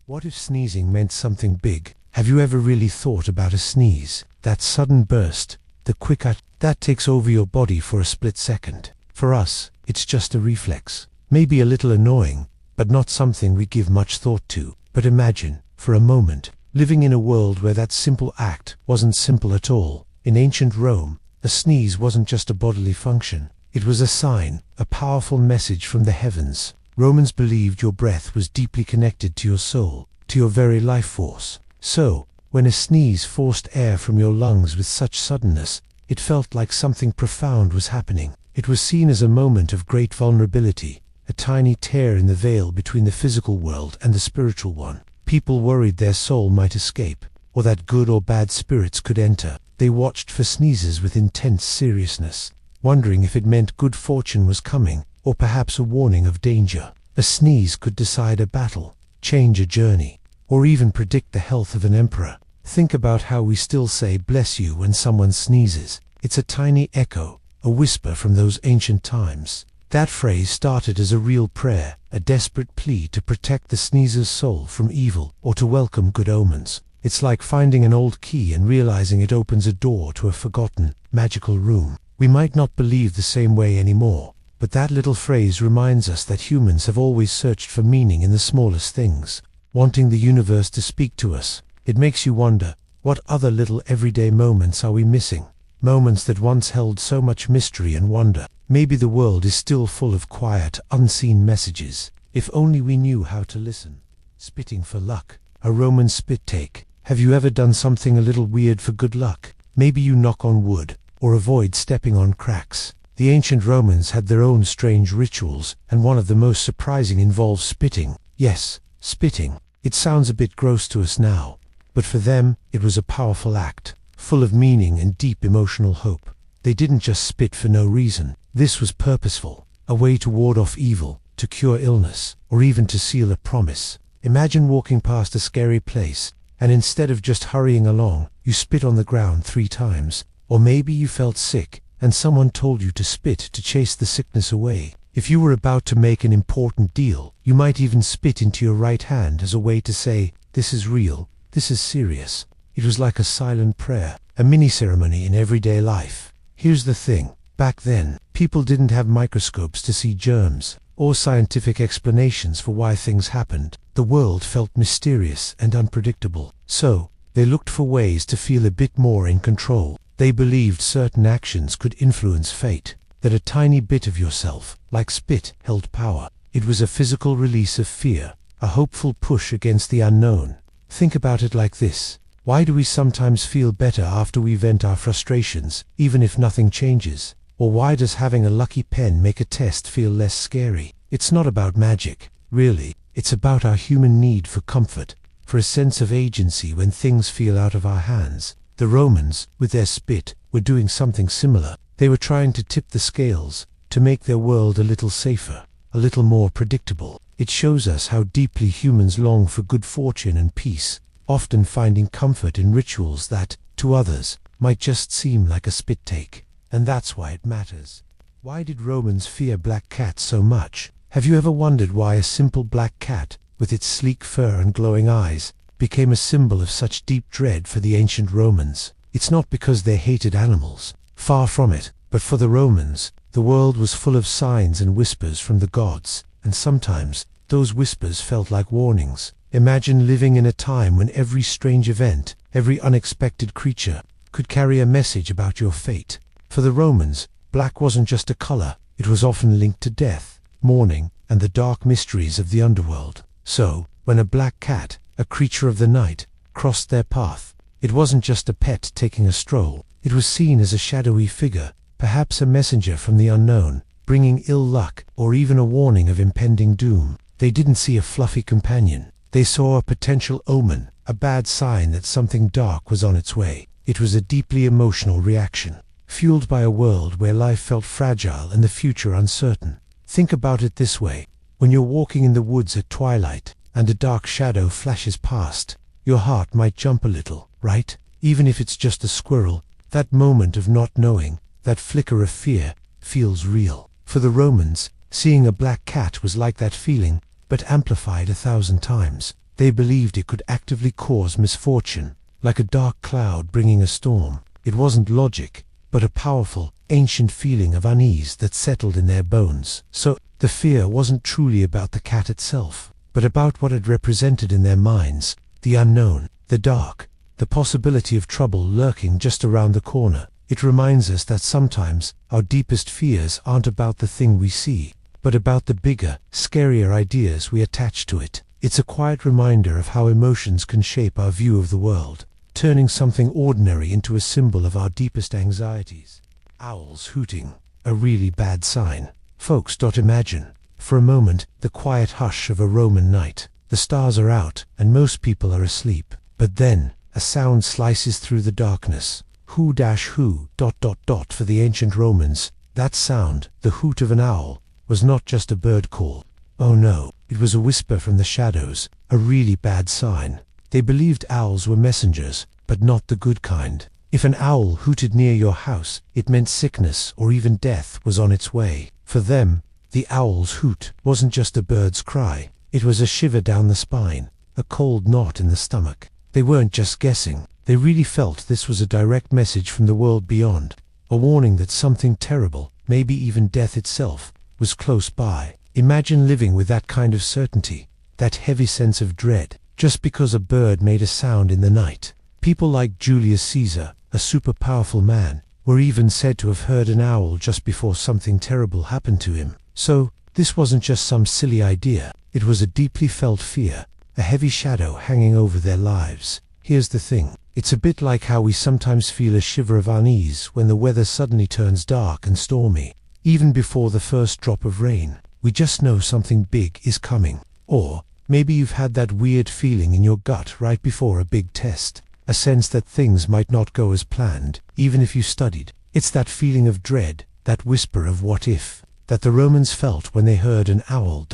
What if sneezing meant something big? Have you ever really thought about a sneeze? That sudden burst, the quick that takes over your body for a split second. For us, it's just a reflex. Maybe a little annoying, but not something we give much thought to. But imagine, for a moment, living in a world where that simple act wasn't simple at all. In ancient Rome, a sneeze wasn't just a bodily function. It was a sign, a powerful message from the heavens. Romans believed your breath was deeply connected to your soul, to your very life force. So, when a sneeze forced air from your lungs with such suddenness, it felt like something profound was happening. It was seen as a moment of great vulnerability, a tiny tear in the veil between the physical world and the spiritual one. People worried their soul might escape, or that good or bad spirits could enter. They watched for sneezes with intense seriousness, wondering if it meant good fortune was coming, or perhaps a warning of danger. A sneeze could decide a battle, change a journey, or even predict the health of an emperor. Think about how we still say "bless you" when someone sneezes. It's a tiny echo, a whisper from those ancient times. That phrase started as a real prayer, a desperate plea to protect the sneezer's soul from evil or to welcome good omens. It's like finding an old key and realizing it opens a door to a forgotten, magical room. We might not believe the same way anymore, but that little phrase reminds us that humans have always searched for meaning in the smallest things, wanting the universe to speak to us. It makes you wonder, what other little everyday moments are we missing? Moments that once held so much mystery and wonder. Maybe the world is still full of quiet, unseen messages. If only we knew how to listen. Spitting for luck. A Roman spit take. Have you ever done something a little weird for good luck? Maybe you knock on wood, or avoid stepping on cracks. The ancient Romans had their own strange rituals, and one of the most surprising involves spitting. Yes, spitting. It sounds a bit gross to us now, but for them, it was a powerful act, full of meaning and deep emotional hope. They didn't just spit for no reason. This was purposeful, a way to ward off evil, to cure illness, or even to seal a promise. Imagine walking past a scary place, and instead of just hurrying along, you spit on the ground 3 times. Or maybe you felt sick, and someone told you to spit to chase the sickness away. If you were about to make an important deal, you might even spit into your right hand as a way to say, "This is real, this is serious." It was like a silent prayer, a mini-ceremony in everyday life. Here's the thing, back then, people didn't have microscopes to see germs, or scientific explanations for why things happened. The world felt mysterious and unpredictable. So, they looked for ways to feel a bit more in control. They believed certain actions could influence fate, that a tiny bit of yourself, like spit, held power. It was a physical release of fear, a hopeful push against the unknown. Think about it like this. Why do we sometimes feel better after we vent our frustrations, even if nothing changes? Or why does having a lucky pen make a test feel less scary? It's not about magic, really. It's about our human need for comfort, for a sense of agency when things feel out of our hands. The Romans, with their spit, were doing something similar. They were trying to tip the scales, to make their world a little safer, a little more predictable. It shows us how deeply humans long for good fortune and peace, often finding comfort in rituals that, to others, might just seem like a spit take. And that's why it matters. Why did Romans fear black cats so much? Have you ever wondered why a simple black cat, with its sleek fur and glowing eyes, became a symbol of such deep dread for the ancient Romans? It's not because they hated animals, far from it, but for the Romans, the world was full of signs and whispers from the gods, and sometimes, those whispers felt like warnings. Imagine living in a time when every strange event, every unexpected creature, could carry a message about your fate. For the Romans, black wasn't just a color, it was often linked to death, mourning, and the dark mysteries of the underworld. So, when a black cat, a creature of the night, crossed their path, it wasn't just a pet taking a stroll. It was seen as a shadowy figure, perhaps a messenger from the unknown, bringing ill luck or even a warning of impending doom. They didn't see a fluffy companion. They saw a potential omen, a bad sign that something dark was on its way. It was a deeply emotional reaction, fueled by a world where life felt fragile and the future uncertain. Think about it this way. When you're walking in the woods at twilight, and a dark shadow flashes past, your heart might jump a little, right? Even if it's just a squirrel, that moment of not knowing, that flicker of fear, feels real. For the Romans, seeing a black cat was like that feeling, but amplified 1,000 times. They believed it could actively cause misfortune, like a dark cloud bringing a storm. It wasn't logic, but a powerful, ancient feeling of unease that settled in their bones. So, the fear wasn't truly about the cat itself, but about what it represented in their minds: the unknown, the dark, the possibility of trouble lurking just around the corner. It reminds us that sometimes our deepest fears aren't about the thing we see, but about the bigger, scarier ideas we attach to it. It's a quiet reminder of how emotions can shape our view of the world, turning something ordinary into a symbol of our deepest anxieties. Owls hooting, a really bad sign. Folks, imagine, for a moment, the quiet hush of a Roman night. The stars are out, and most people are asleep. But then, a sound slices through the darkness. Who. For the ancient Romans, that sound, the hoot of an owl, was not just a bird call. Oh no, it was a whisper from the shadows, a really bad sign. They believed owls were messengers, but not the good kind. If an owl hooted near your house, it meant sickness or even death was on its way. For them, the owl's hoot wasn't just a bird's cry. It was a shiver down the spine, a cold knot in the stomach. They weren't just guessing. They really felt this was a direct message from the world beyond, a warning that something terrible, maybe even death itself, was close by. Imagine living with that kind of certainty, that heavy sense of dread, just because a bird made a sound in the night. People like Julius Caesar, a super powerful man, were even said to have heard an owl just before something terrible happened to him. So, this wasn't just some silly idea, it was a deeply felt fear, a heavy shadow hanging over their lives. Here's the thing, it's a bit like how we sometimes feel a shiver of unease when the weather suddenly turns dark and stormy. Even before the first drop of rain, we just know something big is coming. Or, maybe you've had that weird feeling in your gut right before a big test, a sense that things might not go as planned, even if you studied. It's that feeling of dread, that whisper of what if, that the Romans felt when they heard an owl.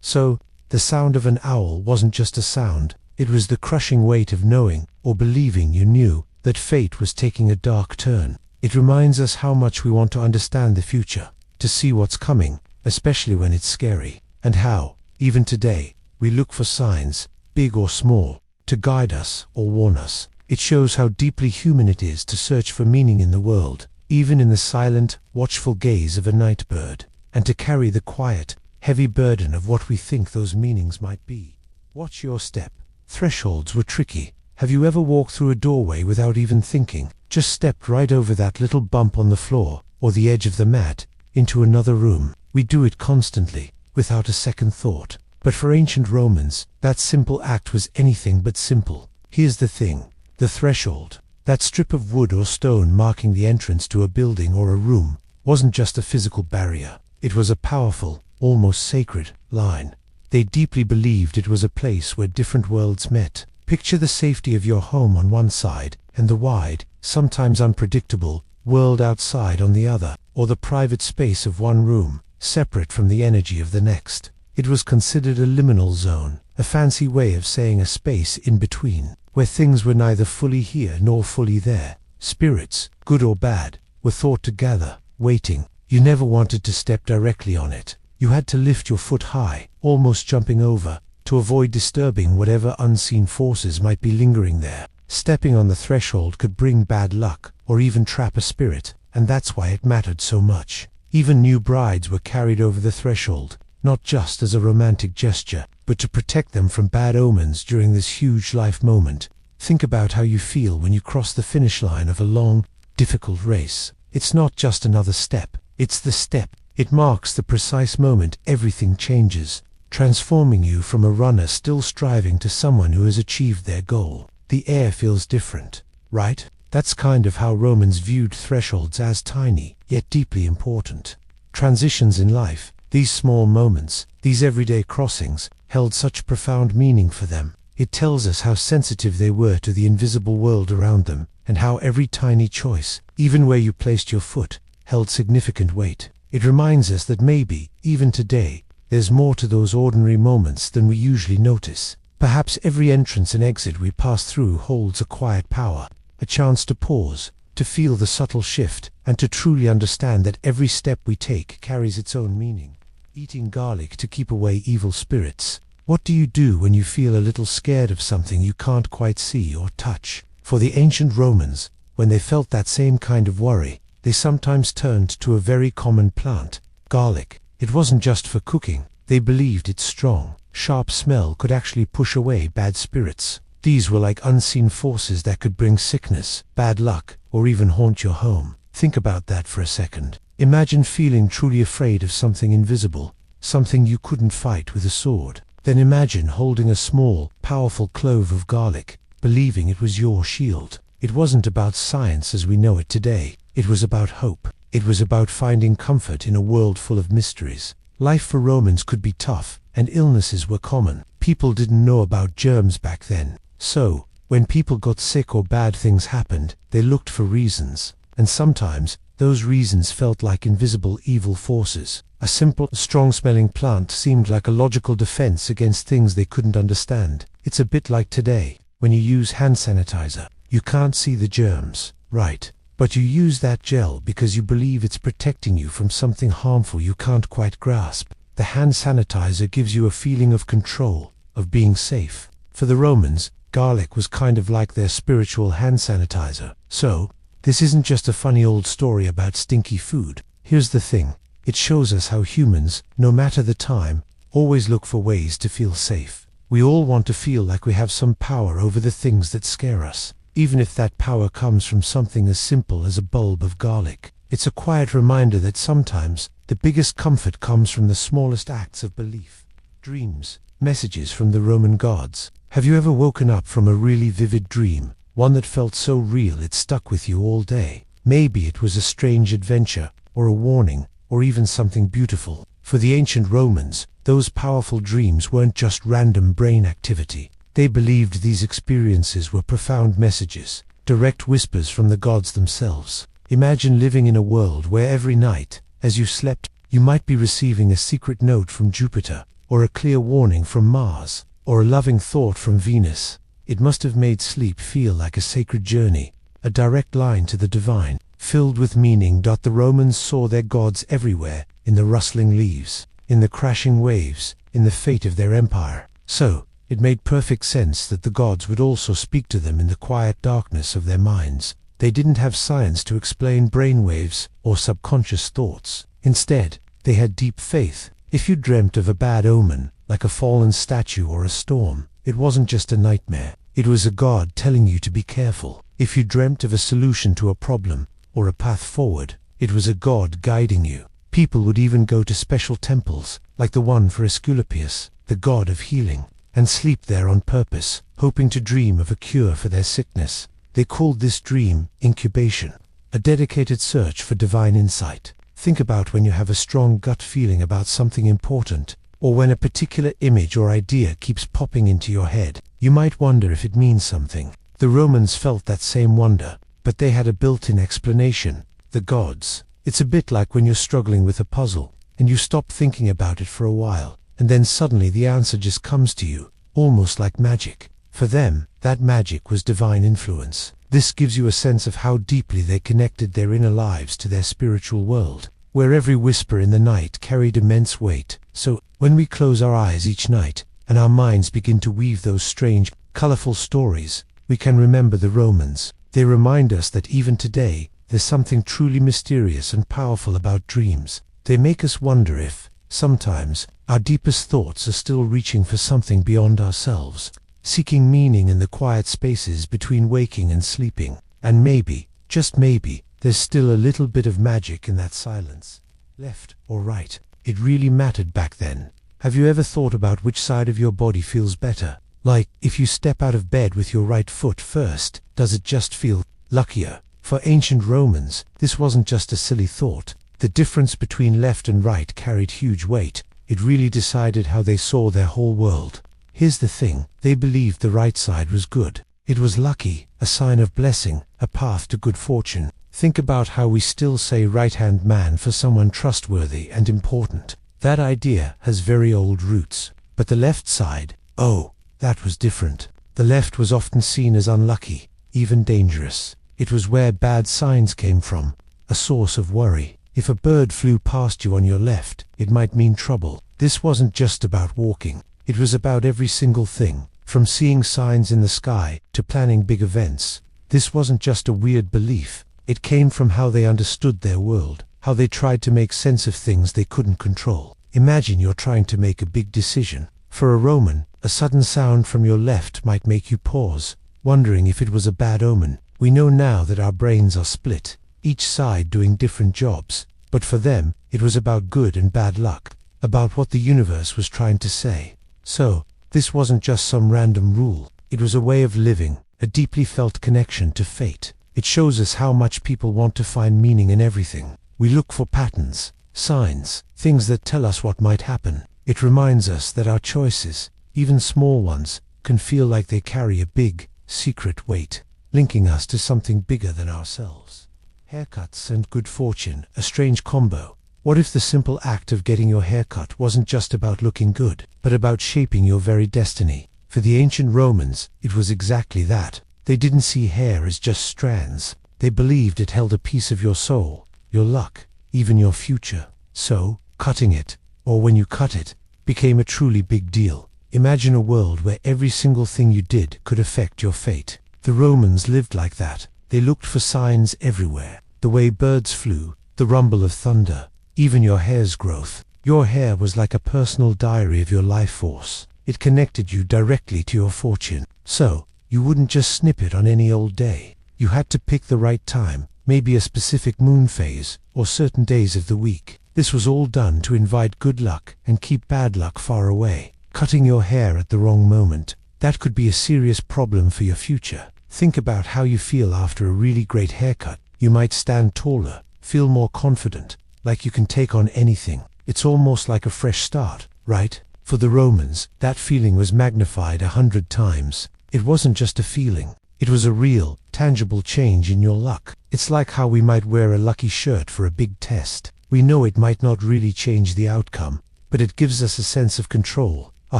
So, the sound of an owl wasn't just a sound, it was the crushing weight of knowing, or believing you knew, that fate was taking a dark turn. It reminds us how much we want to understand the future, to see what's coming, especially when it's scary, and how, even today, we look for signs, big or small, to guide us or warn us. It shows how deeply human it is to search for meaning in the world, even in the silent, watchful gaze of a night bird, and to carry the quiet, heavy burden of what we think those meanings might be. Watch your step. Thresholds were tricky. Have you ever walked through a doorway without even thinking, just stepped right over that little bump on the floor, or the edge of the mat, into another room? We do it constantly, without a second thought. But for ancient Romans, that simple act was anything but simple. Here's the thing, the threshold, that strip of wood or stone marking the entrance to a building or a room, wasn't just a physical barrier. It was a powerful, almost sacred, line. They deeply believed it was a place where different worlds met. Picture the safety of your home on one side, and the wide, sometimes unpredictable, world outside on the other, or the private space of one room, separate from the energy of the next. It was considered a liminal zone, a fancy way of saying a space in between, where things were neither fully here nor fully there. Spirits, good or bad, were thought to gather, waiting. You never wanted to step directly on it. You had to lift your foot high, almost jumping over, to avoid disturbing whatever unseen forces might be lingering there. Stepping on the threshold could bring bad luck, or even trap a spirit, and that's why it mattered so much. Even new brides were carried over the threshold, not just as a romantic gesture, but to protect them from bad omens during this huge life moment. Think about how you feel when you cross the finish line of a long, difficult race. It's not just another step, it's the step. It marks the precise moment everything changes, transforming you from a runner still striving to someone who has achieved their goal. The air feels different, right? That's kind of how Romans viewed thresholds, as tiny, yet deeply important. Transitions in life, these small moments, these everyday crossings, held such profound meaning for them. It tells us how sensitive they were to the invisible world around them, and how every tiny choice, even where you placed your foot, held significant weight. It reminds us that maybe, even today, there's more to those ordinary moments than we usually notice. Perhaps every entrance and exit we pass through holds a quiet power, a chance to pause, to feel the subtle shift, and to truly understand that every step we take carries its own meaning. Eating garlic to keep away evil spirits. What do you do when you feel a little scared of something you can't quite see or touch? For the ancient Romans, when they felt that same kind of worry, they sometimes turned to a very common plant, garlic. It wasn't just for cooking. They believed its strong, sharp smell could actually push away bad spirits. These were like unseen forces that could bring sickness, bad luck, or even haunt your home. Think about that for a second. Imagine feeling truly afraid of something invisible, something you couldn't fight with a sword. Then imagine holding a small, powerful clove of garlic, believing it was your shield. It wasn't about science as we know it today. It was about hope. It was about finding comfort in a world full of mysteries. Life for Romans could be tough, and illnesses were common. People didn't know about germs back then. So, when people got sick or bad things happened, they looked for reasons. And sometimes, those reasons felt like invisible evil forces. A simple, strong-smelling plant seemed like a logical defense against things they couldn't understand. It's a bit like today. When you use hand sanitizer, you can't see the germs, right? But you use that gel because you believe it's protecting you from something harmful you can't quite grasp. The hand sanitizer gives you a feeling of control, of being safe. For the Romans, garlic was kind of like their spiritual hand sanitizer. So, this isn't just a funny old story about stinky food. Here's the thing. It shows us how humans, no matter the time, always look for ways to feel safe. We all want to feel like we have some power over the things that scare us, even if that power comes from something as simple as a bulb of garlic. It's a quiet reminder that sometimes the biggest comfort comes from the smallest acts of belief. Dreams, messages from the Roman gods. Have you ever woken up from a really vivid dream, one that felt so real it stuck with you all day? Maybe it was a strange adventure, or a warning, or even something beautiful. For the ancient Romans, those powerful dreams weren't just random brain activity. They believed these experiences were profound messages, direct whispers from the gods themselves. Imagine living in a world where every night, as you slept, you might be receiving a secret note from Jupiter, or a clear warning from Mars, or a loving thought from Venus. It must have made sleep feel like a sacred journey, a direct line to the divine, filled with meaning. The Romans saw their gods everywhere, in the rustling leaves, in the crashing waves, in the fate of their empire. So, it made perfect sense that the gods would also speak to them in the quiet darkness of their minds. They didn't have science to explain brainwaves or subconscious thoughts. Instead, they had deep faith. If you dreamt of a bad omen, like a fallen statue or a storm, it wasn't just a nightmare. It was a god telling you to be careful. If you dreamt of a solution to a problem, or a path forward, it was a god guiding you. People would even go to special temples, like the one for Asclepius, the god of healing, and sleep there on purpose, hoping to dream of a cure for their sickness. They called this dream incubation, a dedicated search for divine insight. Think about when you have a strong gut feeling about something important, or when a particular image or idea keeps popping into your head. You might wonder if it means something. The Romans felt that same wonder, but they had a built-in explanation: the gods. It's a bit like when you're struggling with a puzzle, and you stop thinking about it for a while, and then suddenly the answer just comes to you, almost like magic. For them, that magic was divine influence. This gives you a sense of how deeply they connected their inner lives to their spiritual world, where every whisper in the night carried immense weight. So, when we close our eyes each night, and our minds begin to weave those strange, colorful stories, we can remember the Romans. They remind us that even today, there's something truly mysterious and powerful about dreams. They make us wonder if, sometimes, our deepest thoughts are still reaching for something beyond ourselves, seeking meaning in the quiet spaces between waking and sleeping. And maybe, just maybe, there's still a little bit of magic in that silence. Left or right, it really mattered back then. Have you ever thought about which side of your body feels better? Like, if you step out of bed with your right foot first, does it just feel luckier? For ancient Romans, this wasn't just a silly thought. The difference between left and right carried huge weight. It really decided how they saw their whole world. Here's the thing, they believed the right side was good. It was lucky, a sign of blessing, a path to good fortune. Think about how we still say right-hand man for someone trustworthy and important. That idea has very old roots. But the left side, oh, that was different. The left was often seen as unlucky, even dangerous. It was where bad signs came from, a source of worry. If a bird flew past you on your left, it might mean trouble. This wasn't just about walking. It was about every single thing, from seeing signs in the sky to planning big events. This wasn't just a weird belief. It came from how they understood their world, how they tried to make sense of things they couldn't control. Imagine you're trying to make a big decision. For a Roman, a sudden sound from your left might make you pause, wondering if it was a bad omen. We know now that our brains are split, each side doing different jobs. But for them, it was about good and bad luck, about what the universe was trying to say. So, this wasn't just some random rule. It was a way of living, a deeply felt connection to fate. It shows us how much people want to find meaning in everything. We look for patterns, signs, things that tell us what might happen. It reminds us that our choices, even small ones, can feel like they carry a big, secret weight, linking us to something bigger than ourselves. Haircuts and good fortune, a strange combo. What if the simple act of getting your hair cut wasn't just about looking good, but about shaping your very destiny? For the ancient Romans, it was exactly that. They didn't see hair as just strands. They believed it held a piece of your soul, your luck, even your future. So, cutting it, or when you cut it, became a truly big deal. Imagine a world where every single thing you did could affect your fate. The Romans lived like that. They looked for signs everywhere. The way birds flew, the rumble of thunder, even your hair's growth. Your hair was like a personal diary of your life force. It connected you directly to your fortune. So, you wouldn't just snip it on any old day. You had to pick the right time, maybe a specific moon phase, or certain days of the week. This was all done to invite good luck and keep bad luck far away. Cutting your hair at the wrong moment, that could be a serious problem for your future. Think about how you feel after a really great haircut. You might stand taller, feel more confident, like you can take on anything. It's almost like a fresh start, right? For the Romans, that feeling was magnified 100 times. It wasn't just a feeling. It was a real, tangible change in your luck. It's like how we might wear a lucky shirt for a big test. We know it might not really change the outcome, but it gives us a sense of control, a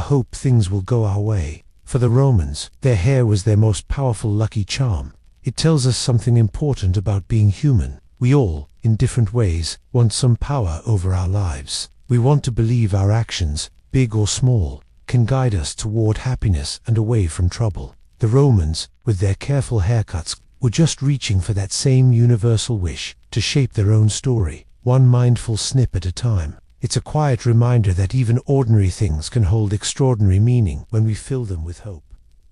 hope things will go our way. For the Romans, their hair was their most powerful lucky charm. It tells us something important about being human. We all, in different ways, want some power over our lives. We want to believe our actions, big or small, can guide us toward happiness and away from trouble. The Romans, with their careful haircuts, were just reaching for that same universal wish to shape their own story, one mindful snip at a time. It's a quiet reminder that even ordinary things can hold extraordinary meaning when we fill them with hope.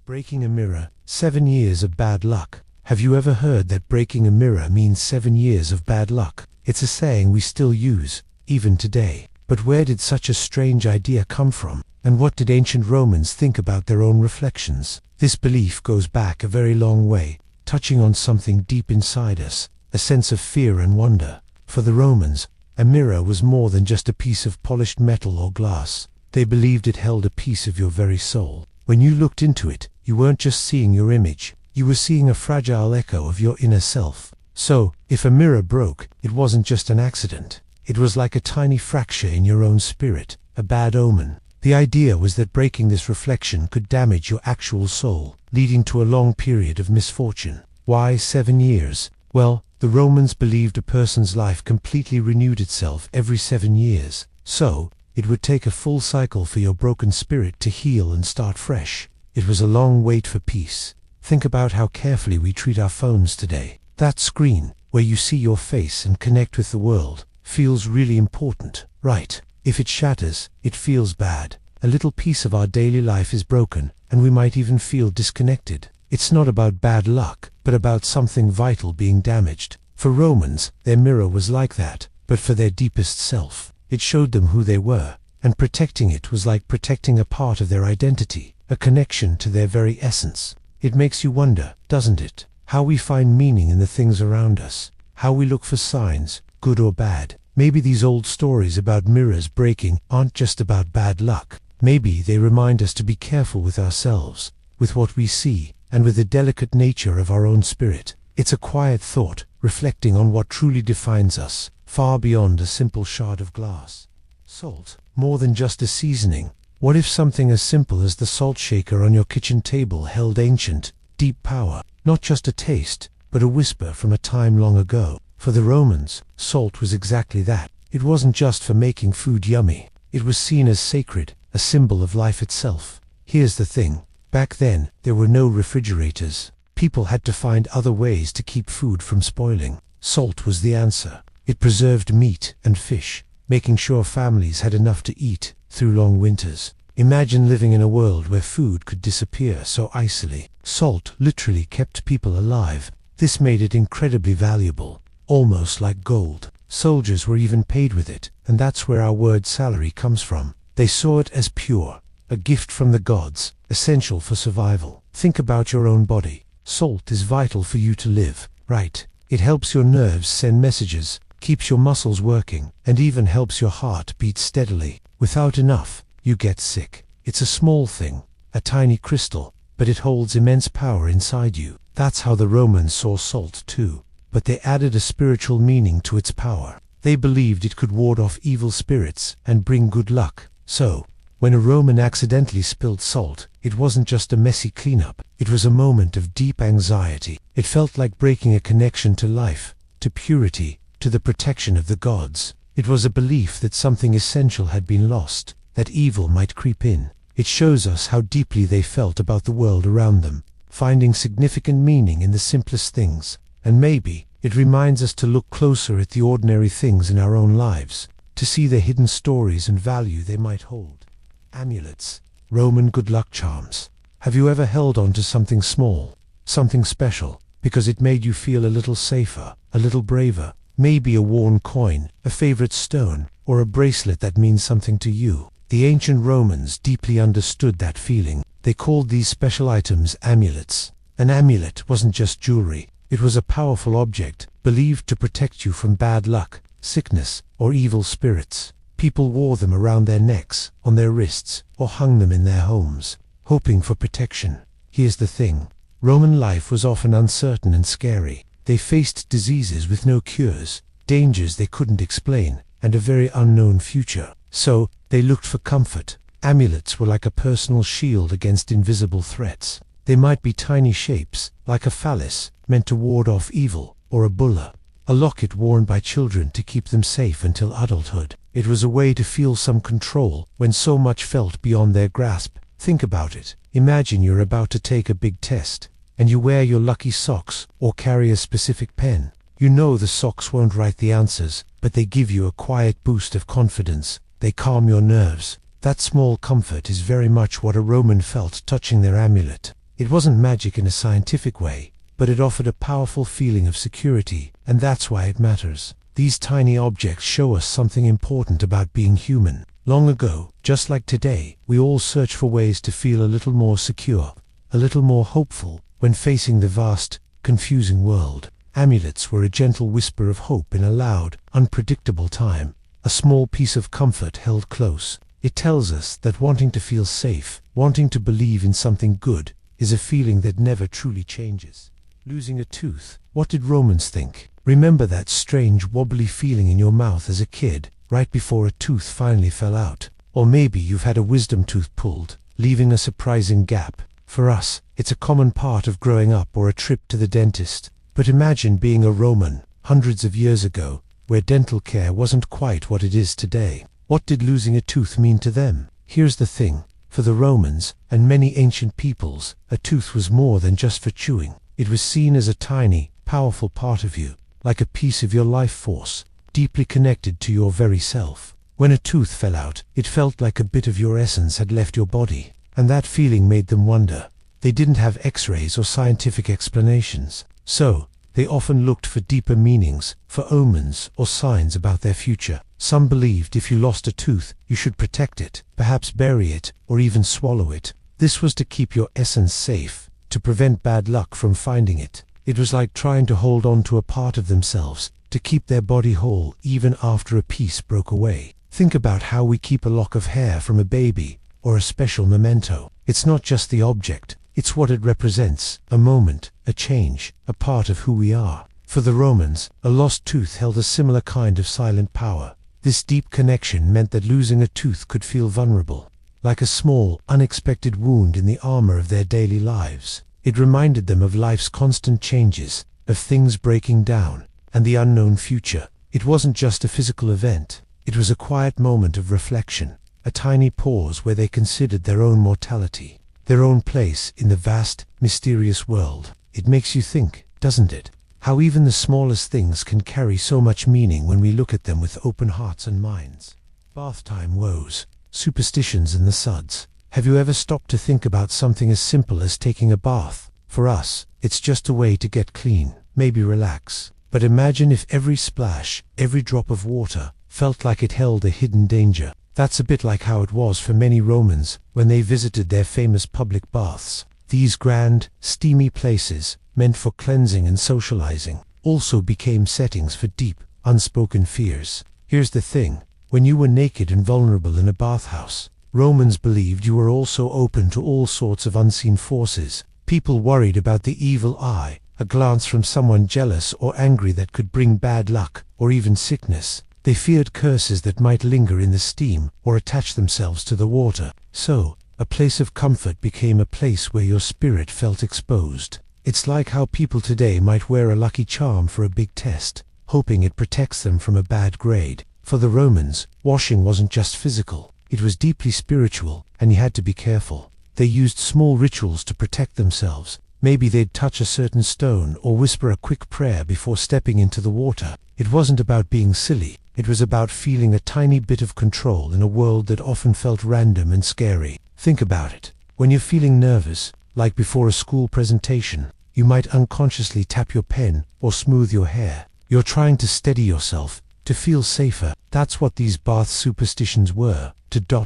Breaking a mirror, 7 years of bad luck. Have you ever heard that breaking a mirror means 7 years of bad luck? It's a saying we still use, even today. But where did such a strange idea come from? And what did ancient Romans think about their own reflections? This belief goes back a very long way, touching on something deep inside us, a sense of fear and wonder. For the Romans, a mirror was more than just a piece of polished metal or glass. They believed it held a piece of your very soul. When you looked into it, you weren't just seeing your image, you were seeing a fragile echo of your inner self. So, if a mirror broke, it wasn't just an accident. It was like a tiny fracture in your own spirit, a bad omen. The idea was that breaking this reflection could damage your actual soul, leading to a long period of misfortune. Why 7 years? Well, the Romans believed a person's life completely renewed itself every 7 years. So, it would take a full cycle for your broken spirit to heal and start fresh. It was a long wait for peace. Think about how carefully we treat our phones today. That screen, where you see your face and connect with the world, feels really important, right? If it shatters, it feels bad. A little piece of our daily life is broken, and we might even feel disconnected. It's not about bad luck, but about something vital being damaged. For Romans, their mirror was like that, but for their deepest self. It showed them who they were, and protecting it was like protecting a part of their identity, a connection to their very essence. It makes you wonder, doesn't it, how we find meaning in the things around us, how we look for signs, good or bad. Maybe these old stories about mirrors breaking aren't just about bad luck. Maybe they remind us to be careful with ourselves, with what we see, and with the delicate nature of our own spirit. It's a quiet thought, reflecting on what truly defines us, far beyond a simple shard of glass. Salt, more than just a seasoning. What if something as simple as the salt shaker on your kitchen table held ancient, deep power, not just a taste, but a whisper from a time long ago? For the Romans, salt was exactly that. It wasn't just for making food yummy. It was seen as sacred, a symbol of life itself. Here's the thing. Back then, there were no refrigerators. People had to find other ways to keep food from spoiling. Salt was the answer. It preserved meat and fish, making sure families had enough to eat through long winters. Imagine living in a world where food could disappear so easily. Salt literally kept people alive. This made it incredibly valuable, almost like gold. Soldiers were even paid with it, and that's where our word salary comes from. They saw it as pure, a gift from the gods, essential for survival. Think about your own body. Salt is vital for you to live, right? It helps your nerves send messages, keeps your muscles working, and even helps your heart beat steadily. Without enough, you get sick. It's a small thing, a tiny crystal, but it holds immense power inside you. That's how the Romans saw salt too. But they added a spiritual meaning to its power. They believed it could ward off evil spirits and bring good luck. So, when a Roman accidentally spilled salt, it wasn't just a messy cleanup. It was a moment of deep anxiety. It felt like breaking a connection to life, to purity, to the protection of the gods. It was a belief that something essential had been lost, that evil might creep in. It shows us how deeply they felt about the world around them, finding significant meaning in the simplest things. And maybe it reminds us to look closer at the ordinary things in our own lives, to see the hidden stories and value they might hold. Amulets, Roman good luck charms. Have you ever held on to something small, something special, because it made you feel a little safer, a little braver? Maybe a worn coin, a favorite stone, or a bracelet that means something to you. The ancient Romans deeply understood that feeling. They called these special items amulets. An amulet wasn't just jewelry. It was a powerful object, believed to protect you from bad luck, sickness, or evil spirits. People wore them around their necks, on their wrists, or hung them in their homes, hoping for protection. Here's the thing. Roman life was often uncertain and scary. They faced diseases with no cures, dangers they couldn't explain, and a very unknown future. So, they looked for comfort. Amulets were like a personal shield against invisible threats. They might be tiny shapes, like a phallus, meant to ward off evil, or a bulla, a locket worn by children to keep them safe until adulthood. It was a way to feel some control when so much felt beyond their grasp. Think about it. Imagine you're about to take a big test, and you wear your lucky socks or carry a specific pen. You know the socks won't write the answers, but they give you a quiet boost of confidence. They calm your nerves. That small comfort is very much what a Roman felt touching their amulet. It wasn't magic in a scientific way, but it offered a powerful feeling of security, and that's why it matters. These tiny objects show us something important about being human. Long ago, just like today, we all search for ways to feel a little more secure, a little more hopeful, when facing the vast, confusing world. Amulets were a gentle whisper of hope in a loud, unpredictable time, a small piece of comfort held close. It tells us that wanting to feel safe, wanting to believe in something good, is a feeling that never truly changes. Losing a tooth. What did Romans think? Remember that strange wobbly feeling in your mouth as a kid, right before a tooth finally fell out? Or maybe you've had a wisdom tooth pulled, leaving a surprising gap. For us, it's a common part of growing up or a trip to the dentist. But imagine being a Roman, hundreds of years ago, where dental care wasn't quite what it is today. What did losing a tooth mean to them? Here's the thing. For the Romans, and many ancient peoples, a tooth was more than just for chewing. It was seen as a tiny, powerful part of you, like a piece of your life force, deeply connected to your very self. When a tooth fell out, it felt like a bit of your essence had left your body, and that feeling made them wonder. They didn't have x-rays or scientific explanations, so they often looked for deeper meanings, for omens or signs about their future. Some believed if you lost a tooth, you should protect it, perhaps bury it, or even swallow it. This was to keep your essence safe, to prevent bad luck from finding it. It was like trying to hold on to a part of themselves, to keep their body whole even after a piece broke away. Think about how we keep a lock of hair from a baby, or a special memento. It's not just the object, it's what it represents, a moment, a change, a part of who we are. For the Romans, a lost tooth held a similar kind of silent power. This deep connection meant that losing a tooth could feel vulnerable, like a small, unexpected wound in the armor of their daily lives. It reminded them of life's constant changes, of things breaking down, and the unknown future. It wasn't just a physical event, it was a quiet moment of reflection, a tiny pause where they considered their own mortality, their own place in the vast, mysterious world. It makes you think, doesn't it? How even the smallest things can carry so much meaning when we look at them with open hearts and minds. Bath time woes, superstitions and the suds. Have you ever stopped to think about something as simple as taking a bath? For us, it's just a way to get clean, maybe relax. But imagine if every splash, every drop of water, felt like it held a hidden danger. That's a bit like how it was for many Romans when they visited their famous public baths. These grand, steamy places, meant for cleansing and socializing, also became settings for deep, unspoken fears. Here's the thing, when you were naked and vulnerable in a bathhouse, Romans believed you were also open to all sorts of unseen forces. People worried about the evil eye, a glance from someone jealous or angry that could bring bad luck, or even sickness. They feared curses that might linger in the steam or attach themselves to the water. So, a place of comfort became a place where your spirit felt exposed. It's like how people today might wear a lucky charm for a big test, hoping it protects them from a bad grade. For the Romans, washing wasn't just physical, it was deeply spiritual, and you had to be careful. They used small rituals to protect themselves. Maybe they'd touch a certain stone or whisper a quick prayer before stepping into the water. It wasn't about being silly, it was about feeling a tiny bit of control in a world that often felt random and scary. Think about it. When you're feeling nervous, like before a school presentation, you might unconsciously tap your pen or smooth your hair. You're trying to steady yourself, to feel safer. That's what these bath superstitions were.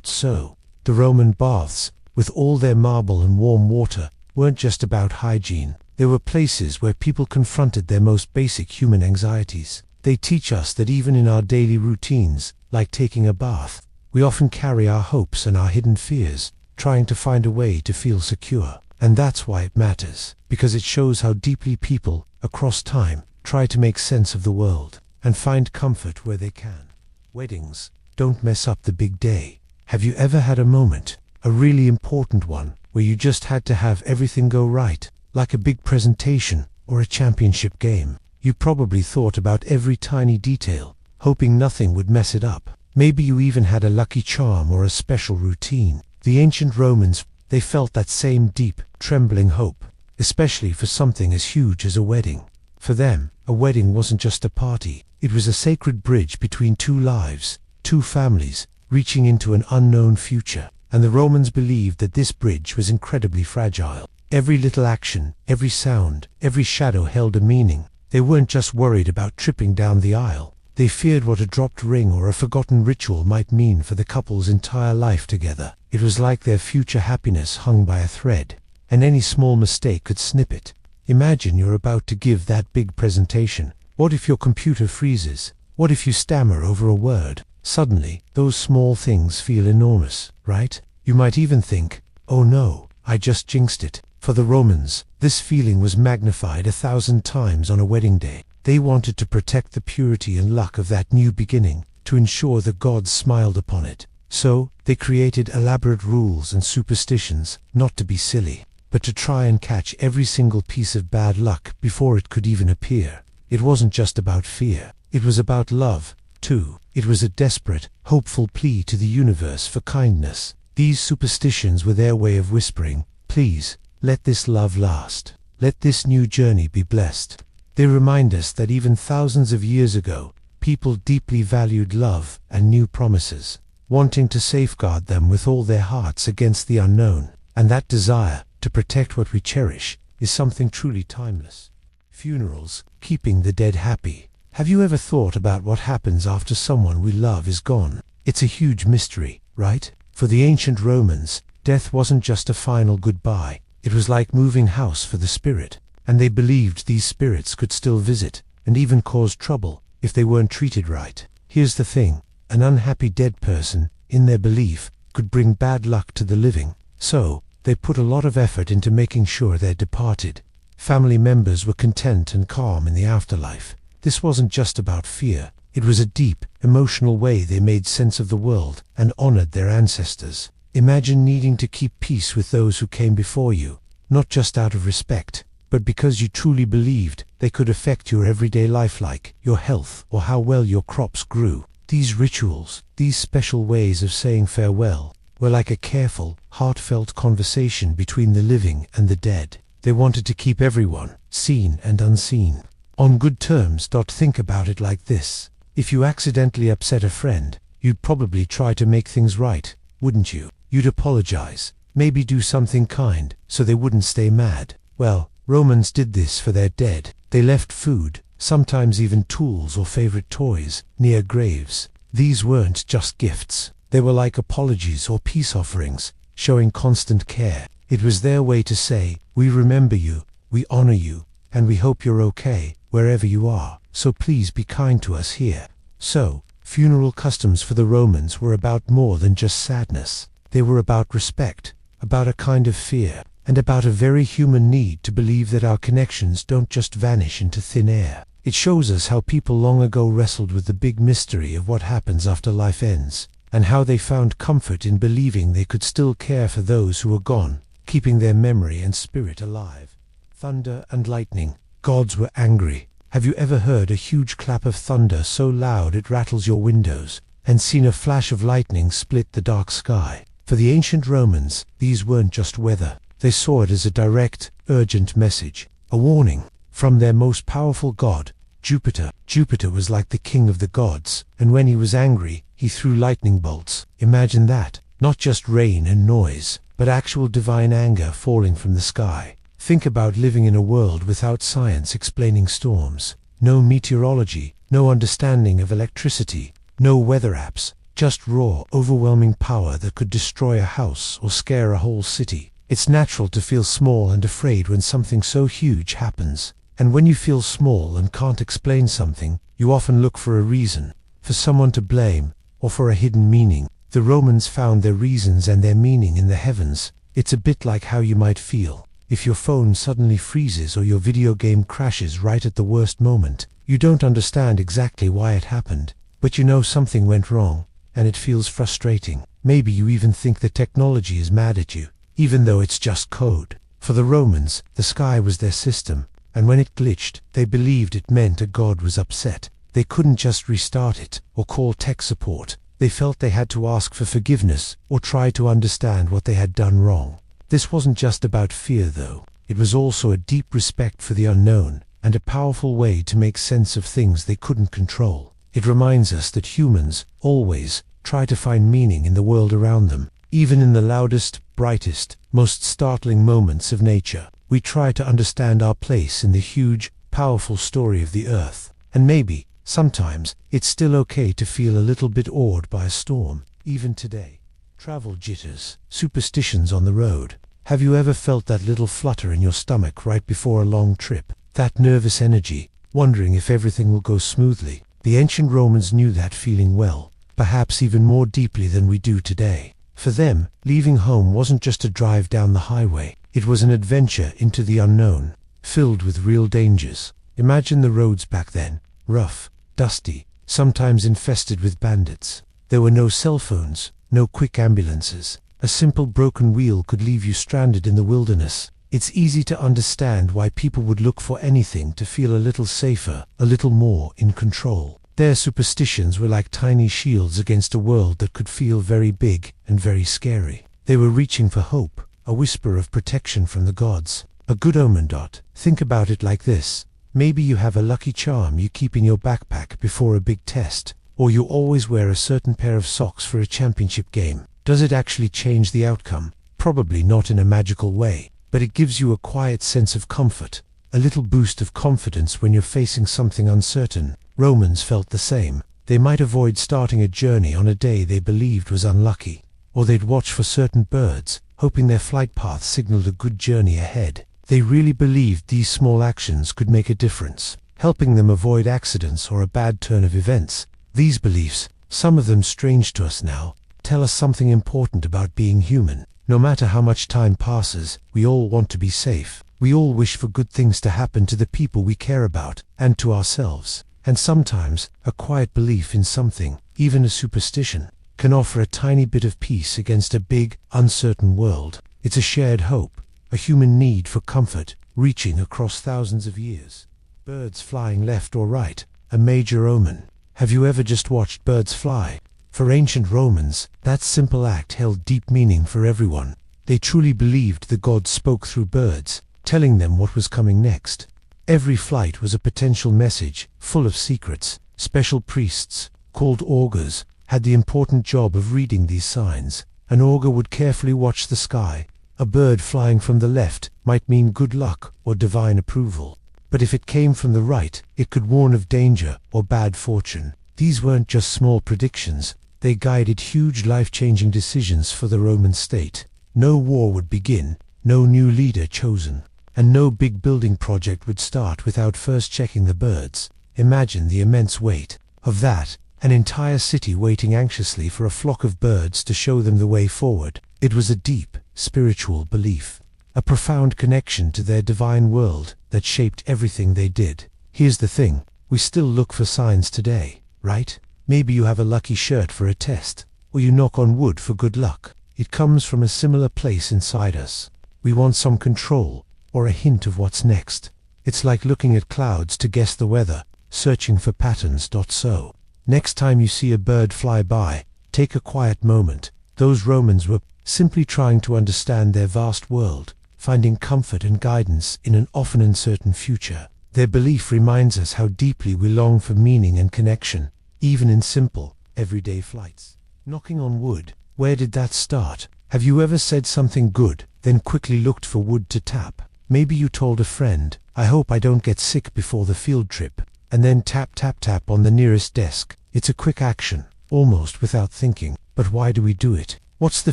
So, the Roman baths, with all their marble and warm water, weren't just about hygiene. They were places where people confronted their most basic human anxieties. They teach us that even in our daily routines, like taking a bath, we often carry our hopes and our hidden fears, trying to find a way to feel secure. And that's why it matters, because it shows how deeply people, across time, try to make sense of the world and find comfort where they can. Weddings don't mess up the big day. Have you ever had a moment, a really important one, where you just had to have everything go right, like a big presentation or a championship game? You probably thought about every tiny detail, hoping nothing would mess it up. Maybe you even had a lucky charm or a special routine. The ancient Romans, they felt that same deep, trembling hope, especially for something as huge as a wedding. For them, a wedding wasn't just a party, it was a sacred bridge between two lives, two families, reaching into an unknown future. And the Romans believed that this bridge was incredibly fragile. Every little action, every sound, every shadow held a meaning. They weren't just worried about tripping down the aisle. They feared what a dropped ring or a forgotten ritual might mean for the couple's entire life together. It was like their future happiness hung by a thread, and any small mistake could snip it. Imagine you're about to give that big presentation. What if your computer freezes? What if you stammer over a word? Suddenly, those small things feel enormous, right? You might even think, oh no, I just jinxed it. For the Romans, this feeling was magnified 1,000 times on a wedding day. They wanted to protect the purity and luck of that new beginning, to ensure the gods smiled upon it. So, they created elaborate rules and superstitions, not to be silly, but to try and catch every single piece of bad luck before it could even appear. It wasn't just about fear, it was about love, too. It was a desperate, hopeful plea to the universe for kindness. These superstitions were their way of whispering, please, let this love last. Let this new journey be blessed. They remind us that even thousands of years ago, people deeply valued love and new promises, wanting to safeguard them with all their hearts against the unknown. And that desire to protect what we cherish is something truly timeless. Funerals, keeping the dead happy. Have you ever thought about what happens after someone we love is gone? It's a huge mystery, right? For the ancient Romans, death wasn't just a final goodbye. It was like moving house for the spirit. And they believed these spirits could still visit, and even cause trouble, if they weren't treated right. Here's the thing, an unhappy dead person, in their belief, could bring bad luck to the living. So, they put a lot of effort into making sure their departed family members were content and calm in the afterlife. This wasn't just about fear, it was a deep, emotional way they made sense of the world and honored their ancestors. Imagine needing to keep peace with those who came before you, not just out of respect, but because you truly believed they could affect your everyday life like your health or how well your crops grew. These rituals, these special ways of saying farewell, were like a careful, heartfelt conversation between the living and the dead. They wanted to keep everyone, seen and unseen, on good terms. Think about it like this. If you accidentally upset a friend, you'd probably try to make things right, wouldn't you? You'd apologize, maybe do something kind, so they wouldn't stay mad. Well, Romans did this for their dead. They left food, sometimes even tools or favorite toys, near graves. These weren't just gifts. They were like apologies or peace offerings, showing constant care. It was their way to say, we remember you, we honor you, and we hope you're okay, wherever you are, so please be kind to us here. So, funeral customs for the Romans were about more than just sadness. They were about respect, about a kind of fear, and about a very human need to believe that our connections don't just vanish into thin air. It shows us how people long ago wrestled with the big mystery of what happens after life ends, and how they found comfort in believing they could still care for those who were gone, keeping their memory and spirit alive. Thunder and lightning. Gods were angry. Have you ever heard a huge clap of thunder so loud it rattles your windows, and seen a flash of lightning split the dark sky? For the ancient Romans, these weren't just weather. They saw it as a direct, urgent message, a warning from their most powerful god, Jupiter. Jupiter was like the king of the gods, and when he was angry, he threw lightning bolts. Imagine that. Not just rain and noise, but actual divine anger falling from the sky. Think about living in a world without science explaining storms. No meteorology, no understanding of electricity, no weather apps, just raw, overwhelming power that could destroy a house or scare a whole city. It's natural to feel small and afraid when something so huge happens. And when you feel small and can't explain something, you often look for a reason, for someone to blame, or for a hidden meaning. The Romans found their reasons and their meaning in the heavens. It's a bit like how you might feel if your phone suddenly freezes or your video game crashes right at the worst moment. You don't understand exactly why it happened, but you know something went wrong, and it feels frustrating. Maybe you even think the technology is mad at you, even though it's just code. For the Romans, the sky was their system, and when it glitched, they believed it meant a god was upset. They couldn't just restart it or call tech support. They felt they had to ask for forgiveness or try to understand what they had done wrong. This wasn't just about fear, though. It was also a deep respect for the unknown and a powerful way to make sense of things they couldn't control. It reminds us that humans always try to find meaning in the world around them, even in the loudest, brightest, most startling moments of nature. We try to understand our place in the huge, powerful story of the earth. And maybe, sometimes, it's still okay to feel a little bit awed by a storm, even today. Travel jitters, superstitions on the road. Have you ever felt that little flutter in your stomach right before a long trip? That nervous energy, wondering if everything will go smoothly? The ancient Romans knew that feeling well, perhaps even more deeply than we do today. For them, leaving home wasn't just a drive down the highway. It was an adventure into the unknown, filled with real dangers. Imagine the roads back then, rough, dusty, sometimes infested with bandits. There were no cell phones, no quick ambulances. A simple broken wheel could leave you stranded in the wilderness. It's easy to understand why people would look for anything to feel a little safer, a little more in control. Their superstitions were like tiny shields against a world that could feel very big and very scary. They were reaching for hope, a whisper of protection from the gods, a good omen. Think about it like this. Maybe you have a lucky charm you keep in your backpack before a big test, or you always wear a certain pair of socks for a championship game. Does it actually change the outcome? Probably not in a magical way, but it gives you a quiet sense of comfort, a little boost of confidence when you're facing something uncertain. Romans felt the same. They might avoid starting a journey on a day they believed was unlucky, or they'd watch for certain birds, hoping their flight path signaled a good journey ahead. They really believed these small actions could make a difference, helping them avoid accidents or a bad turn of events. These beliefs, some of them strange to us now, tell us something important about being human. No matter how much time passes, we all want to be safe. We all wish for good things to happen to the people we care about, and to ourselves. And sometimes, a quiet belief in something, even a superstition, can offer a tiny bit of peace against a big, uncertain world. It's a shared hope, a human need for comfort, reaching across thousands of years. Birds flying left or right, a major omen. Have you ever just watched birds fly? For ancient Romans, that simple act held deep meaning for everyone. They truly believed the gods spoke through birds, telling them what was coming next. Every flight was a potential message, full of secrets. Special priests, called augurs, had the important job of reading these signs. An augur would carefully watch the sky. A bird flying from the left might mean good luck or divine approval. But if it came from the right, it could warn of danger or bad fortune. These weren't just small predictions, they guided huge life-changing decisions for the Roman state. No war would begin, no new leader chosen, and no big building project would start without first checking the birds. Imagine the immense weight of that, an entire city waiting anxiously for a flock of birds to show them the way forward. It was a deep, spiritual belief, a profound connection to their divine world that shaped everything they did. Here's the thing, we still look for signs today, right? Maybe you have a lucky shirt for a test, or you knock on wood for good luck. It comes from a similar place inside us. We want some control, or a hint of what's next. It's like looking at clouds to guess the weather, searching for patterns. So, next time you see a bird fly by, take a quiet moment. Those Romans were simply trying to understand their vast world, finding comfort and guidance in an often uncertain future. Their belief reminds us how deeply we long for meaning and connection, even in simple, everyday flights. Knocking on wood, where did that start? Have you ever said something good, then quickly looked for wood to tap? Maybe you told a friend, "I hope I don't get sick before the field trip," and then tap tap tap on the nearest desk. It's a quick action, almost without thinking. But why do we do it? What's the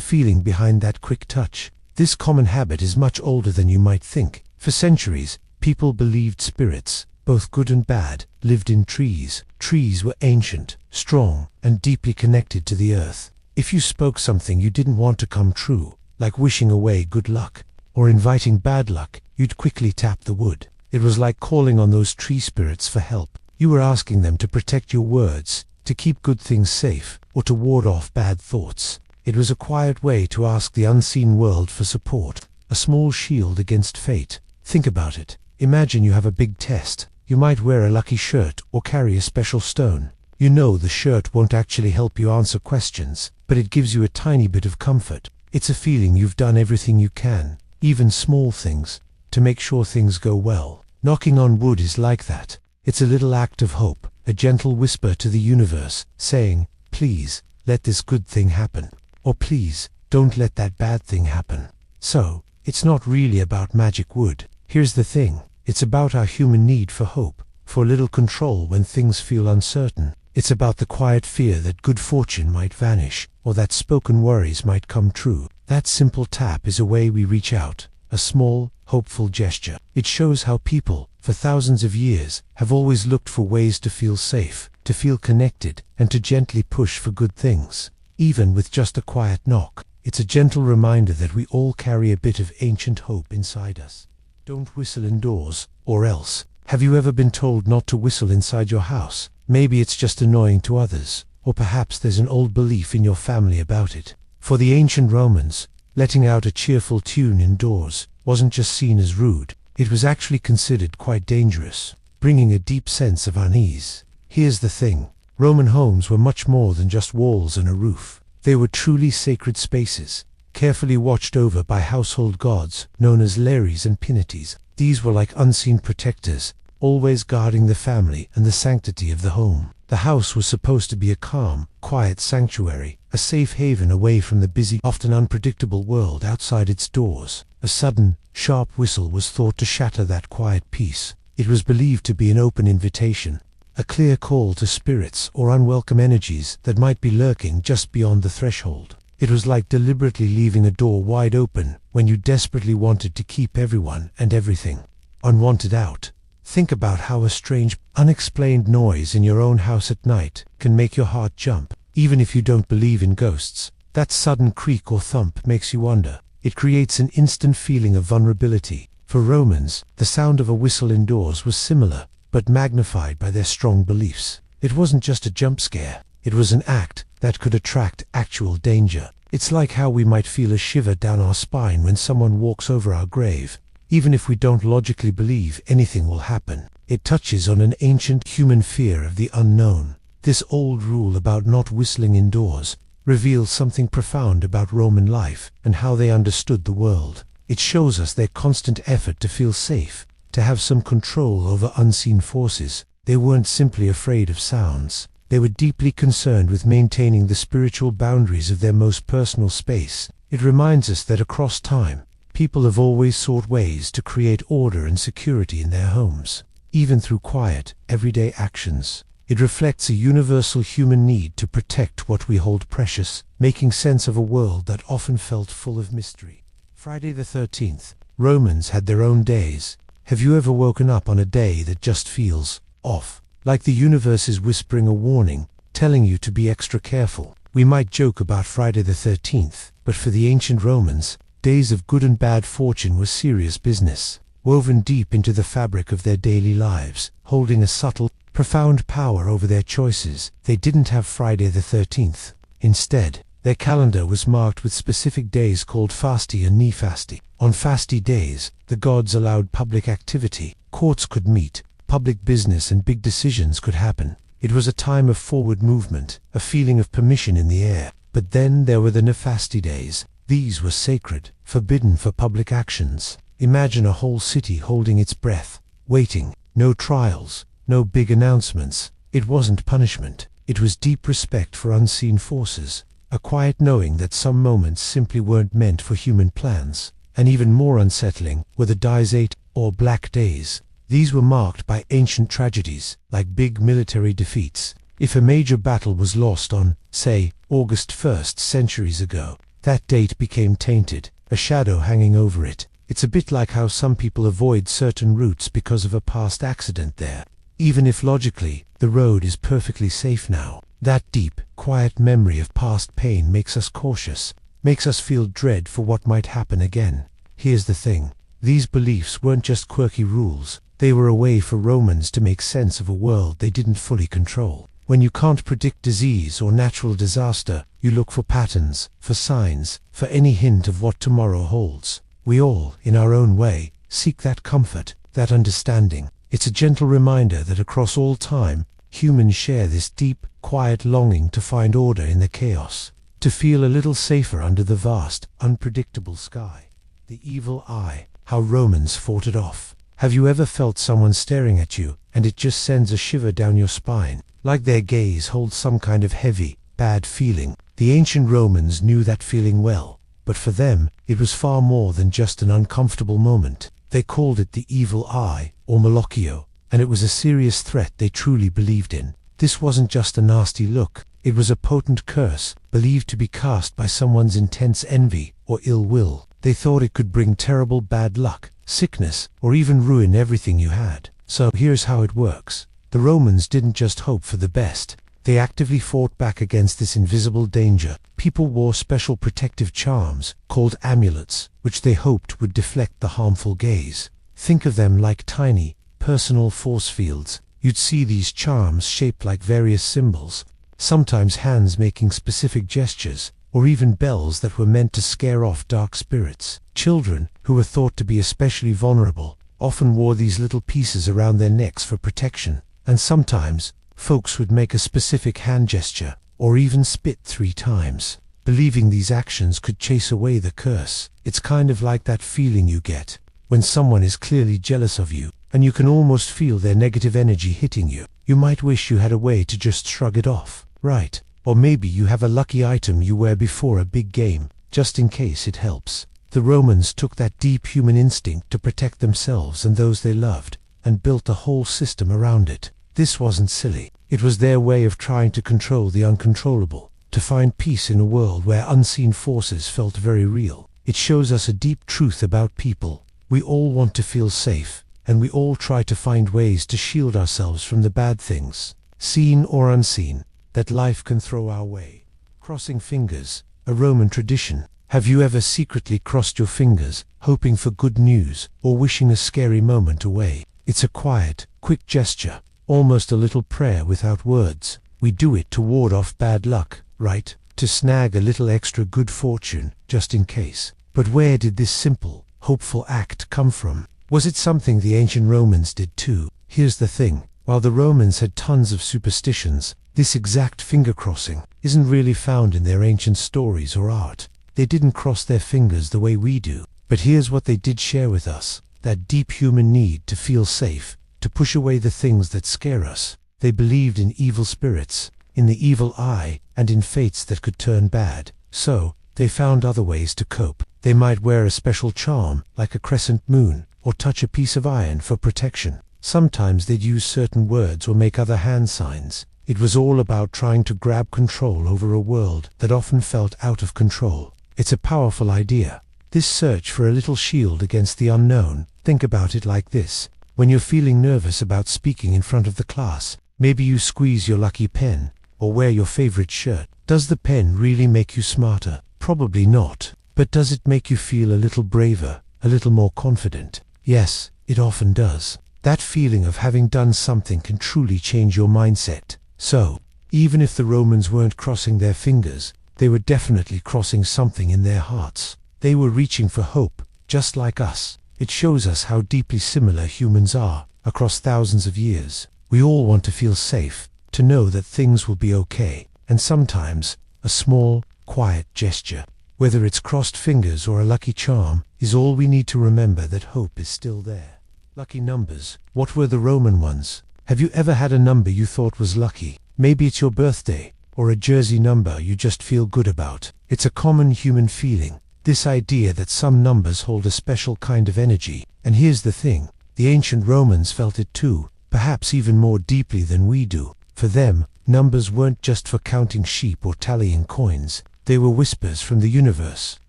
feeling behind that quick touch? This common habit is much older than you might think. For centuries, people believed spirits, both good and bad, lived in trees. Trees were ancient, strong, and deeply connected to the earth. If you spoke something you didn't want to come true, like wishing away good luck, or inviting bad luck, you'd quickly tap the wood. It was like calling on those tree spirits for help. You were asking them to protect your words, to keep good things safe, or to ward off bad thoughts. It was a quiet way to ask the unseen world for support, a small shield against fate. Think about it. Imagine you have a big test. You might wear a lucky shirt or carry a special stone. You know the shirt won't actually help you answer questions, but it gives you a tiny bit of comfort. It's a feeling you've done everything you can, even small things, to make sure things go well. Knocking on wood is like that. It's a little act of hope, a gentle whisper to the universe, saying, "Please, let this good thing happen." Or "Please, don't let that bad thing happen." So, it's not really about magic wood. Here's the thing, it's about our human need for hope, for a little control when things feel uncertain. It's about the quiet fear that good fortune might vanish, or that spoken worries might come true. That simple tap is a way we reach out, a small, hopeful gesture. It shows how people, for thousands of years, have always looked for ways to feel safe, to feel connected, and to gently push for good things. Even with just a quiet knock, it's a gentle reminder that we all carry a bit of ancient hope inside us. Don't whistle indoors, or else. Have you ever been told not to whistle inside your house? Maybe it's just annoying to others, or perhaps there's an old belief in your family about it. For the ancient Romans, letting out a cheerful tune indoors wasn't just seen as rude, it was actually considered quite dangerous, bringing a deep sense of unease. Here's the thing, Roman homes were much more than just walls and a roof. They were truly sacred spaces, carefully watched over by household gods known as Lares and Pinates. These were like unseen protectors, always guarding the family and the sanctity of the home. The house was supposed to be a calm, quiet sanctuary, a safe haven away from the busy, often unpredictable world outside its doors. A sudden, sharp whistle was thought to shatter that quiet peace. It was believed to be an open invitation, a clear call to spirits or unwelcome energies that might be lurking just beyond the threshold. It was like deliberately leaving a door wide open when you desperately wanted to keep everyone and everything unwanted out. Think about how a strange, unexplained noise in your own house at night can make your heart jump. Even if you don't believe in ghosts, that sudden creak or thump makes you wonder. It creates an instant feeling of vulnerability. For Romans, the sound of a whistle indoors was similar, but magnified by their strong beliefs. It wasn't just a jump scare, it was an act that could attract actual danger. It's like how we might feel a shiver down our spine when someone walks over our grave. Even if we don't logically believe anything will happen, it touches on an ancient human fear of the unknown. This old rule about not whistling indoors reveals something profound about Roman life and how they understood the world. It shows us their constant effort to feel safe, to have some control over unseen forces. They weren't simply afraid of sounds. They were deeply concerned with maintaining the spiritual boundaries of their most personal space. It reminds us that across time, people have always sought ways to create order and security in their homes, even through quiet, everyday actions. It reflects a universal human need to protect what we hold precious, making sense of a world that often felt full of mystery. Friday the 13th. Romans had their own days. Have you ever woken up on a day that just feels off? Like the universe is whispering a warning, telling you to be extra careful. We might joke about Friday the 13th, but for the ancient Romans, days of good and bad fortune were serious business, woven deep into the fabric of their daily lives, holding a subtle, profound power over their choices. They didn't have Friday the 13th. Instead, their calendar was marked with specific days called fasti and nefasti. On fasti days, the gods allowed public activity. Courts could meet, public business and big decisions could happen. It was a time of forward movement, a feeling of permission in the air. But then there were the nefasti days. These were sacred, forbidden for public actions. Imagine a whole city holding its breath, waiting. No trials, no big announcements. It wasn't punishment. It was deep respect for unseen forces, a quiet knowing that some moments simply weren't meant for human plans. And even more unsettling were the dies eight, or black days. These were marked by ancient tragedies, like big military defeats. If a major battle was lost on, say, August 1st centuries ago, that date became tainted, a shadow hanging over it. It's a bit like how some people avoid certain routes because of a past accident there. Even if logically, the road is perfectly safe now, that deep, quiet memory of past pain makes us cautious, makes us feel dread for what might happen again. Here's the thing. These beliefs weren't just quirky rules. They were a way for Romans to make sense of a world they didn't fully control. When you can't predict disease or natural disaster, you look for patterns, for signs, for any hint of what tomorrow holds. We all, in our own way, seek that comfort, that understanding. It's a gentle reminder that across all time, humans share this deep, quiet longing to find order in the chaos, to feel a little safer under the vast, unpredictable sky. The evil eye, how Romans fought it off. Have you ever felt someone staring at you, and it just sends a shiver down your spine, like their gaze holds some kind of heavy, bad feeling? The ancient Romans knew that feeling well, but for them, it was far more than just an uncomfortable moment. They called it the evil eye, or malocchio, and it was a serious threat they truly believed in. This wasn't just a nasty look, it was a potent curse, believed to be cast by someone's intense envy or ill will. They thought it could bring terrible bad luck, sickness, or even ruin everything you had. So here's how it works. The Romans didn't just hope for the best. They actively fought back against this invisible danger. People wore special protective charms, called amulets, which they hoped would deflect the harmful gaze. Think of them like tiny, personal force fields. You'd see these charms shaped like various symbols, sometimes hands making specific gestures, or even bells that were meant to scare off dark spirits. Children, who were thought to be especially vulnerable, often wore these little pieces around their necks for protection. And sometimes, folks would make a specific hand gesture, or even spit 3 times, believing these actions could chase away the curse. It's kind of like that feeling you get when someone is clearly jealous of you, and you can almost feel their negative energy hitting you. You might wish you had a way to just shrug it off, right? Or maybe you have a lucky item you wear before a big game, just in case it helps. The Romans took that deep human instinct to protect themselves and those they loved, and built a whole system around it. This wasn't silly. It was their way of trying to control the uncontrollable, to find peace in a world where unseen forces felt very real. It shows us a deep truth about people. We all want to feel safe, and we all try to find ways to shield ourselves from the bad things, seen or unseen, that life can throw our way. Crossing fingers, a Roman tradition. Have you ever secretly crossed your fingers, hoping for good news, or wishing a scary moment away? It's a quiet, quick gesture, almost a little prayer without words. We do it to ward off bad luck, right? To snag a little extra good fortune, just in case. But where did this simple, hopeful act come from? Was it something the ancient Romans did too? Here's the thing. While the Romans had tons of superstitions, this exact finger crossing isn't really found in their ancient stories or art. They didn't cross their fingers the way we do. But here's what they did share with us: that deep human need to feel safe, to push away the things that scare us. They believed in evil spirits, in the evil eye, and in fates that could turn bad. So, they found other ways to cope. They might wear a special charm, like a crescent moon, or touch a piece of iron for protection. Sometimes they'd use certain words or make other hand signs. It was all about trying to grab control over a world that often felt out of control. It's a powerful idea. This search for a little shield against the unknown. Think about it like this. When you're feeling nervous about speaking in front of the class, maybe you squeeze your lucky pen, or wear your favorite shirt. Does the pen really make you smarter? Probably not. But does it make you feel a little braver, a little more confident? Yes, it often does. That feeling of having done something can truly change your mindset. So, even if the Romans weren't crossing their fingers, they were definitely crossing something in their hearts. They were reaching for hope, just like us. It shows us how deeply similar humans are, across thousands of years. We all want to feel safe, to know that things will be okay. And sometimes, a small, quiet gesture, whether it's crossed fingers or a lucky charm, is all we need to remember that hope is still there. Lucky numbers. What were the Roman ones? Have you ever had a number you thought was lucky? Maybe it's your birthday, or a jersey number you just feel good about. It's a common human feeling, this idea that some numbers hold a special kind of energy. And here's the thing, the ancient Romans felt it too, perhaps even more deeply than we do. For them, numbers weren't just for counting sheep or tallying coins. They were whispers from the universe,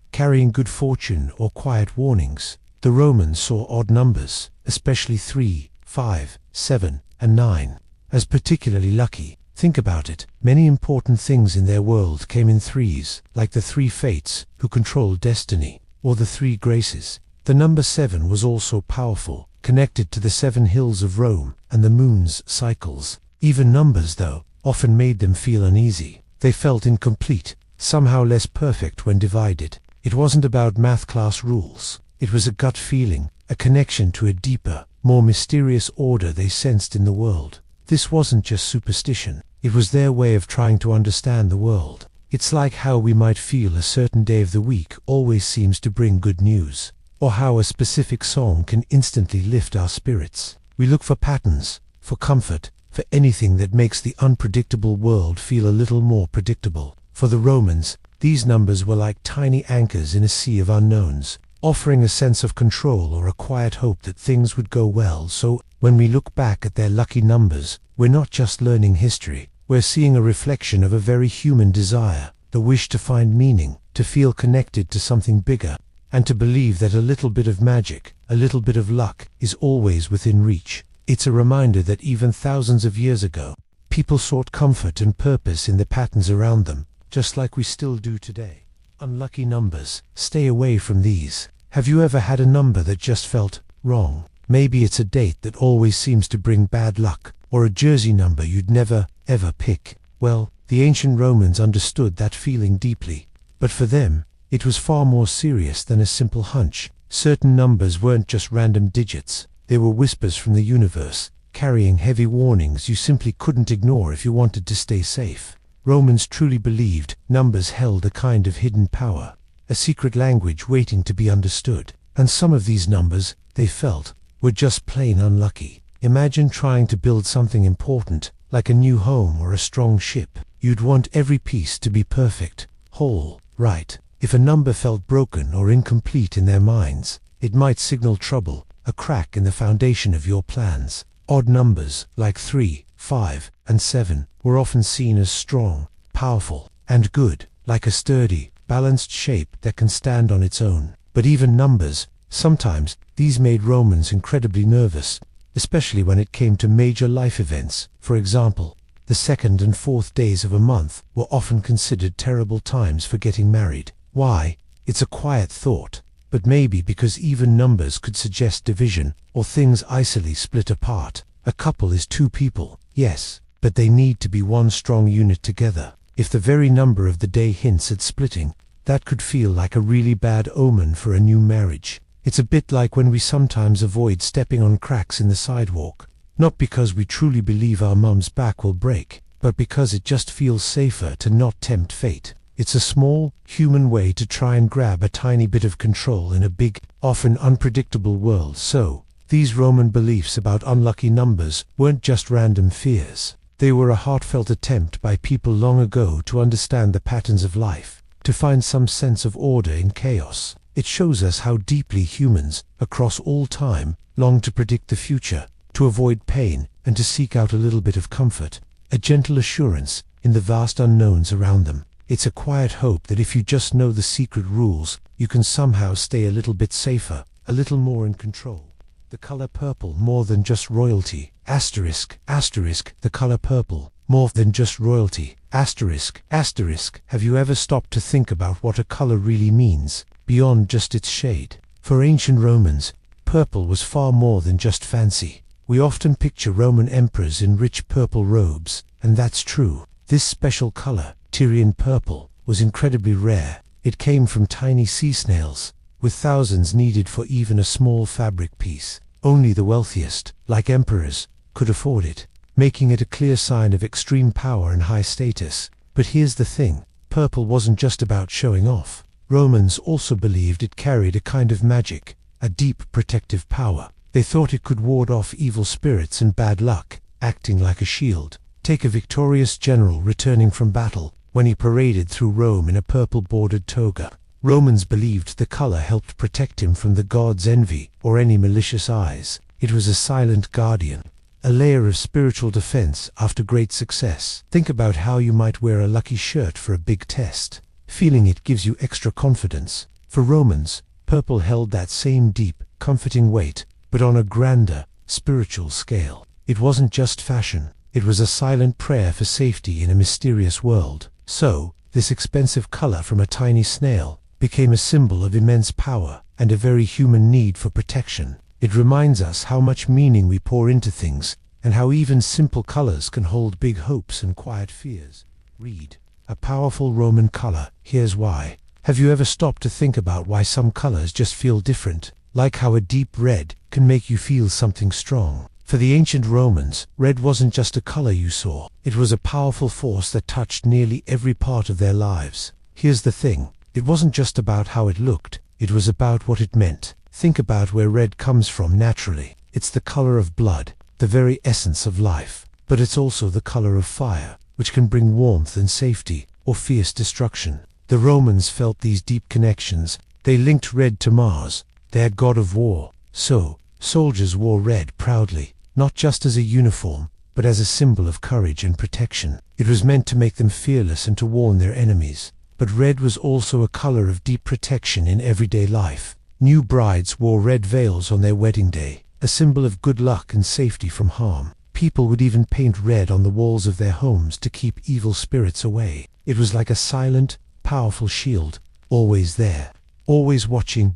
carrying good fortune or quiet warnings. The Romans saw odd numbers, especially 3, 5, 7, and 9, as particularly lucky. Think about it. Many important things in their world came in threes, like the three fates, who controlled destiny, or the three graces. The number 7 was also powerful, connected to the 7 hills of Rome and the moon's cycles. Even numbers, though, often made them feel uneasy. They felt incomplete, somehow less perfect when divided. It wasn't about math class rules. It was a gut feeling, a connection to a deeper, more mysterious order they sensed in the world. This wasn't just superstition. It was their way of trying to understand the world. It's like how we might feel a certain day of the week always seems to bring good news, or how a specific song can instantly lift our spirits. We look for patterns, for comfort, for anything that makes the unpredictable world feel a little more predictable. For the Romans, these numbers were like tiny anchors in a sea of unknowns, offering a sense of control or a quiet hope that things would go well. So, when we look back at their lucky numbers, we're not just learning history, we're seeing a reflection of a very human desire, the wish to find meaning, to feel connected to something bigger, and to believe that a little bit of magic, a little bit of luck, is always within reach. It's a reminder that even thousands of years ago, people sought comfort and purpose in the patterns around them, just like we still do today. Unlucky numbers. Stay away from these. Have you ever had a number that just felt wrong? Maybe it's a date that always seems to bring bad luck, or a jersey number you'd never, ever pick. Well, the ancient Romans understood that feeling deeply. But for them, it was far more serious than a simple hunch. Certain numbers weren't just random digits. They were whispers from the universe, carrying heavy warnings you simply couldn't ignore if you wanted to stay safe. Romans truly believed numbers held a kind of hidden power, a secret language waiting to be understood. And some of these numbers, they felt, were just plain unlucky. Imagine trying to build something important, like a new home or a strong ship. You'd want every piece to be perfect, whole, right. If a number felt broken or incomplete in their minds, it might signal trouble, a crack in the foundation of your plans. Odd numbers, like 3, 5, and 7, were often seen as strong, powerful, and good, like a sturdy, balanced shape that can stand on its own. But even numbers, sometimes, these made Romans incredibly nervous, especially when it came to major life events. For example, the 2nd and 4th days of a month were often considered terrible times for getting married. Why? It's a quiet thought, but maybe because even numbers could suggest division, or things easily split apart. A couple is 2 people, yes, but they need to be one strong unit together. If the very number of the day hints at splitting, that could feel like a really bad omen for a new marriage. It's a bit like when we sometimes avoid stepping on cracks in the sidewalk, Not because we truly believe our mum's back will break, but because it just feels safer to not tempt fate. It's a small, human way to try and grab a tiny bit of control in a big, often unpredictable world. So, these Roman beliefs about unlucky numbers weren't just random fears. They were a heartfelt attempt by people long ago to understand the patterns of life, to find some sense of order in chaos. It shows us how deeply humans, across all time, long to predict the future, to avoid pain, and to seek out a little bit of comfort, a gentle assurance in the vast unknowns around them. It's a quiet hope that if you just know the secret rules, you can somehow stay a little bit safer, a little more in control. The color purple, more than just royalty. Asterisk, asterisk, the color purple, more than just royalty. Asterisk, asterisk. Have you ever stopped to think about what a color really means, beyond just its shade? For ancient Romans, purple was far more than just fancy. We often picture Roman emperors in rich purple robes, and that's true. This special color, Tyrian purple, was incredibly rare. It came from tiny sea snails, with thousands needed for even a small fabric piece. Only the wealthiest, like emperors, could afford it, making it a clear sign of extreme power and high status. But here's the thing, purple wasn't just about showing off. Romans also believed it carried a kind of magic, a deep protective power. They thought it could ward off evil spirits and bad luck, acting like a shield. Take a victorious general returning from battle. When he paraded through Rome in a purple-bordered toga, Romans believed the color helped protect him from the gods' envy or any malicious eyes. It was a silent guardian, a layer of spiritual defense after great success. Think about how you might wear a lucky shirt for a big test. Feeling it gives you extra confidence. For Romans, purple held that same deep, comforting weight, but on a grander, spiritual scale. It wasn't just fashion. It was a silent prayer for safety in a mysterious world. So, this expensive color from a tiny snail became a symbol of immense power and a very human need for protection. It reminds us how much meaning we pour into things, and how even simple colors can hold big hopes and quiet fears. Read. A powerful Roman color. Here's why. Have you ever stopped to think about why some colors just feel different? Like how a deep red can make you feel something strong. For the ancient Romans, red wasn't just a color you saw. It was a powerful force that touched nearly every part of their lives. Here's the thing. It wasn't just about how it looked. It was about what it meant. Think about where red comes from naturally. It's the color of blood, the very essence of life. But it's also the color of fire, which can bring warmth and safety, or fierce destruction. The Romans felt these deep connections. They linked red to Mars, their god of war. So, soldiers wore red proudly, not just as a uniform, but as a symbol of courage and protection. It was meant to make them fearless and to warn their enemies. But red was also a color of deep protection in everyday life. New brides wore red veils on their wedding day, a symbol of good luck and safety from harm. People would even paint red on the walls of their homes to keep evil spirits away. It was like a silent, powerful shield, always there, always watching.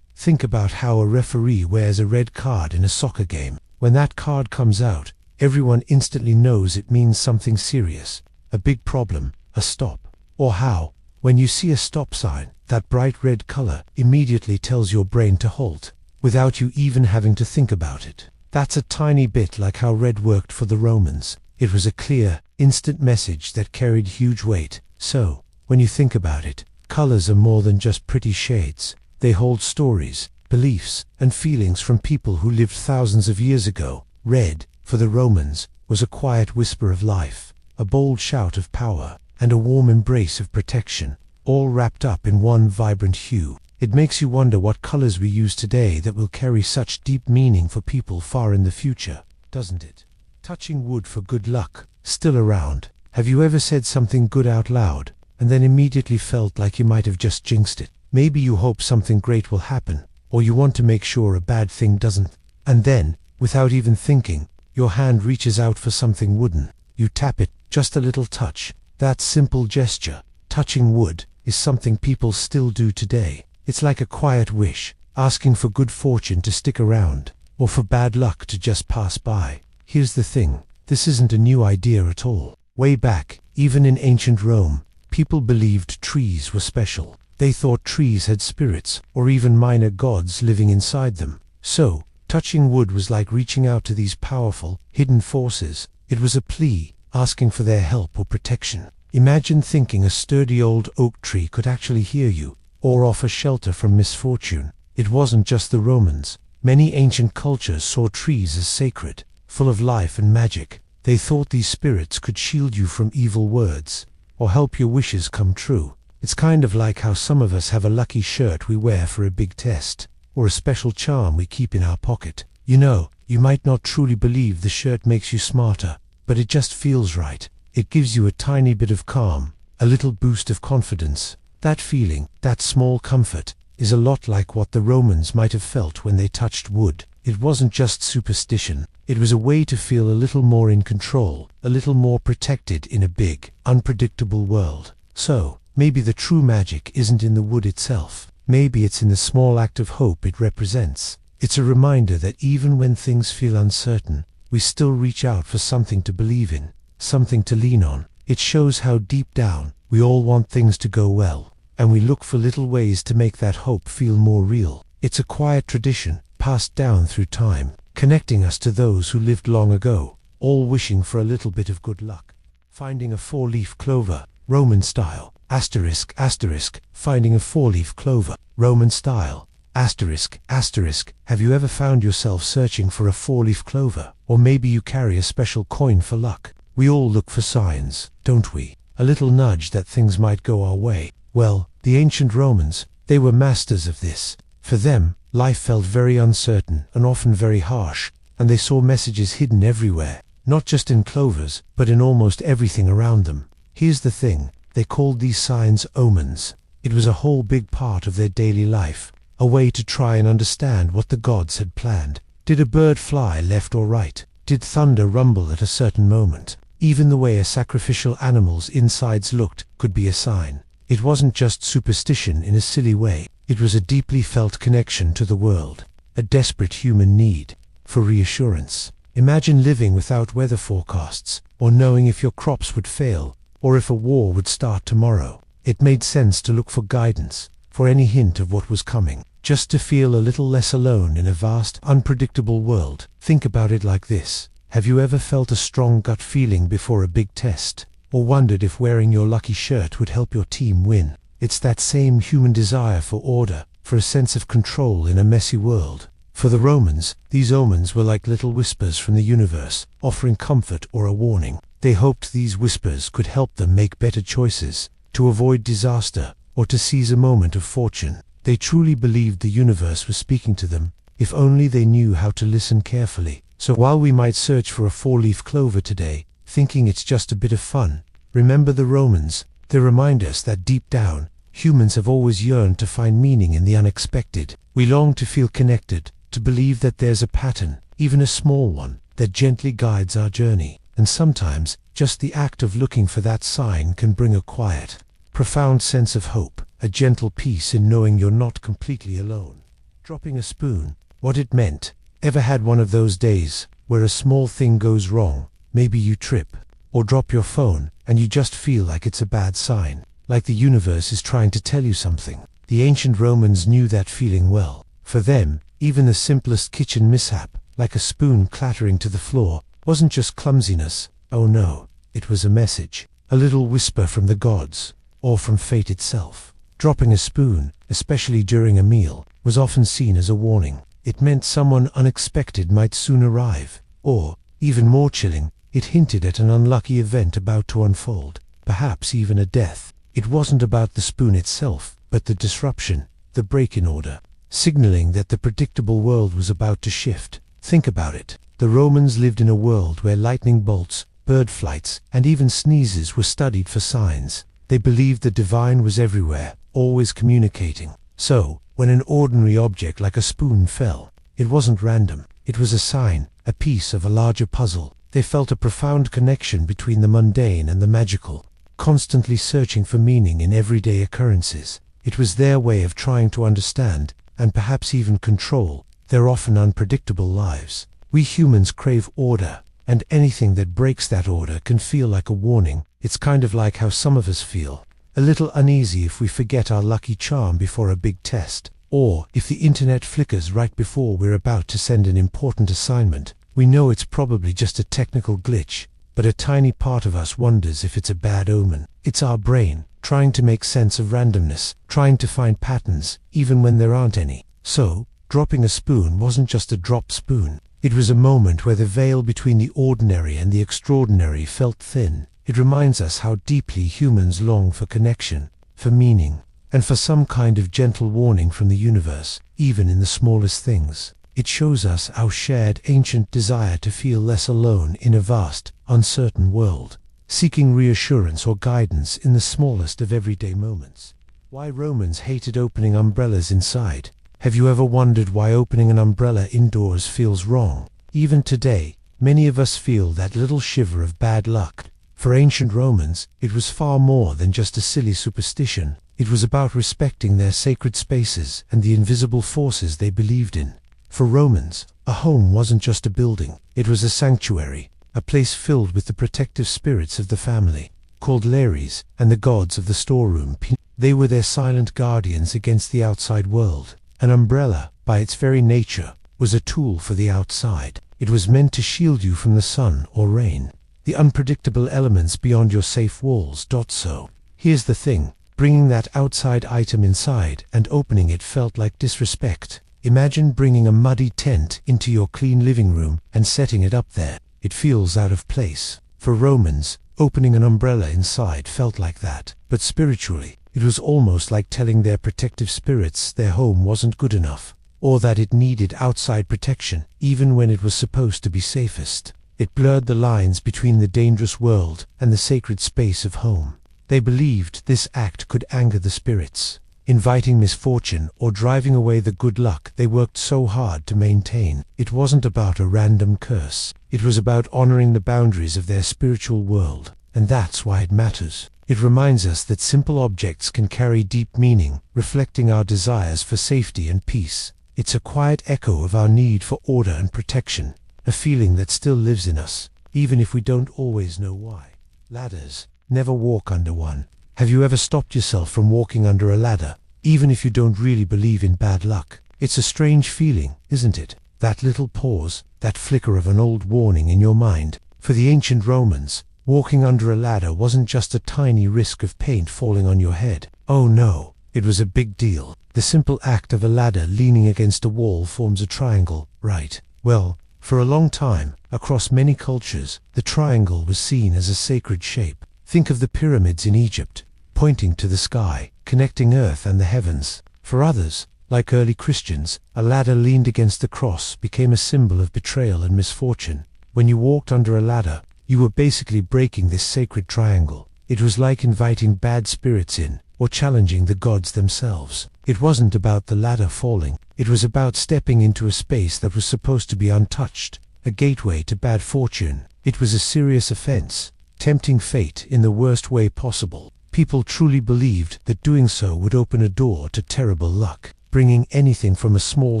Think about how a referee wears a red card in a soccer game. When that card comes out, everyone instantly knows it means something serious, a big problem, a stop. Or how, when you see a stop sign, that bright red color immediately tells your brain to halt, without you even having to think about it. That's a tiny bit like how red worked for the Romans. It was a clear, instant message that carried huge weight. So, when you think about it, colors are more than just pretty shades. They hold stories, beliefs, and feelings from people who lived thousands of years ago. Red, for the Romans, was a quiet whisper of life, a bold shout of power, and a warm embrace of protection, all wrapped up in one vibrant hue. It makes you wonder what colors we use today that will carry such deep meaning for people far in the future, doesn't it? Touching wood for good luck, still around. Have you ever said something good out loud, and then immediately felt like you might have just jinxed it? Maybe you hope something great will happen, or you want to make sure a bad thing doesn't. And then, without even thinking, your hand reaches out for something wooden. You tap it, just a little touch. That simple gesture, touching wood, is something people still do today. It's like a quiet wish, asking for good fortune to stick around, or for bad luck to just pass by. Here's the thing, this isn't a new idea at all. Way back, even in ancient Rome, people believed trees were special. They thought trees had spirits, or even minor gods living inside them. So, Touching wood was like reaching out to these powerful, hidden forces. It was a plea, asking for their help or protection. Imagine thinking a sturdy old oak tree could actually hear you, or offer shelter from misfortune. It wasn't just the Romans. Many ancient cultures saw trees as sacred, full of life and magic. They thought these spirits could shield you from evil words, or help your wishes come true. It's kind of like how some of us have a lucky shirt we wear for a big test, or a special charm we keep in our pocket. You know, you might not truly believe the shirt makes you smarter, but it just feels right. It gives you a tiny bit of calm, a little boost of confidence. That feeling, that small comfort, is a lot like what the Romans might have felt when they touched wood. It wasn't just superstition. It was a way to feel a little more in control, a little more protected in a big, unpredictable world. So, maybe the true magic isn't in the wood itself. Maybe it's in the small act of hope it represents. It's a reminder that even when things feel uncertain, we still reach out for something to believe in, something to lean on. It shows how deep down, we all want things to go well, and we look for little ways to make that hope feel more real. It's a quiet tradition, passed down through time, connecting us to those who lived long ago, all wishing for a little bit of good luck. Finding a four-leaf clover, Roman style, asterisk, asterisk, finding a four-leaf clover, Roman style, asterisk, asterisk. Have you ever found yourself searching for a four-leaf clover? Or maybe you carry a special coin for luck. We all look for signs, don't we? A little nudge that things might go our way. Well, the ancient Romans, they were masters of this. For them, life felt very uncertain and often very harsh, and they saw messages hidden everywhere, not just in clovers, but in almost everything around them. Here's the thing, they called these signs omens. It was a whole big part of their daily life, a way to try and understand what the gods had planned. Did a bird fly left or right? Did thunder rumble at a certain moment? Even the way a sacrificial animal's insides looked could be a sign. It wasn't just superstition in a silly way. It was a deeply felt connection to the world, a desperate human need for reassurance. Imagine living without weather forecasts, or knowing if your crops would fail, or if a war would start tomorrow. It made sense to look for guidance, for any hint of what was coming, just to feel a little less alone in a vast, unpredictable world. Think about it like this. Have you ever felt a strong gut feeling before a big test, or wondered if wearing your lucky shirt would help your team win? It's that same human desire for order, for a sense of control in a messy world. For the Romans, these omens were like little whispers from the universe, offering comfort or a warning. They hoped these whispers could help them make better choices, to avoid disaster, or to seize a moment of fortune. They truly believed the universe was speaking to them, if only they knew how to listen carefully. So while we might search for a four-leaf clover today, thinking it's just a bit of fun, remember the Romans. They remind us that deep down, humans have always yearned to find meaning in the unexpected. We long to feel connected, to believe that there's a pattern, even a small one, that gently guides our journey. And sometimes, just the act of looking for that sign can bring a quiet, profound sense of hope, a gentle peace in knowing you're not completely alone. Dropping a spoon, what it meant. Ever had one of those days where a small thing goes wrong? Maybe you trip, or drop your phone, and you just feel like it's a bad sign, like the universe is trying to tell you something. The ancient Romans knew that feeling well. For them, even the simplest kitchen mishap, like a spoon clattering to the floor, wasn't just clumsiness. Oh no, it was a message, a little whisper from the gods, or from fate itself. Dropping a spoon, especially during a meal, was often seen as a warning. It meant someone unexpected might soon arrive, or, even more chilling, it hinted at an unlucky event about to unfold, perhaps even a death. It wasn't about the spoon itself, but the disruption, the break in order, signaling that the predictable world was about to shift. Think about it. The Romans lived in a world where lightning bolts, bird flights, and even sneezes were studied for signs. They believed the divine was everywhere, always communicating. So, when an ordinary object like a spoon fell, it wasn't random. It was a sign, a piece of a larger puzzle. They felt a profound connection between the mundane and the magical, constantly searching for meaning in everyday occurrences. It was their way of trying to understand, and perhaps even control, their often unpredictable lives. We humans crave order, and anything that breaks that order can feel like a warning. It's kind of like how some of us feel a little uneasy if we forget our lucky charm before a big test. Or, if the internet flickers right before we're about to send an important assignment, we know it's probably just a technical glitch, but a tiny part of us wonders if it's a bad omen. It's our brain, trying to make sense of randomness, trying to find patterns, even when there aren't any. So, dropping a spoon wasn't just a drop spoon. It was a moment where the veil between the ordinary and the extraordinary felt thin. It reminds us how deeply humans long for connection, for meaning, and for some kind of gentle warning from the universe, even in the smallest things. It shows us our shared ancient desire to feel less alone in a vast, uncertain world, seeking reassurance or guidance in the smallest of everyday moments. Why Romans hated opening umbrellas inside. Have you ever wondered why opening an umbrella indoors feels wrong? Even today, many of us feel that little shiver of bad luck. For ancient Romans, it was far more than just a silly superstition. It was about respecting their sacred spaces and the invisible forces they believed in. For Romans, a home wasn't just a building. It was a sanctuary, a place filled with the protective spirits of the family, called lares, and the gods of the storeroom. They were their silent guardians against the outside world. An umbrella, by its very nature, was a tool for the outside. It was meant to shield you from the sun or rain, the unpredictable elements beyond your safe walls. So, here's the thing, bringing that outside item inside and opening it felt like disrespect. Imagine bringing a muddy tent into your clean living room and setting it up there. It feels out of place. For Romans, opening an umbrella inside felt like that. But spiritually, it was almost like telling their protective spirits their home wasn't good enough, or that it needed outside protection, even when it was supposed to be safest. It blurred the lines between the dangerous world and the sacred space of home. They believed this act could anger the spirits, inviting misfortune or driving away the good luck they worked so hard to maintain. It wasn't about a random curse. It was about honoring the boundaries of their spiritual world, and that's why it matters. It reminds us that simple objects can carry deep meaning, reflecting our desires for safety and peace. It's a quiet echo of our need for order and protection, a feeling that still lives in us, even if we don't always know why. Ladders. Never walk under one. Have you ever stopped yourself from walking under a ladder, even if you don't really believe in bad luck? It's a strange feeling, isn't it? That little pause, that flicker of an old warning in your mind. For the ancient Romans, walking under a ladder wasn't just a tiny risk of paint falling on your head. Oh no, it was a big deal. The simple act of a ladder leaning against a wall forms a triangle, right? Well, for a long time, across many cultures, the triangle was seen as a sacred shape. Think of the pyramids in Egypt, pointing to the sky, connecting earth and the heavens. For others, like early Christians, a ladder leaned against the cross became a symbol of betrayal and misfortune. When you walked under a ladder, you were basically breaking this sacred triangle. It was like inviting bad spirits in, or challenging the gods themselves. It wasn't about the ladder falling. It was about stepping into a space that was supposed to be untouched, a gateway to bad fortune. It was a serious offense, tempting fate in the worst way possible. People truly believed that doing so would open a door to terrible luck, bringing anything from a small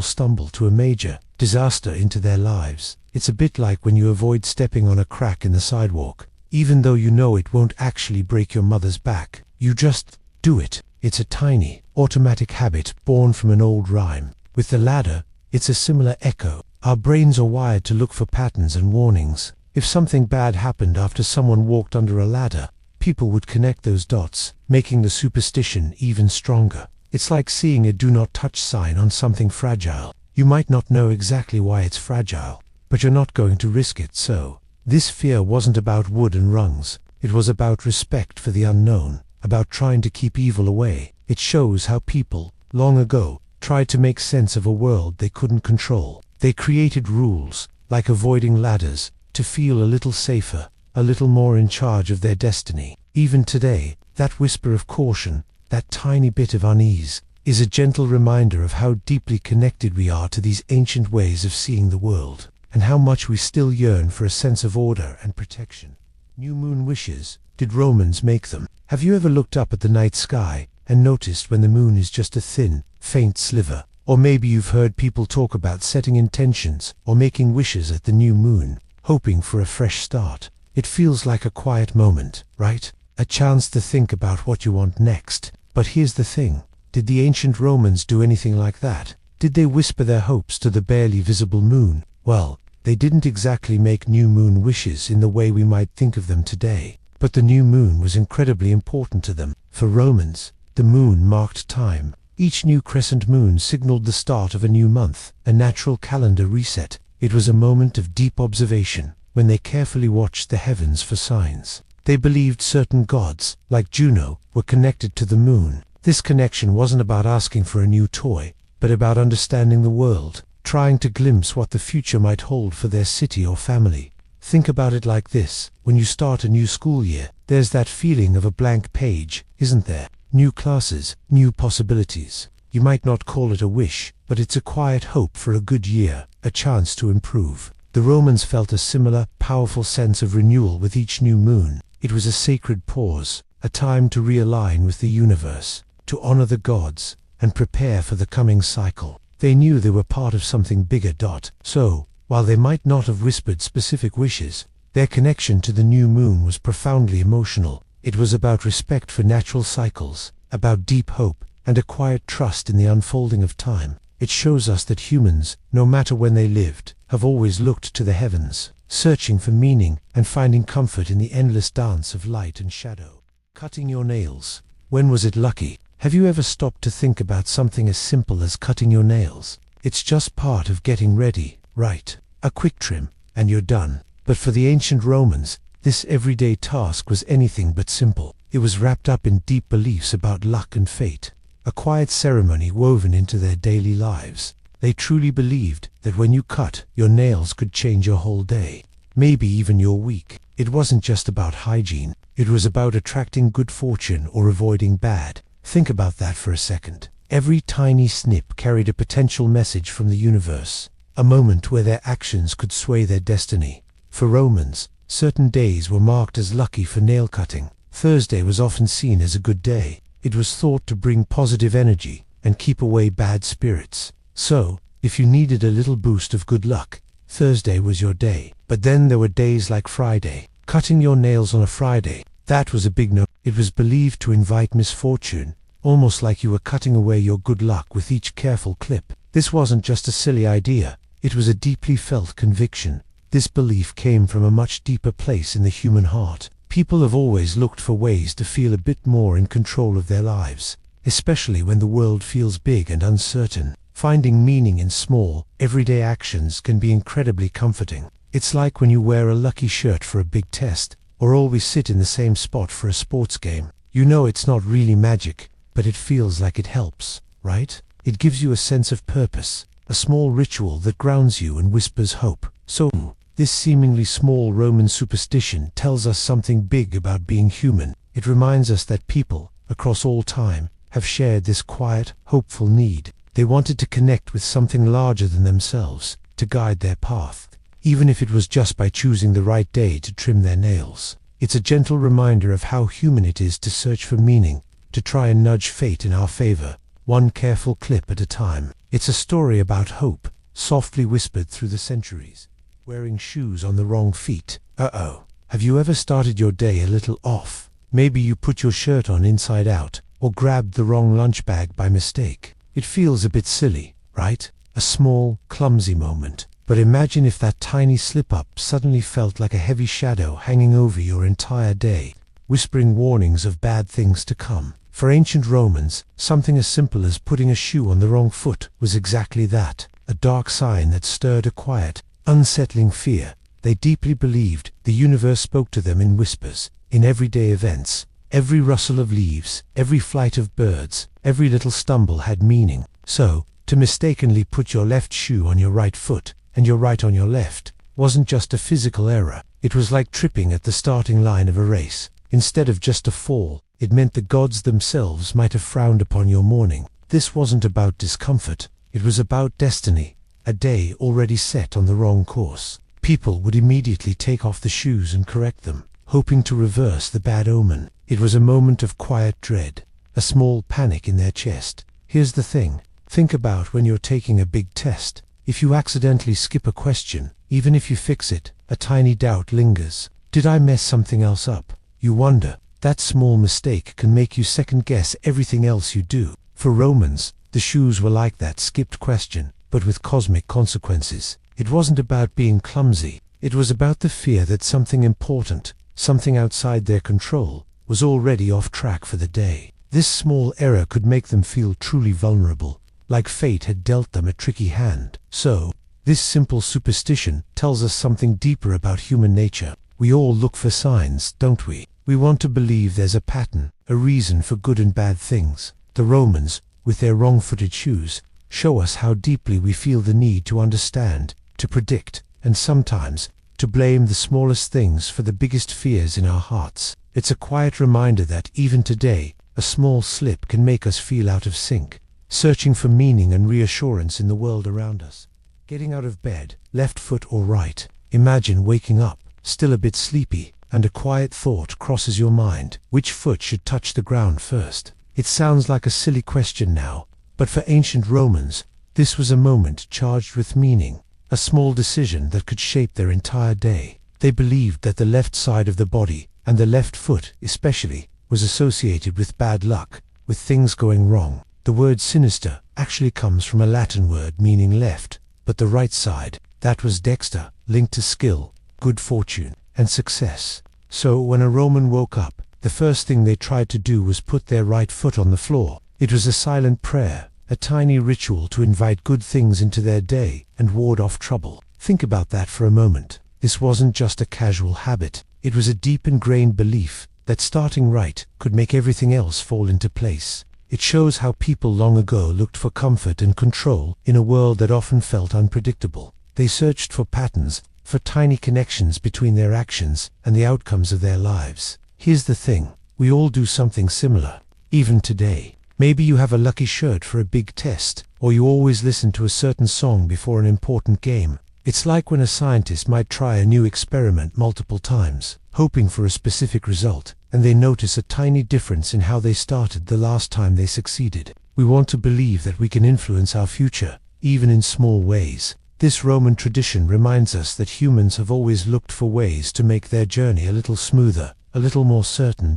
stumble to a major disaster into their lives. It's a bit like when you avoid stepping on a crack in the sidewalk, even though you know it won't actually break your mother's back. You just do it. It's a tiny, automatic habit born from an old rhyme. With the ladder, it's a similar echo. Our brains are wired to look for patterns and warnings. If something bad happened after someone walked under a ladder, people would connect those dots, making the superstition even stronger. It's like seeing a do not touch sign on something fragile. You might not know exactly why it's fragile, but you're not going to risk it. So, this fear wasn't about wood and rungs. It was about respect for the unknown, about trying to keep evil away. It shows how people, long ago, tried to make sense of a world they couldn't control. They created rules, like avoiding ladders, to feel a little safer, a little more in charge of their destiny. Even today, that whisper of caution, that tiny bit of unease, is a gentle reminder of how deeply connected we are to these ancient ways of seeing the world, and how much we still yearn for a sense of order and protection. New moon wishes. Did Romans make them? Have you ever looked up at the night sky and noticed when the moon is just a thin, faint sliver? Or maybe you've heard people talk about setting intentions or making wishes at the new moon, hoping for a fresh start. It feels like a quiet moment, right? A chance to think about what you want next. But here's the thing. Did the ancient Romans do anything like that? Did they whisper their hopes to the barely visible moon? Well, they didn't exactly make new moon wishes in the way we might think of them today. But the new moon was incredibly important to them. For Romans, the moon marked time. Each new crescent moon signaled the start of a new month, a natural calendar reset. It was a moment of deep observation, when they carefully watched the heavens for signs. They believed certain gods, like Juno, were connected to the moon. This connection wasn't about asking for a new toy, but about understanding the world, trying to glimpse what the future might hold for their city or family. Think about it like this: when you start a new school year, there's that feeling of a blank page, isn't there? New classes, new possibilities. You might not call it a wish, but it's a quiet hope for a good year, a chance to improve. The Romans felt a similar, powerful sense of renewal with each new moon. It was a sacred pause, a time to realign with the universe, to honor the gods, and prepare for the coming cycle. They knew they were part of something bigger. So, while they might not have whispered specific wishes, their connection to the new moon was profoundly emotional. It was about respect for natural cycles, about deep hope, and a quiet trust in the unfolding of time. It shows us that humans, no matter when they lived, have always looked to the heavens, searching for meaning and finding comfort in the endless dance of light and shadow. Cutting your nails. When was it lucky? Have you ever stopped to think about something as simple as cutting your nails? It's just part of getting ready, right? A quick trim, and you're done. But for the ancient Romans, this everyday task was anything but simple. It was wrapped up in deep beliefs about luck and fate, a quiet ceremony woven into their daily lives. They truly believed that when you cut, your nails could change your whole day, maybe even your week. It wasn't just about hygiene, it was about attracting good fortune or avoiding bad. Think about that for a second. Every tiny snip carried a potential message from the universe, a moment where their actions could sway their destiny. For Romans, certain days were marked as lucky for nail cutting. Thursday was often seen as a good day. It was thought to bring positive energy and keep away bad spirits. So, if you needed a little boost of good luck, Thursday was your day. But then there were days like Friday. Cutting your nails on a Friday, that was a big no. It was believed to invite misfortune, almost like you were cutting away your good luck with each careful clip. This wasn't just a silly idea, it was a deeply felt conviction. This belief came from a much deeper place in the human heart. People have always looked for ways to feel a bit more in control of their lives, especially when the world feels big and uncertain. Finding meaning in small, everyday actions can be incredibly comforting. It's like when you wear a lucky shirt for a big test, or always sit in the same spot for a sports game. You know it's not really magic, but it feels like it helps, right? It gives you a sense of purpose, a small ritual that grounds you and whispers hope. So, this seemingly small Roman superstition tells us something big about being human. It reminds us that people, across all time, have shared this quiet, hopeful need. They wanted to connect with something larger than themselves, to guide their path, even if it was just by choosing the right day to trim their nails. It's a gentle reminder of how human it is to search for meaning, to try and nudge fate in our favor, one careful clip at a time. It's a story about hope, softly whispered through the centuries. Wearing shoes on the wrong feet. Have you ever started your day a little off? Maybe you put your shirt on inside out, or grabbed the wrong lunch bag by mistake. It feels a bit silly, right? A small, clumsy moment. But imagine if that tiny slip-up suddenly felt like a heavy shadow hanging over your entire day, whispering warnings of bad things to come. For ancient Romans, something as simple as putting a shoe on the wrong foot was exactly that, a dark sign that stirred a quiet, unsettling fear. They deeply believed the universe spoke to them in whispers, in everyday events. Every rustle of leaves, every flight of birds, every little stumble had meaning. So, to mistakenly put your left shoe on your right foot, and your right on your left, wasn't just a physical error. It was like tripping at the starting line of a race. Instead of just a fall, it meant the gods themselves might have frowned upon your morning. This wasn't about discomfort, it was about destiny, a day already set on the wrong course. People would immediately take off the shoes and correct them, hoping to reverse the bad omen. It was a moment of quiet dread, a small panic in their chest. Here's the thing, think about when you're taking a big test. If you accidentally skip a question, even if you fix it, a tiny doubt lingers. Did I mess something else up? You wonder. That small mistake can make you second-guess everything else you do. For Romans, the shoes were like that skipped question, but with cosmic consequences. It wasn't about being clumsy. It was about the fear that something important, something outside their control, was already off track for the day. This small error could make them feel truly vulnerable, like fate had dealt them a tricky hand. So, this simple superstition tells us something deeper about human nature. We all look for signs, don't we? We want to believe there's a pattern, a reason for good and bad things. The Romans, with their wrong-footed shoes, show us how deeply we feel the need to understand, to predict, and sometimes, to blame the smallest things for the biggest fears in our hearts. It's a quiet reminder that, even today, a small slip can make us feel out of sync, searching for meaning and reassurance in the world around us. Getting out of bed, left foot or right, imagine waking up, still a bit sleepy, and a quiet thought crosses your mind. Which foot should touch the ground first? It sounds like a silly question now, but for ancient Romans, this was a moment charged with meaning, a small decision that could shape their entire day. They believed that the left side of the body, and the left foot especially, was associated with bad luck, with things going wrong. The word sinister actually comes from a Latin word meaning left, but the right side, that was dexter, linked to skill, good fortune, and success. So when a Roman woke up, the first thing they tried to do was put their right foot on the floor. It was a silent prayer, a tiny ritual to invite good things into their day and ward off trouble. Think about that for a moment. This wasn't just a casual habit. It was a deep ingrained belief that starting right could make everything else fall into place. It shows how people long ago looked for comfort and control in a world that often felt unpredictable. They searched for patterns, for tiny connections between their actions and the outcomes of their lives. Here's the thing, we all do something similar, even today. Maybe you have a lucky shirt for a big test, or you always listen to a certain song before an important game. It's like when a scientist might try a new experiment multiple times, hoping for a specific result, and they notice a tiny difference in how they started the last time they succeeded. We want to believe that we can influence our future, even in small ways. This Roman tradition reminds us that humans have always looked for ways to make their journey a little smoother, a little more certain.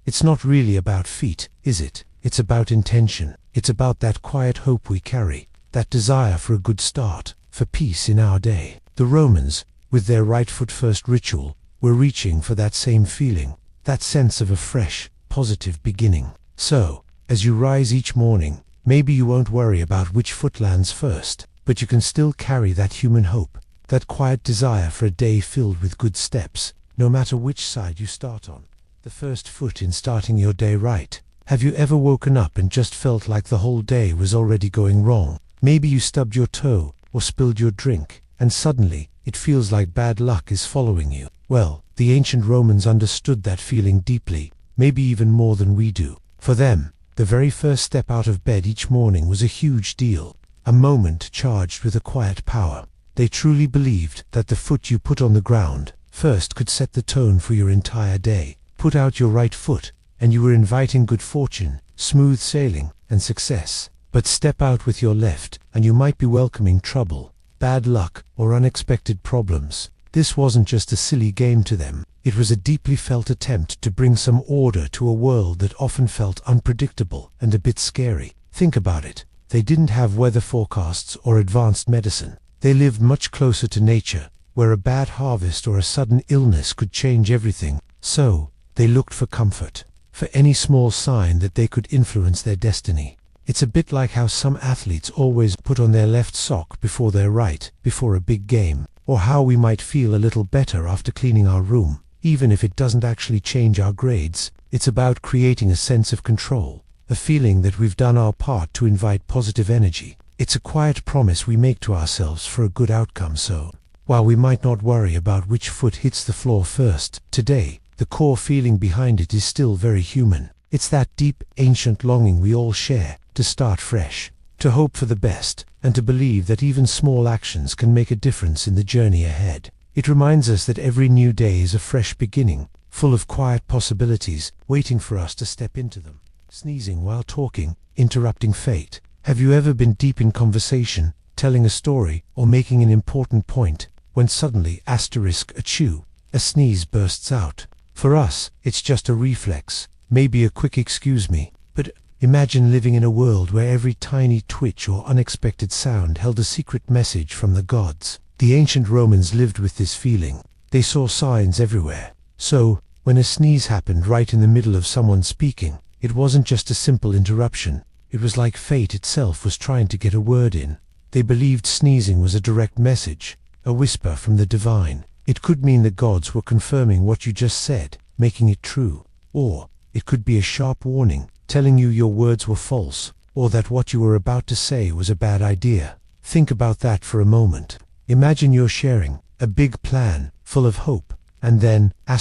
It's not really about feet, is it? It's about intention. It's about that quiet hope we carry, that desire for a good start, for peace in our day. The Romans, with their right foot first ritual, were reaching for that same feeling, that sense of a fresh, positive beginning. So, as you rise each morning, maybe you won't worry about which foot lands first, but you can still carry that human hope, that quiet desire for a day filled with good steps, no matter which side you start on. The first foot in starting your day right. Have you ever woken up and just felt like the whole day was already going wrong? Maybe you stubbed your toe, or spilled your drink, and suddenly, it feels like bad luck is following you. Well, the ancient Romans understood that feeling deeply, maybe even more than we do. For them, the very first step out of bed each morning was a huge deal, a moment charged with a quiet power. They truly believed that the foot you put on the ground first could set the tone for your entire day. Put out your right foot, and you were inviting good fortune, smooth sailing, and success. But step out with your left, and you might be welcoming trouble, bad luck, or unexpected problems. This wasn't just a silly game to them. It was a deeply felt attempt to bring some order to a world that often felt unpredictable and a bit scary. Think about it. They didn't have weather forecasts or advanced medicine. They lived much closer to nature, where a bad harvest or a sudden illness could change everything. So, they looked for comfort, for any small sign that they could influence their destiny. It's a bit like how some athletes always put on their left sock before their right, before a big game, or how we might feel a little better after cleaning our room. Even if it doesn't actually change our grades, it's about creating a sense of control, a feeling that we've done our part to invite positive energy. It's a quiet promise we make to ourselves for a good outcome. So, while we might not worry about which foot hits the floor first, today, the core feeling behind it is still very human. It's that deep, ancient longing we all share, to start fresh, to hope for the best, and to believe that even small actions can make a difference in the journey ahead. It reminds us that every new day is a fresh beginning, full of quiet possibilities, waiting for us to step into them. Sneezing while talking, interrupting fate. Have you ever been deep in conversation, telling a story, or making an important point, when suddenly, achoo, a sneeze bursts out? For us, it's just a reflex, maybe a quick excuse me, but Imagine living in a world where every tiny twitch or unexpected sound held a secret message from the gods. The ancient Romans lived with this feeling. They saw signs everywhere. So, when a sneeze happened right in the middle of someone speaking, it wasn't just a simple interruption. It was like fate itself was trying to get a word in. They believed sneezing was a direct message, a whisper from the divine. It could mean the gods were confirming what you just said, making it true. Or, it could be a sharp warning, telling you your words were false, or that what you were about to say was a bad idea. Think about that for a moment. Imagine you're sharing a big plan, full of hope, and then, a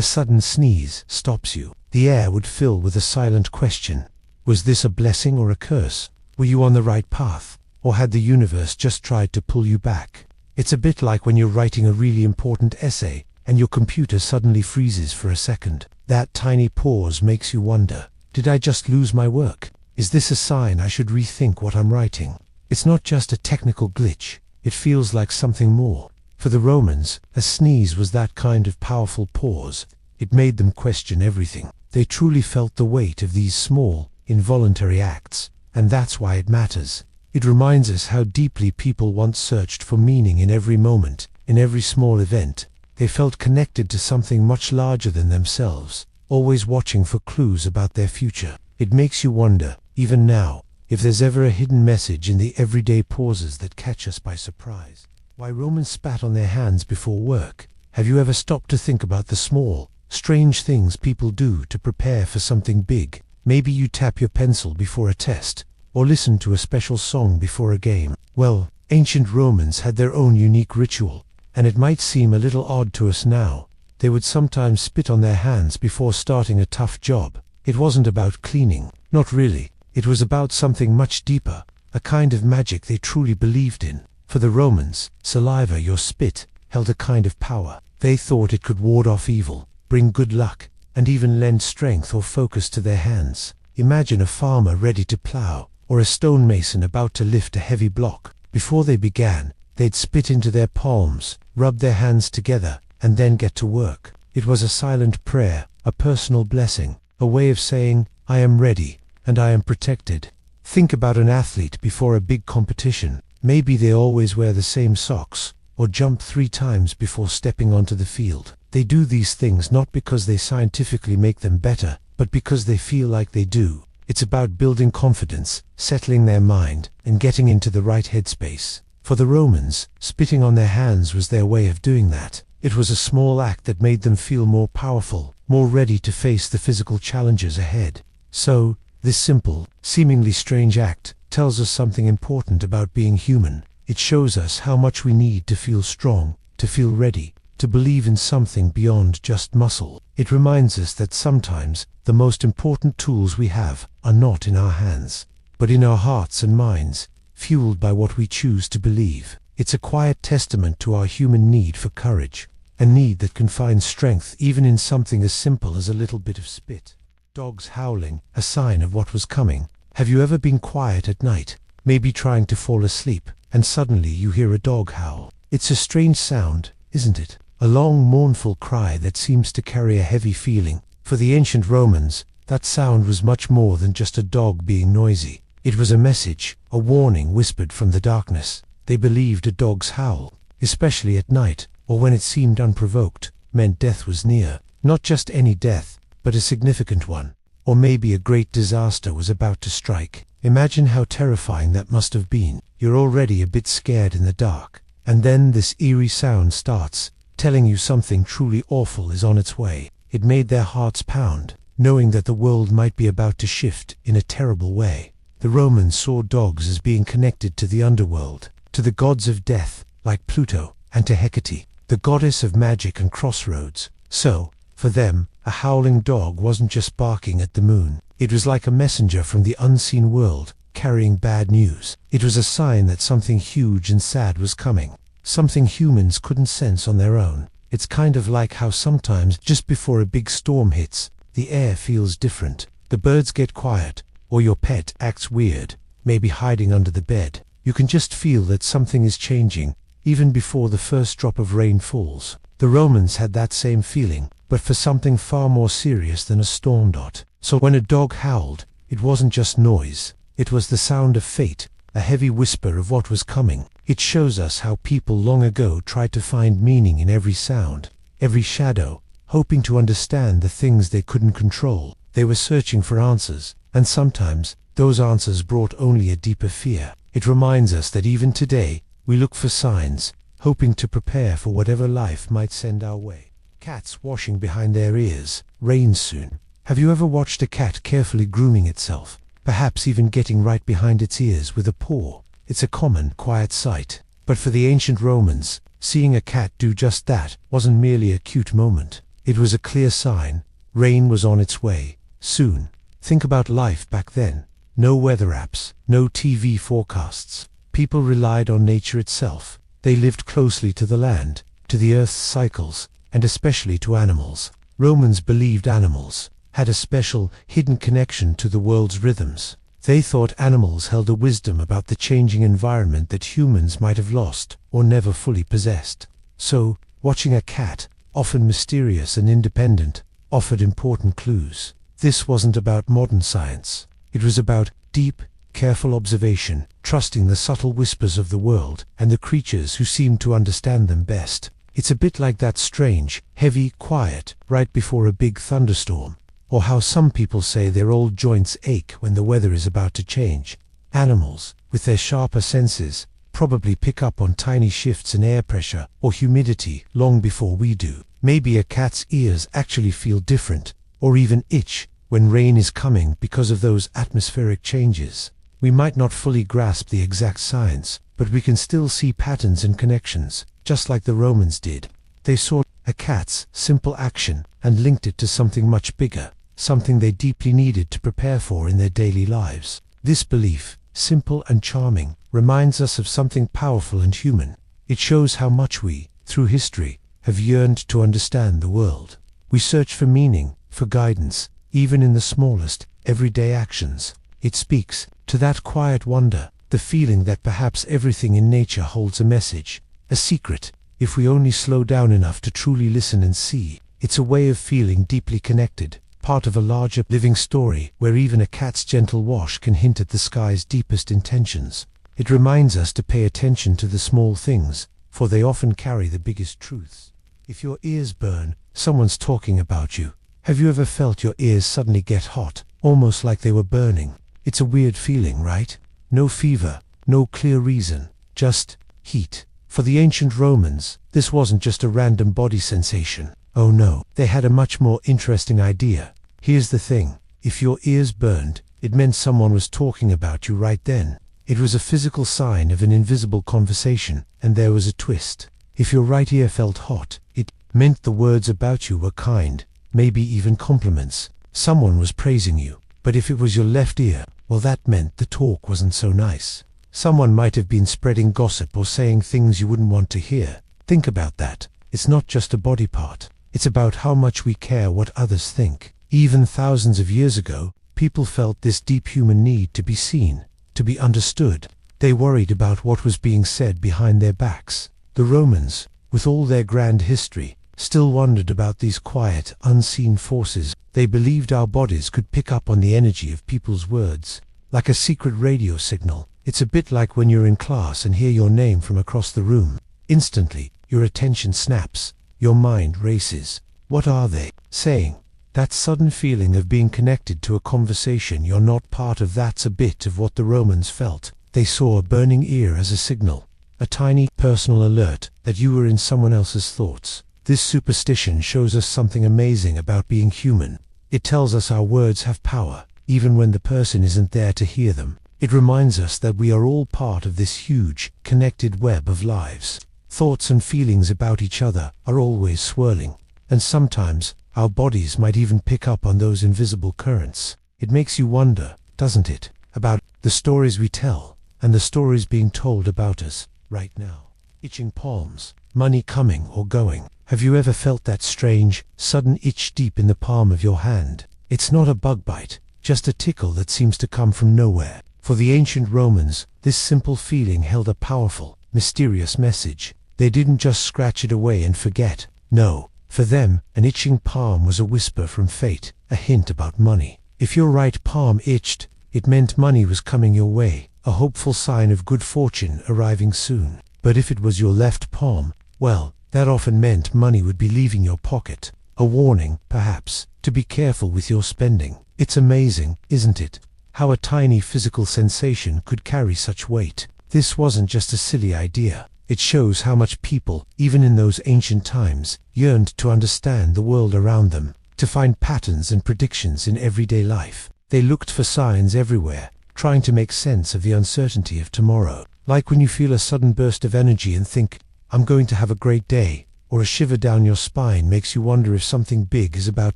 sudden sneeze stops you. The air would fill with a silent question. Was this a blessing or a curse? Were you on the right path? Or had the universe just tried to pull you back? It's a bit like when you're writing a really important essay, and your computer suddenly freezes for a second. That tiny pause makes you wonder, did I just lose my work? Is this a sign I should rethink what I'm writing? It's not just a technical glitch, it feels like something more. For the Romans, a sneeze was that kind of powerful pause. It made them question everything. They truly felt the weight of these small, involuntary acts, and that's why it matters. It reminds us how deeply people once searched for meaning in every moment, in every small event. They felt connected to something much larger than themselves, always watching for clues about their future. It makes you wonder, even now, if there's ever a hidden message in the everyday pauses that catch us by surprise. Why Romans spat on their hands before work? Have you ever stopped to think about the small, strange things people do to prepare for something big? Maybe you tap your pencil before a test, or listen to a special song before a game. Well, ancient Romans had their own unique ritual, and it might seem a little odd to us now. They would sometimes spit on their hands before starting a tough job. It wasn't about cleaning, not really. It was about something much deeper, a kind of magic they truly believed in. For the Romans, saliva, your spit, held a kind of power. They thought it could ward off evil, bring good luck, and even lend strength or focus to their hands. Imagine a farmer ready to plow, or a stonemason about to lift a heavy block. Before they began, they'd spit into their palms, rub their hands together, and then get to work. It was a silent prayer, a personal blessing, a way of saying, I am ready, and I am protected. Think about an athlete before a big competition. Maybe they always wear the same socks, or jump 3 times before stepping onto the field. They do these things not because they scientifically make them better, but because they feel like they do. It's about building confidence, settling their mind, and getting into the right headspace. For the Romans, spitting on their hands was their way of doing that. It was a small act that made them feel more powerful, more ready to face the physical challenges ahead. So, this simple, seemingly strange act tells us something important about being human. It shows us how much we need to feel strong, to feel ready, to believe in something beyond just muscle. It reminds us that sometimes the most important tools we have are not in our hands, but in our hearts and minds, fueled by what we choose to believe. It's a quiet testament to our human need for courage, a need that can find strength even in something as simple as a little bit of spit. Dogs howling, a sign of what was coming. Have you ever been quiet at night, maybe trying to fall asleep, and suddenly you hear a dog howl? It's a strange sound, isn't it? A long, mournful cry that seems to carry a heavy feeling. For the ancient Romans, that sound was much more than just a dog being noisy. It was a message, a warning whispered from the darkness. They believed a dog's howl, especially at night, or when it seemed unprovoked, meant death was near. Not just any death, but a significant one. Or maybe a great disaster was about to strike. Imagine how terrifying that must have been. You're already a bit scared in the dark, and then this eerie sound starts, telling you something truly awful is on its way. It made their hearts pound, knowing that the world might be about to shift in a terrible way. The Romans saw dogs as being connected to the underworld, to the gods of death, like Pluto, and to Hecate, the goddess of magic and crossroads. So, for them, a howling dog wasn't just barking at the moon. It was like a messenger from the unseen world, carrying bad news. It was a sign that something huge and sad was coming, something humans couldn't sense on their own. It's kind of like how sometimes, just before a big storm hits, the air feels different. The birds get quiet, or your pet acts weird, maybe hiding under the bed. You can just feel that something is changing, even before the first drop of rain falls. The Romans had that same feeling, but for something far more serious than a storm dot. So when a dog howled, it wasn't just noise, it was the sound of fate, a heavy whisper of what was coming. It shows us how people long ago tried to find meaning in every sound, every shadow, hoping to understand the things they couldn't control. They were searching for answers, and sometimes those answers brought only a deeper fear. It reminds us that even today, we look for signs, hoping to prepare for whatever life might send our way. Cats washing behind their ears, rain soon. Have you ever watched a cat carefully grooming itself, perhaps even getting right behind its ears with a paw? It's a common, quiet sight. But for the ancient Romans, seeing a cat do just that wasn't merely a cute moment. It was a clear sign. Rain was on its way, soon. Think about life back then. No weather apps, no TV forecasts. People relied on nature itself. They lived closely to the land, to the earth's cycles, and especially to animals. Romans believed animals had a special, hidden connection to the world's rhythms. They thought animals held a wisdom about the changing environment that humans might have lost or never fully possessed. So, watching a cat, often mysterious and independent, offered important clues. This wasn't about modern science. It was about deep, careful observation, trusting the subtle whispers of the world and the creatures who seemed to understand them best. It's a bit like that strange, heavy quiet right before a big thunderstorm, or how some people say their old joints ache when the weather is about to change. Animals, with their sharper senses, probably pick up on tiny shifts in air pressure or humidity long before we do. Maybe a cat's ears actually feel different, or even itch, when rain is coming because of those atmospheric changes. We might not fully grasp the exact science, but we can still see patterns and connections, just like the Romans did. They saw a cat's simple action and linked it to something much bigger, something they deeply needed to prepare for in their daily lives. This belief, simple and charming, reminds us of something powerful and human. It shows how much we, through history, have yearned to understand the world. We search for meaning, for guidance, even in the smallest, everyday actions. It speaks to that quiet wonder, the feeling that perhaps everything in nature holds a message, a secret, if we only slow down enough to truly listen and see. It's a way of feeling deeply connected, part of a larger living story where even a cat's gentle wash can hint at the sky's deepest intentions. It reminds us to pay attention to the small things, for they often carry the biggest truths. If your ears burn, someone's talking about you. Have you ever felt your ears suddenly get hot, almost like they were burning? It's a weird feeling, right? No fever, no clear reason, just heat. For the ancient Romans, this wasn't just a random body sensation. Oh no, they had a much more interesting idea. Here's the thing, if your ears burned, it meant someone was talking about you right then. It was a physical sign of an invisible conversation, and there was a twist. If your right ear felt hot, it meant the words about you were kind, maybe even compliments. Someone was praising you. But if it was your left ear, well, that meant the talk wasn't so nice. Someone might have been spreading gossip or saying things you wouldn't want to hear. Think about that. It's not just a body part. It's about how much we care what others think. Even thousands of years ago, people felt this deep human need to be seen, to be understood. They worried about what was being said behind their backs. The Romans, with all their grand history, still wondered about these quiet, unseen forces. They believed our bodies could pick up on the energy of people's words, like a secret radio signal. It's a bit like when you're in class and hear your name from across the room. Instantly, your attention snaps, your mind races. What are they saying? That sudden feeling of being connected to a conversation you're not part of, that's a bit of what the Romans felt. They saw a burning ear as a signal, a tiny personal alert that you were in someone else's thoughts. This superstition shows us something amazing about being human. It tells us our words have power, even when the person isn't there to hear them. It reminds us that we are all part of this huge, connected web of lives. Thoughts and feelings about each other are always swirling, and sometimes our bodies might even pick up on those invisible currents. It makes you wonder, doesn't it, about the stories we tell, and the stories being told about us right now. Itching palms, money coming or going. Have you ever felt that strange, sudden itch deep in the palm of your hand? It's not a bug bite, just a tickle that seems to come from nowhere. For the ancient Romans, this simple feeling held a powerful, mysterious message. They didn't just scratch it away and forget. No, For them, an itching palm was a whisper from fate, a hint about money. If your right palm itched, it meant money was coming your way, a hopeful sign of good fortune arriving soon. But if it was your left palm, well, that often meant money would be leaving your pocket. A warning, perhaps, to be careful with your spending. It's amazing, isn't it, how a tiny physical sensation could carry such weight. This wasn't just a silly idea. It shows how much people, even in those ancient times, yearned to understand the world around them, to find patterns and predictions in everyday life. They looked for signs everywhere, trying to make sense of the uncertainty of tomorrow. Like when you feel a sudden burst of energy and think, I'm going to have a great day, or a shiver down your spine makes you wonder if something big is about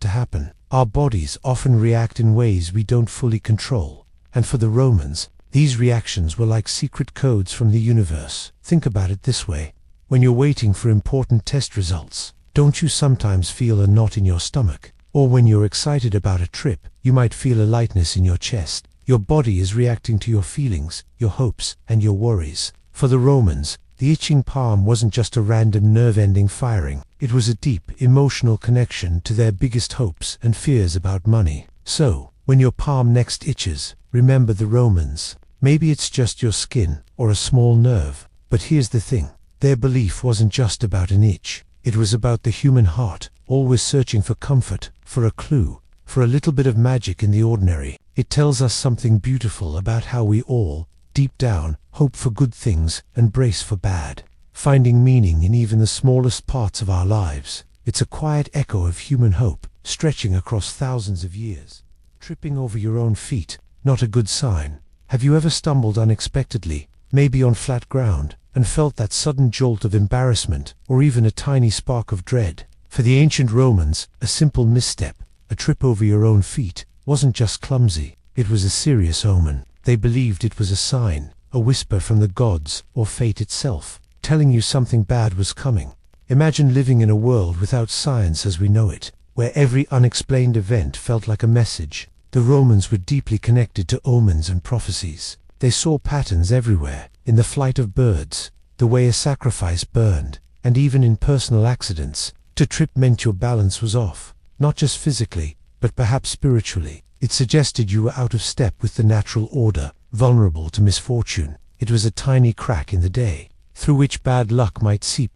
to happen. Our bodies often react in ways we don't fully control, and for the Romans, these reactions were like secret codes from the universe. Think about it this way. When you're waiting for important test results, don't you sometimes feel a knot in your stomach? Or when you're excited about a trip, you might feel a lightness in your chest. Your body is reacting to your feelings, your hopes, and your worries. For the Romans, the itching palm wasn't just a random nerve-ending firing. It was a deep, emotional connection to their biggest hopes and fears about money. So, when your palm next itches, remember the Romans. Maybe it's just your skin, or a small nerve. But here's the thing. Their belief wasn't just about an itch. It was about the human heart, always searching for comfort, for a clue, for a little bit of magic in the ordinary. It tells us something beautiful about how we all, deep down, hope for good things and brace for bad, finding meaning in even the smallest parts of our lives. It's a quiet echo of human hope, stretching across thousands of years. Tripping over your own feet, not a good sign. Have you ever stumbled unexpectedly, maybe on flat ground, and felt that sudden jolt of embarrassment, or even a tiny spark of dread? For the ancient Romans, a simple misstep, a trip over your own feet, wasn't just clumsy, it was a serious omen. They believed it was a sign, a whisper from the gods, or fate itself, telling you something bad was coming. Imagine living in a world without science as we know it, where every unexplained event felt like a message. The Romans were deeply connected to omens and prophecies. They saw patterns everywhere, in the flight of birds, the way a sacrifice burned, and even in personal accidents. To trip meant your balance was off, not just physically, but perhaps spiritually. It suggested you were out of step with the natural order, vulnerable to misfortune. It was a tiny crack in the day, through which bad luck might seep.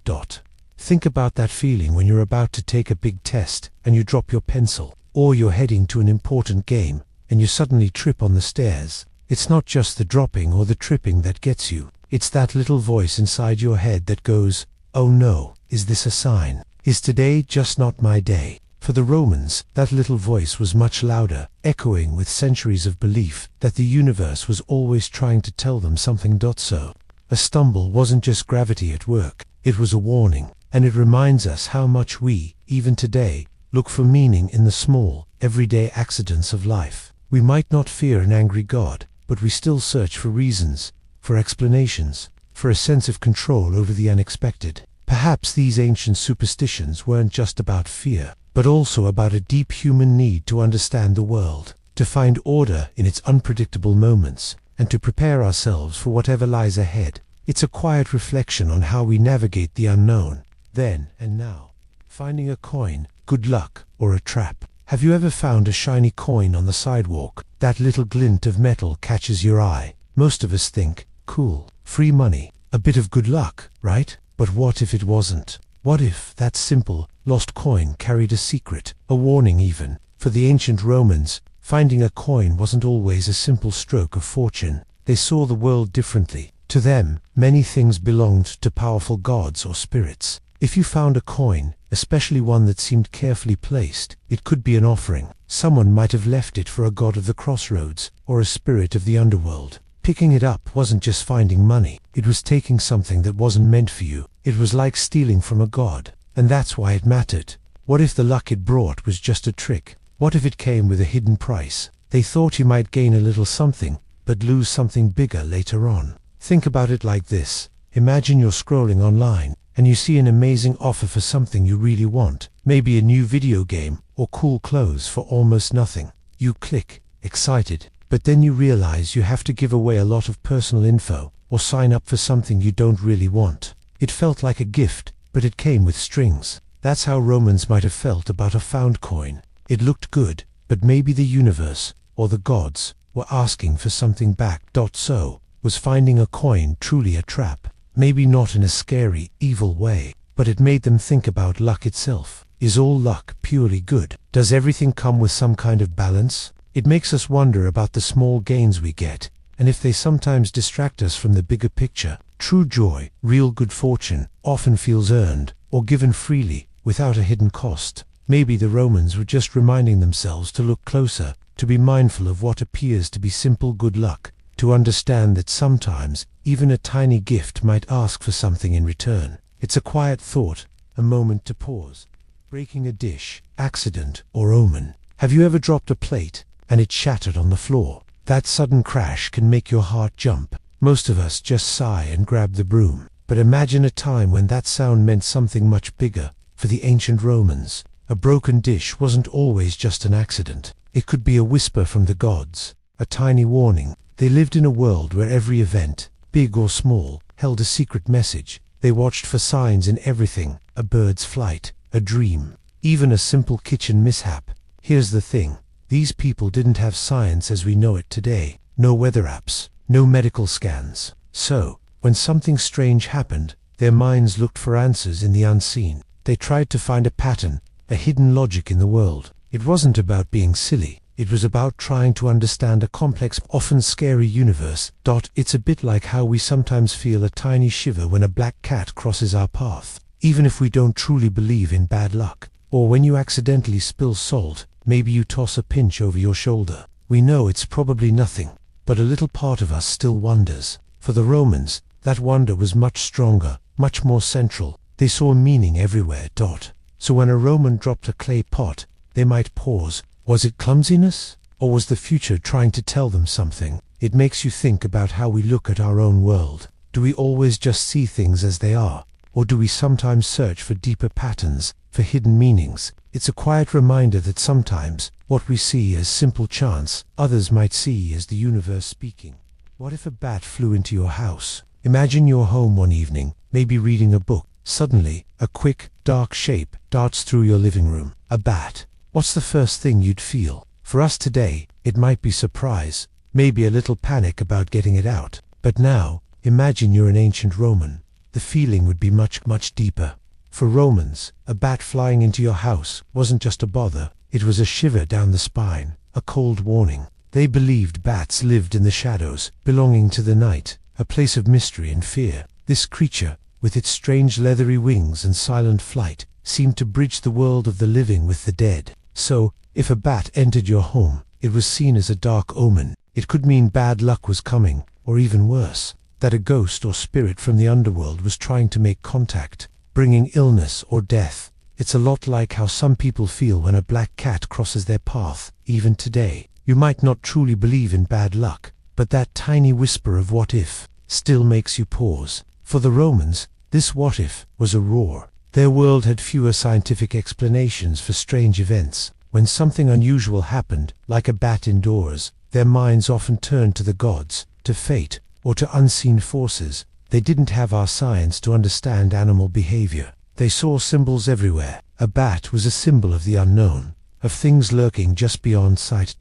Think about that feeling when you're about to take a big test, and you drop your pencil, or you're heading to an important game, and you suddenly trip on the stairs. It's not just the dropping or the tripping that gets you. It's that little voice inside your head that goes, oh no, is this a sign? Is today just not my day? For the Romans, that little voice was much louder, echoing with centuries of belief that the universe was always trying to tell them something. So, a stumble wasn't just gravity at work, it was a warning, and it reminds us how much we, even today, look for meaning in the small, everyday accidents of life. We might not fear an angry God, but we still search for reasons, for explanations, for a sense of control over the unexpected. Perhaps these ancient superstitions weren't just about fear, but also about a deep human need to understand the world, to find order in its unpredictable moments, and to prepare ourselves for whatever lies ahead. It's a quiet reflection on how we navigate the unknown, then and now. Finding a coin, good luck, or a trap. Have you ever found a shiny coin on the sidewalk? That little glint of metal catches your eye. Most of us think, cool, free money, a bit of good luck, right? But what if it wasn't? What if that simple, lost coin carried a secret, a warning even? For the ancient Romans, finding a coin wasn't always a simple stroke of fortune. They saw the world differently. To them, many things belonged to powerful gods or spirits. If you found a coin, especially one that seemed carefully placed, it could be an offering. Someone might have left it for a god of the crossroads, or a spirit of the underworld. Picking it up wasn't just finding money, it was taking something that wasn't meant for you. It was like stealing from a god, and that's why it mattered. What if the luck it brought was just a trick? What if it came with a hidden price? They thought you might gain a little something, but lose something bigger later on. Think about it like this. Imagine you're scrolling online, and you see an amazing offer for something you really want, maybe a new video game, or cool clothes for almost nothing. You click, excited, but then you realize you have to give away a lot of personal info, or sign up for something you don't really want. It felt like a gift, but it came with strings. That's how Romans might have felt about a found coin. It looked good, but maybe the universe, or the gods, were asking for something back. So, was finding a coin truly a trap? Maybe not in a scary, evil way, but it made them think about luck itself. Is all luck purely good? Does everything come with some kind of balance? It makes us wonder about the small gains we get, and if they sometimes distract us from the bigger picture. True joy, real good fortune, often feels earned, or given freely, without a hidden cost. Maybe the Romans were just reminding themselves to look closer, to be mindful of what appears to be simple good luck, to understand that sometimes even a tiny gift might ask for something in return. It's a quiet thought, a moment to pause. Breaking a dish, accident, or omen. Have you ever dropped a plate and it shattered on the floor? That sudden crash can make your heart jump. Most of us just sigh and grab the broom. But imagine a time when that sound meant something much bigger. For the ancient Romans, a broken dish wasn't always just an accident. It could be a whisper from the gods, a tiny warning. They lived in a world where every event, big or small, held a secret message. They watched for signs in everything, a bird's flight, a dream, even a simple kitchen mishap. Here's the thing, these people didn't have science as we know it today. No weather apps, no medical scans. So, when something strange happened, their minds looked for answers in the unseen. They tried to find a pattern, a hidden logic in the world. It wasn't about being silly. It was about trying to understand a complex, often scary universe. It's a bit like how we sometimes feel a tiny shiver when a black cat crosses our path, even if we don't truly believe in bad luck. Or when you accidentally spill salt, maybe you toss a pinch over your shoulder. We know it's probably nothing, but a little part of us still wonders. For the Romans, that wonder was much stronger, much more central. They saw meaning everywhere. So when a Roman dropped a clay pot, they might pause. Was it clumsiness? Or was the future trying to tell them something? It makes you think about how we look at our own world. Do we always just see things as they are? Or do we sometimes search for deeper patterns, for hidden meanings? It's a quiet reminder that sometimes, what we see as simple chance, others might see as the universe speaking. What if a bat flew into your house? Imagine you're home one evening, maybe reading a book. Suddenly, a quick, dark shape darts through your living room. A bat. What's the first thing you'd feel? For us today, it might be surprise, maybe a little panic about getting it out. But now, imagine you're an ancient Roman. The feeling would be much, much deeper. For Romans, a bat flying into your house wasn't just a bother. It was a shiver down the spine, a cold warning. They believed bats lived in the shadows, belonging to the night, a place of mystery and fear. This creature, with its strange leathery wings and silent flight, seemed to bridge the world of the living with the dead. So, if a bat entered your home, it was seen as a dark omen. It could mean bad luck was coming, or even worse, that a ghost or spirit from the underworld was trying to make contact, bringing illness or death. It's a lot like how some people feel when a black cat crosses their path. Even today, you might not truly believe in bad luck, but that tiny whisper of what if still makes you pause. For the Romans, this what if was a roar. Their world had fewer scientific explanations for strange events. When something unusual happened, like a bat indoors, their minds often turned to the gods, to fate, or to unseen forces. They didn't have our science to understand animal behavior. They saw symbols everywhere. A bat was a symbol of the unknown, of things lurking just beyond sight.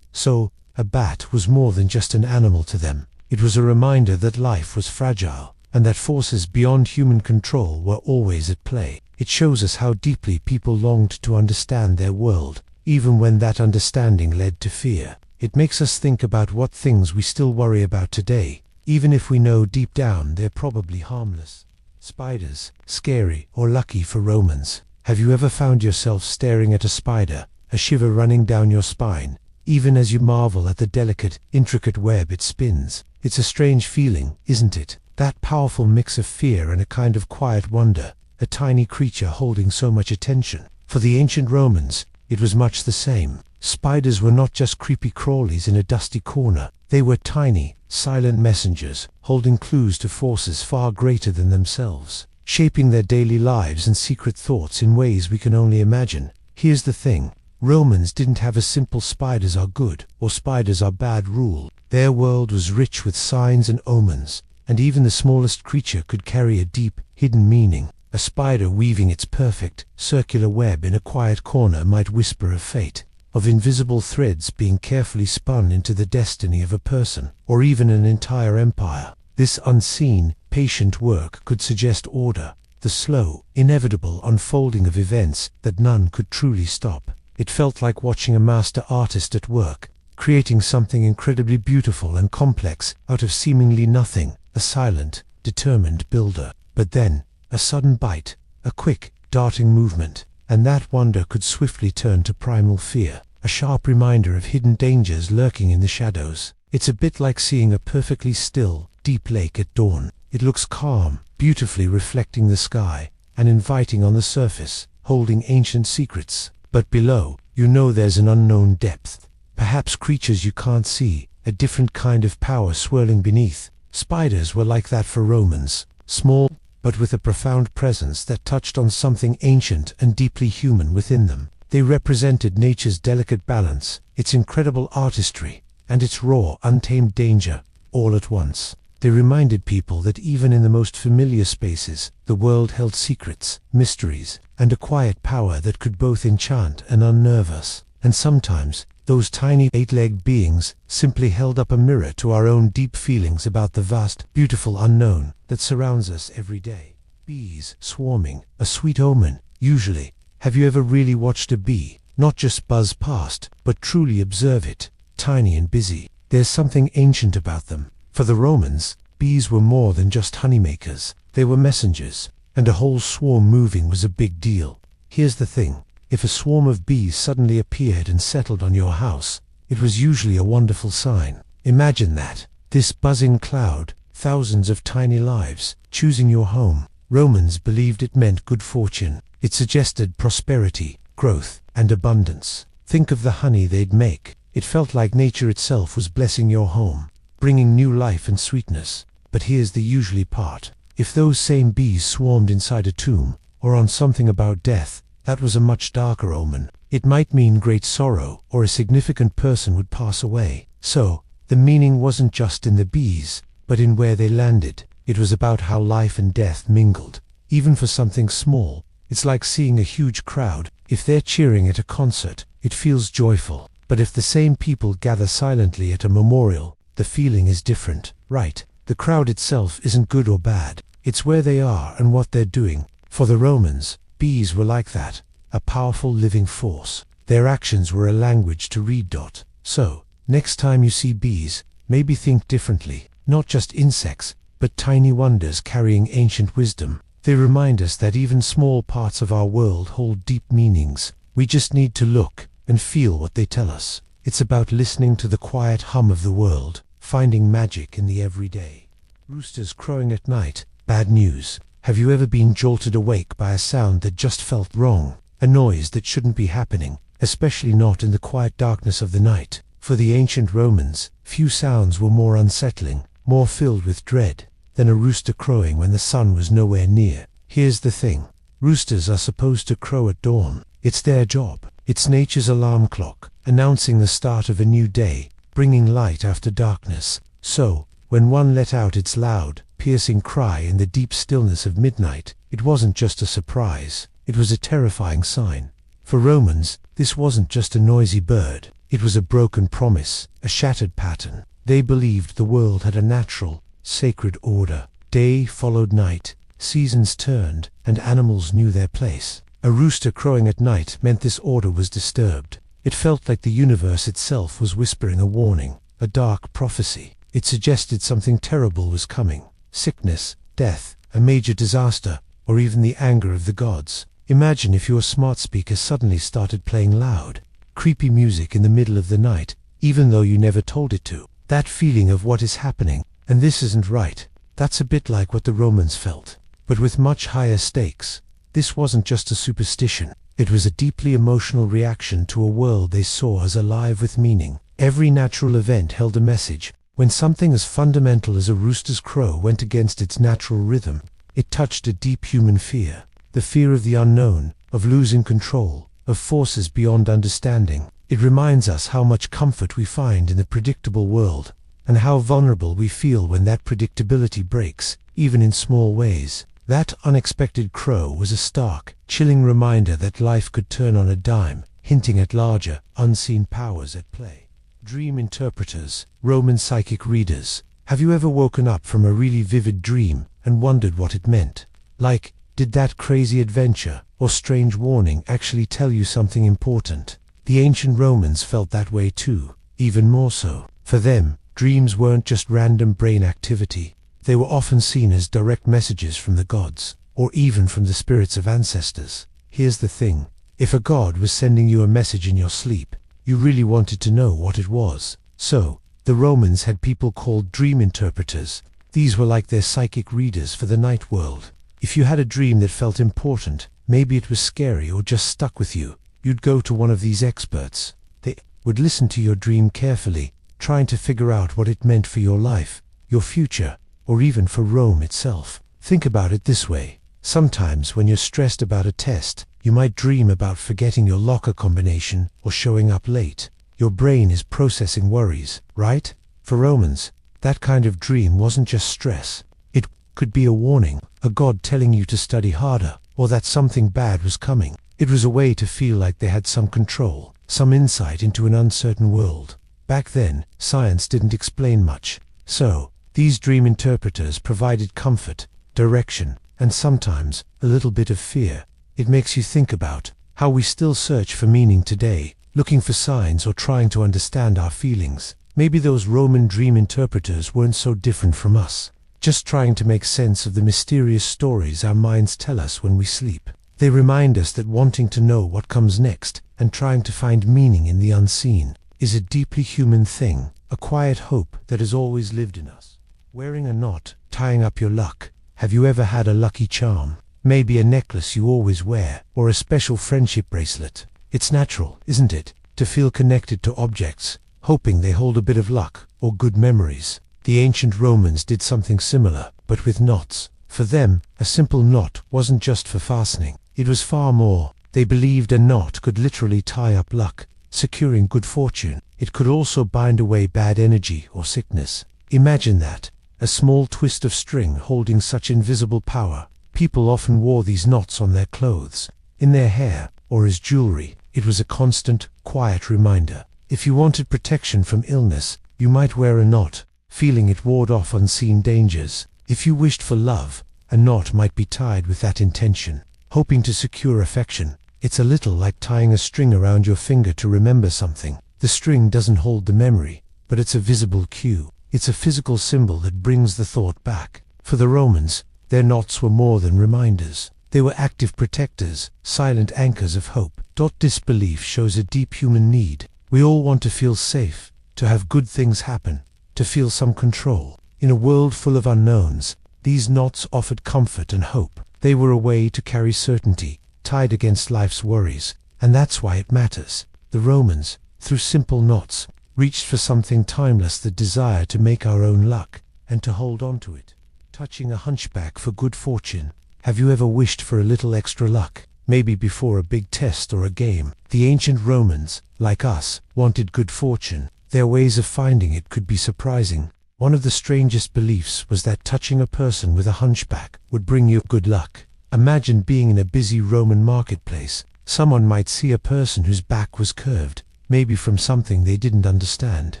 So, a bat was more than just an animal to them. It was a reminder that life was fragile, and that forces beyond human control were always at play. It shows us how deeply people longed to understand their world, even when that understanding led to fear. It makes us think about what things we still worry about today, even if we know deep down they're probably harmless. Spiders, scary or lucky for Romans. Have you ever found yourself staring at a spider, a shiver running down your spine, even as you marvel at the delicate, intricate web it spins? It's a strange feeling, isn't it? That powerful mix of fear and a kind of quiet wonder, a tiny creature holding so much attention. For the ancient Romans, it was much the same. Spiders were not just creepy crawlies in a dusty corner. They were tiny, silent messengers, holding clues to forces far greater than themselves, shaping their daily lives and secret thoughts in ways we can only imagine. Here's the thing. Romans didn't have a simple spiders are good or spiders are bad rule. Their world was rich with signs and omens, and even the smallest creature could carry a deep, hidden meaning. A spider weaving its perfect, circular web in a quiet corner might whisper of fate, of invisible threads being carefully spun into the destiny of a person, or even an entire empire. This unseen, patient work could suggest order, the slow, inevitable unfolding of events that none could truly stop. It felt like watching a master artist at work, creating something incredibly beautiful and complex out of seemingly nothing, a silent, determined builder. But then, a sudden bite, a quick, darting movement, and that wonder could swiftly turn to primal fear, a sharp reminder of hidden dangers lurking in the shadows. It's a bit like seeing a perfectly still, deep lake at dawn. It looks calm, beautifully reflecting the sky, and inviting on the surface, holding ancient secrets. But below, you know there's an unknown depth, perhaps creatures you can't see, a different kind of power swirling beneath. Spiders were like that for Romans, small, but with a profound presence that touched on something ancient and deeply human within them. They represented nature's delicate balance, its incredible artistry, and its raw, untamed danger, all at once. They reminded people that even in the most familiar spaces, the world held secrets, mysteries, and a quiet power that could both enchant and unnerve us. And sometimes, those tiny eight-legged beings simply held up a mirror to our own deep feelings about the vast, beautiful unknown that surrounds us every day. Bees swarming, a sweet omen, usually. Have you ever really watched a bee, not just buzz past, but truly observe it, tiny and busy? There's something ancient about them. For the Romans, bees were more than just honeymakers. They were messengers, and a whole swarm moving was a big deal. Here's the thing. If a swarm of bees suddenly appeared and settled on your house, it was usually a wonderful sign. Imagine that. This buzzing cloud, thousands of tiny lives, choosing your home. Romans believed it meant good fortune. It suggested prosperity, growth, and abundance. Think of the honey they'd make. It felt like nature itself was blessing your home, bringing new life and sweetness. But here's the usually part. If those same bees swarmed inside a tomb, or on something about death, that was a much darker omen. It might mean great sorrow, or a significant person would pass away. So, the meaning wasn't just in the bees, but in where they landed. It was about how life and death mingled. Even for something small, it's like seeing a huge crowd. If they're cheering at a concert, it feels joyful. But if the same people gather silently at a memorial, the feeling is different, right? The crowd itself isn't good or bad. It's where they are and what they're doing. For the Romans, bees were like that, a powerful living force. Their actions were a language to read. So, next time you see bees, maybe think differently. Not just insects, but tiny wonders carrying ancient wisdom. They remind us that even small parts of our world hold deep meanings. We just need to look and feel what they tell us. It's about listening to the quiet hum of the world, finding magic in the everyday. Roosters crowing at night, bad news. Have you ever been jolted awake by a sound that just felt wrong? A noise that shouldn't be happening, especially not in the quiet darkness of the night. For the ancient Romans, few sounds were more unsettling, more filled with dread, than a rooster crowing when the sun was nowhere near. Here's the thing. Roosters are supposed to crow at dawn. It's their job. It's nature's alarm clock, announcing the start of a new day, bringing light after darkness. So, when one let out its loud, piercing cry in the deep stillness of midnight, it wasn't just a surprise, it was a terrifying sign. For Romans, this wasn't just a noisy bird, it was a broken promise, a shattered pattern. They believed the world had a natural, sacred order. Day followed night, seasons turned, and animals knew their place. A rooster crowing at night meant this order was disturbed. It felt like the universe itself was whispering a warning, a dark prophecy. It suggested something terrible was coming. Sickness, death, a major disaster, or even the anger of the gods. Imagine if your smart speaker suddenly started playing loud, creepy music in the middle of the night, even though you never told it to. That feeling of what is happening, and this isn't right. That's a bit like what the Romans felt, but with much higher stakes. This wasn't just a superstition. It was a deeply emotional reaction to a world they saw as alive with meaning. Every natural event held a message. When something as fundamental as a rooster's crow went against its natural rhythm, it touched a deep human fear. The fear of the unknown, of losing control, of forces beyond understanding. It reminds us how much comfort we find in the predictable world, and how vulnerable we feel when that predictability breaks, even in small ways. That unexpected crow was a stark, chilling reminder that life could turn on a dime, hinting at larger, unseen powers at play. Dream interpreters, Roman psychic readers. Have you ever woken up from a really vivid dream and wondered what it meant? Like, did that crazy adventure or strange warning actually tell you something important? The ancient Romans felt that way too, even more so. For them, dreams weren't just random brain activity. They were often seen as direct messages from the gods, or even from the spirits of ancestors. Here's the thing. If a god was sending you a message in your sleep, you really wanted to know what it was. So, the Romans had people called dream interpreters. These were like their psychic readers for the night world. If you had a dream that felt important, maybe it was scary or just stuck with you, you'd go to one of these experts. They would listen to your dream carefully, trying to figure out what it meant for your life, your future, or even for Rome itself. Think about it this way. Sometimes when you're stressed about a test, you might dream about forgetting your locker combination or showing up late. Your brain is processing worries, right? For Romans, that kind of dream wasn't just stress. It could be a warning, a god telling you to study harder, or that something bad was coming. It was a way to feel like they had some control, some insight into an uncertain world. Back then, science didn't explain much. So, these dream interpreters provided comfort, direction, and sometimes a little bit of fear. It makes you think about how we still search for meaning today, looking for signs or trying to understand our feelings. Maybe those Roman dream interpreters weren't so different from us, just trying to make sense of the mysterious stories our minds tell us when we sleep. They remind us that wanting to know what comes next and trying to find meaning in the unseen is a deeply human thing, a quiet hope that has always lived in us. Wearing a knot, tying up your luck. Have you ever had a lucky charm? Maybe a necklace you always wear, or a special friendship bracelet. It's natural, isn't it, to feel connected to objects, hoping they hold a bit of luck or good memories. The ancient Romans did something similar, but with knots. For them, a simple knot wasn't just for fastening. It was far more. They believed a knot could literally tie up luck, securing good fortune. It could also bind away bad energy or sickness. Imagine that, a small twist of string holding such invisible power. People often wore these knots on their clothes, in their hair, or as jewelry. It was a constant, quiet reminder. If you wanted protection from illness, you might wear a knot, feeling it ward off unseen dangers. If you wished for love, a knot might be tied with that intention, hoping to secure affection. It's a little like tying a string around your finger to remember something. The string doesn't hold the memory, but it's a visible cue. It's a physical symbol that brings the thought back. For the Romans, their knots were more than reminders. They were active protectors, silent anchors of hope. Disbelief shows a deep human need. We all want to feel safe, to have good things happen, to feel some control. In a world full of unknowns, these knots offered comfort and hope. They were a way to carry certainty, tied against life's worries, and that's why it matters. The Romans, through simple knots, reached for something timeless, the desire to make our own luck, and to hold on to it. Touching a hunchback for good fortune. Have you ever wished for a little extra luck? Maybe before a big test or a game. The ancient Romans, like us, wanted good fortune. Their ways of finding it could be surprising. One of the strangest beliefs was that touching a person with a hunchback would bring you good luck. Imagine being in a busy Roman marketplace. Someone might see a person whose back was curved, maybe from something they didn't understand,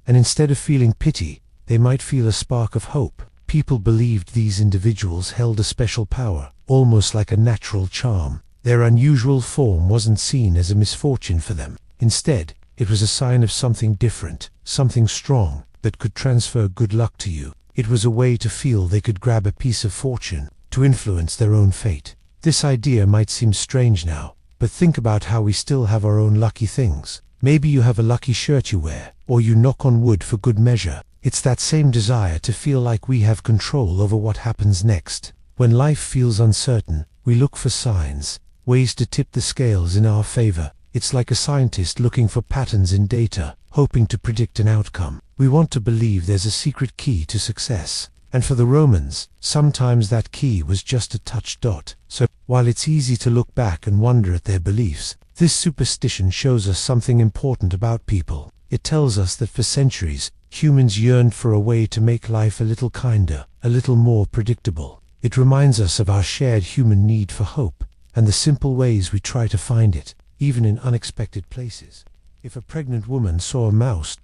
and instead of feeling pity, they might feel a spark of hope. People believed these individuals held a special power, almost like a natural charm. Their unusual form wasn't seen as a misfortune for them. Instead, it was a sign of something different, something strong, that could transfer good luck to you. It was a way to feel they could grab a piece of fortune, to influence their own fate. This idea might seem strange now, but think about how we still have our own lucky things. Maybe you have a lucky shirt you wear, or you knock on wood for good measure. It's that same desire to feel like we have control over what happens next. When life feels uncertain, we look for signs, ways to tip the scales in our favor. It's like a scientist looking for patterns in data, hoping to predict an outcome. We want to believe there's a secret key to success. And for the Romans, sometimes that key was just a touch dot. So, while it's easy to look back and wonder at their beliefs, this superstition shows us something important about people. It tells us that for centuries, humans yearned for a way to make life a little kinder, a little more predictable. It reminds us of our shared human need for hope, and the simple ways we try to find it, even in unexpected places. If a pregnant woman saw a mouse ...